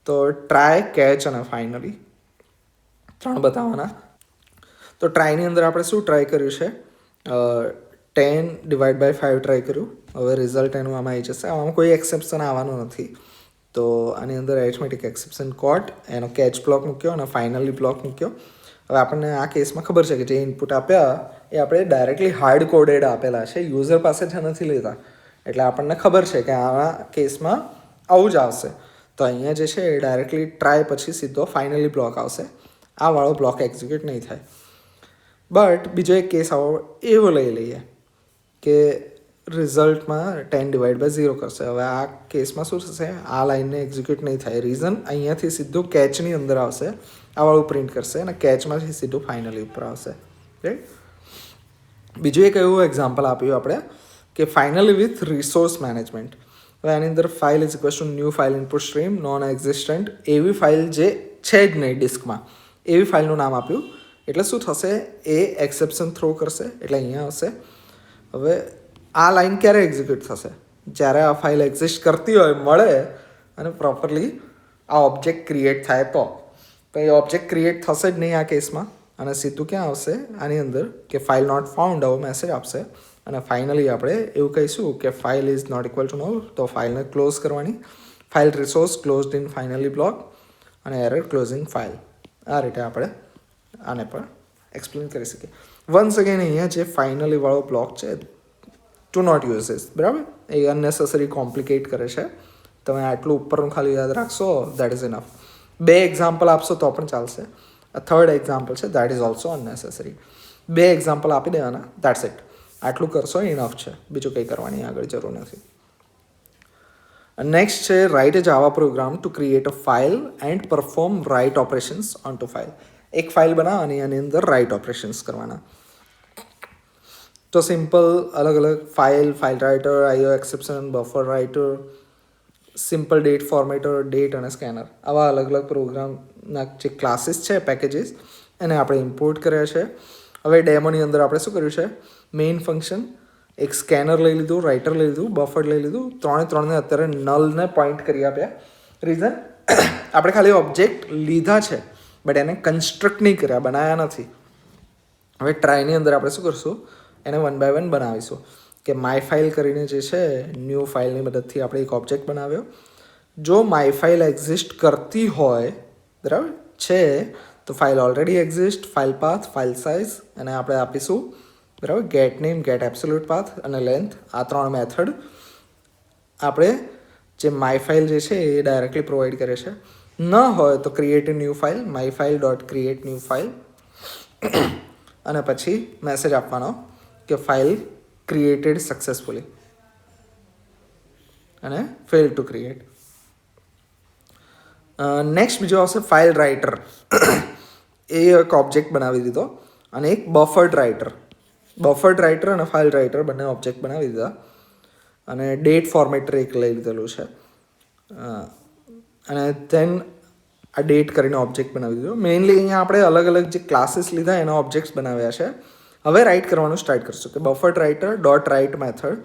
તો ટ્રાય, કેચ અને ફાઇનલી 3 બતાવવાના. તો ટ્રાયની અંદર આપણે શું ટ્રાય કર્યું છે? 10 ડિવાઈડ બાય 5 ટ્રાય કર્યું. હવે રિઝલ્ટ એનું આમાં આવી જશે. આમાં કોઈ એક્સેપ્શન આવવાનું નથી. તો આની અંદર એરિથમેટિક એક્સેપ્શન કોટ, એનો કેચ બ્લોક મૂક્યો અને ફાઇનલી બ્લોક મૂક્યો. હવે આપણને આ કેસમાં ખબર છે કે જે ઇનપુટ આપ્યા એ આપણે ડાયરેક્ટલી હાર્ડ કોડેડ આપેલા છે, યુઝર પાસે જ નથી લેતા. એટલે આપણને ખબર છે કે આવા કેસમાં આવું જ આવશે. તો અહીંયા જે છે એ ડાયરેક્ટલી ટ્રાય પછી સીધો ફાઇનલી બ્લોક આવશે. આ વાળો બ્લોક એક્ઝિક્યુટ નહીં થાય. બટ બીજો એક કેસ આવો એવો લઈ લઈએ કે રિઝલ્ટમાં 10/0 કરશે. હવે આ કેસમાં શું થશે, આ લાઇનને એક્ઝિક્યુટ નહીં થાય. રીઝન અહીંયાથી સીધું કેચની અંદર આવશે, આ વાળું પ્રિન્ટ કરશે અને કેચમાંથી સીધું ફાઇનલી ઉપર આવશે. રાઈટ. બીજું એક એવું એક્ઝામ્પલ આપ્યું આપણે કે ફાઇનલી વિથ રિસોર્સ મેનેજમેન્ટ. હવે આની અંદર file is equals to new file input stream non existent, એવી ફાઇલ જે છે જ નહીં ડિસ્કમાં, એવી ફાઇલનું નામ આપ્યું. એટલે શું થશે, એ એક્સેપ્શન થ્રો કરશે એટલે અહીંયા આવશે. હવે આ લાઇન ક્યારે એક્ઝિક્યુટ થશે, જ્યારે આ ફાઇલ એક્ઝિસ્ટ કરતી હોય, મળે અને પ્રોપરલી આ ઓબ્જેક્ટ ક્રિએટ થાય તો એ ઓબ્જેક્ટ ક્રિએટ થશે જ નહીં આ કેસમાં, અને સીધું ક્યાં આવશે આની અંદર કે ફાઇલ નોટ ફાઉન્ડ આવો મેસેજ આપશે. અને ફાઇનલી આપણે એવું કહીશું કે file is not equal to null, તો ફાઇલને ક્લોઝ કરવાની. File resource closed in finally block અને એરર ક્લોઝિંગ ફાઇલ. આ રીતે આપણે આને પણ એક્સપ્લેન કરી શકીએ. વન્સ અગેન અહીંયા જે ફાઇનલી વાળો બ્લોક છે ટુ નોટ યુઝ ઇઝ, બરાબર, એ અનનેસેસરી કોમ્પ્લિકેટ કરે છે. તમે આટલું ઉપરનું ખાલી યાદ રાખશો, દેટ ઇઝ ઇનફ. 2 એક્ઝામ્પલ આપશો તો પણ ચાલશે. આ થર્ડ એક્ઝામ્પલ છે, દેટ ઇઝ ઓલ્સો અનનેસેસરી. 2 એક્ઝામ્પલ આપી દેવાના, દેટ્સ ઇટ. આટલું કરશો ઇનફ છે, બીજું કંઈ કરવાની આગળ જરૂર નથી. નેક્સ્ટ છે write a Java program to create a file and perform write operations on to file. એક ફાઇલ બનાવવાની, આની અંદર રાઇટ ઓપરેશન્સ કરવાના. તો સિમ્પલ અલગ અલગ file writer, IO exception, buffer writer, simple date formatter, date અને સ્કેનર, આવા અલગ અલગ પ્રોગ્રામના જે ક્લાસીસ છે, પેકેજીસ, એને આપણે ઇમ્પોર્ટ કર્યા છે. હવે ડેમોની અંદર આપણે શું કર્યું છે, મેઇન ફંક્શન, એક સ્કેનર લઈ લીધું, રાઇટર લઈ લીધું, બફર લઈ લીધું, ત્રણને અત્યારે નલને પોઈન્ટ કરી આપ્યા. રીઝન આપણે ખાલી ઓબ્જેક્ટ લીધા છે બટ એને કન્સ્ટ્રક્ટ નહીં કર્યા, બનાવ્યા નથી. હવે ટ્રાયની અંદર આપણે શું કરશું, એને 1 by 1 બનાવીશું. કે માય ફાઇલ કરીને જે છે ન્યૂ ફાઇલની મદદથી આપણે એક ઓબ્જેક્ટ બનાવ્યો. જો માય ફાઇલ એક્ઝિસ્ટ કરતી હોય, બરાબર છે, તો file already exist, file path, file size, અને આપણે આપીશું, બરાબર, get name, get absolute path અને લેન્થ. આ 3 મેથડ આપણે જે માય ફાઇલ જે છે એ ડાયરેક્ટલી પ્રોવાઈડ કરે છે. ન હોય તો create new file, my file dot create new file, અને પછી મેસેજ આપવાનો કે ફાઇલ ક્રિએટેડ સક્સેસફુલી અને ફેલ ટુ ક્રિએટ. નેક્સ્ટ બીજો આવશે ફાઇલ રાઇટર. એ એક ઓબ્જેક્ટ બનાવી દીધો અને એક બફર્ડ રાઇટર અને ફાઇલ રાઇટર બંને ઓબ્જેક્ટ બનાવી દીધા. અને ડેટ ફોર્મેટર એક લઈ લીધેલું છે અને ધેન આ ડેટ કરીને ઓબ્જેક્ટ બનાવી દીધો. મેઇનલી અહીંયા આપણે અલગ અલગ જે ક્લાસીસ લીધા એના ઓબ્જેક્ટ્સ બનાવ્યા છે. હવે રાઇટ કરવાનું સ્ટાર્ટ કરશું કે buffered writer dot right method.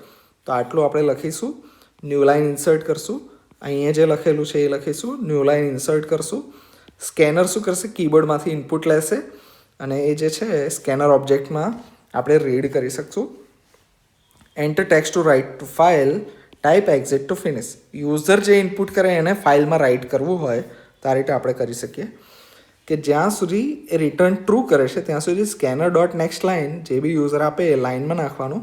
તો આટલું આપણે લખીશું, ન્યૂ લાઇન ઇન્સર્ટ કરશું, અહીંયા જે લખેલું છે એ લખીશું, ન્યૂ લાઇન ઇન્સર્ટ કરશું. સ્કેનર શું કરશે, કીબોર્ડમાંથી ઇનપુટ લેશે અને એ જે છે સ્કેનર ઓબ્જેક્ટમાં આપણે રીડ કરી શકશું. Enter text to write to file, type exit to finish. User જે ઇનપુટ કરે એને ફાઇલમાં રાઇટ કરવું હોય તો આ રીતે આપણે કરી શકીએ કે જ્યાં સુધી એ રિટર્ન ટ્રુ કરે છે ત્યાં સુધી સ્કેનર ડોટ નેક્સ્ટ લાઇન જે બી યુઝર આપે એ લાઇનમાં નાખવાનું,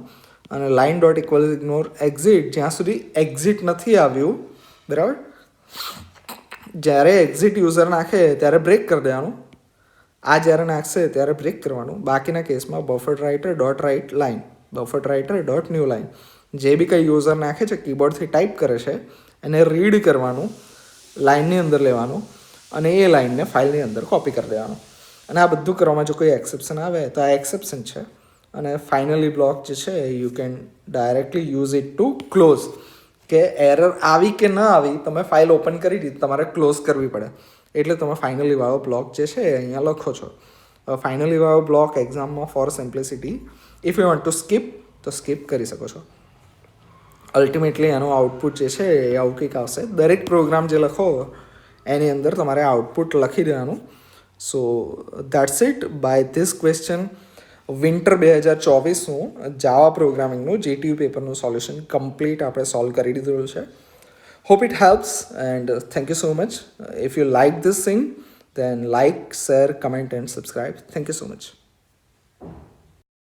અને line dot equal ignore exit જ્યાં સુધી એક્ઝિટ નથી આવ્યું, બરાબર, જ્યારે એક્ઝિટ યુઝર નાખે ત્યારે બ્રેક કરી દેવાનું, આ જ્યારે નાખશે ત્યારે બ્રેક કરવાનું. બાકીના કેસમાં buffered writer dot write line, buffered writer dot new line, જે બી કંઈ યુઝર નાખે છે કીબોર્ડથી ટાઈપ કરે છે એને રીડ કરવાનું, લાઇનની અંદર લેવાનું અને એ લાઇનને ફાઇલની અંદર કોપી કરી દેવાનું. અને આ બધું કરવામાં જો કોઈ એક્સેપ્શન આવે તો આ એક્સેપ્શન છે. અને ફાઇનલી બ્લોક જે છે you can directly use it to close, કે એરર આવી કે ન આવી, તમે ફાઇલ ઓપન કરી દીધી, તમારે ક્લોઝ કરવી પડે, એટલે તમે ફાઇનલી વાળો બ્લોક જે છે અહીંયા લખો છો. ફાઇનલી વાળો બ્લોક એક્ઝામમાં for simplicity if you want to skip તો સ્કીપ કરી શકો છો. અલ્ટિમેટલી એનું આઉટપુટ જે છે એ આવું કંઈક આવશે. દરેક પ્રોગ્રામ જે લખો એની અંદર તમારે આઉટપુટ લખી દેવાનું. So that's it. By this question winter 2024નું જાવા પ્રોગ્રામિંગનું GTU પેપરનું સોલ્યુશન કમ્પ્લીટ આપણે સોલ્વ કરી દીધેલું છે. Hope it helps and thank you so much. If you like this thing then like, share, comment and subscribe. Thank you so much.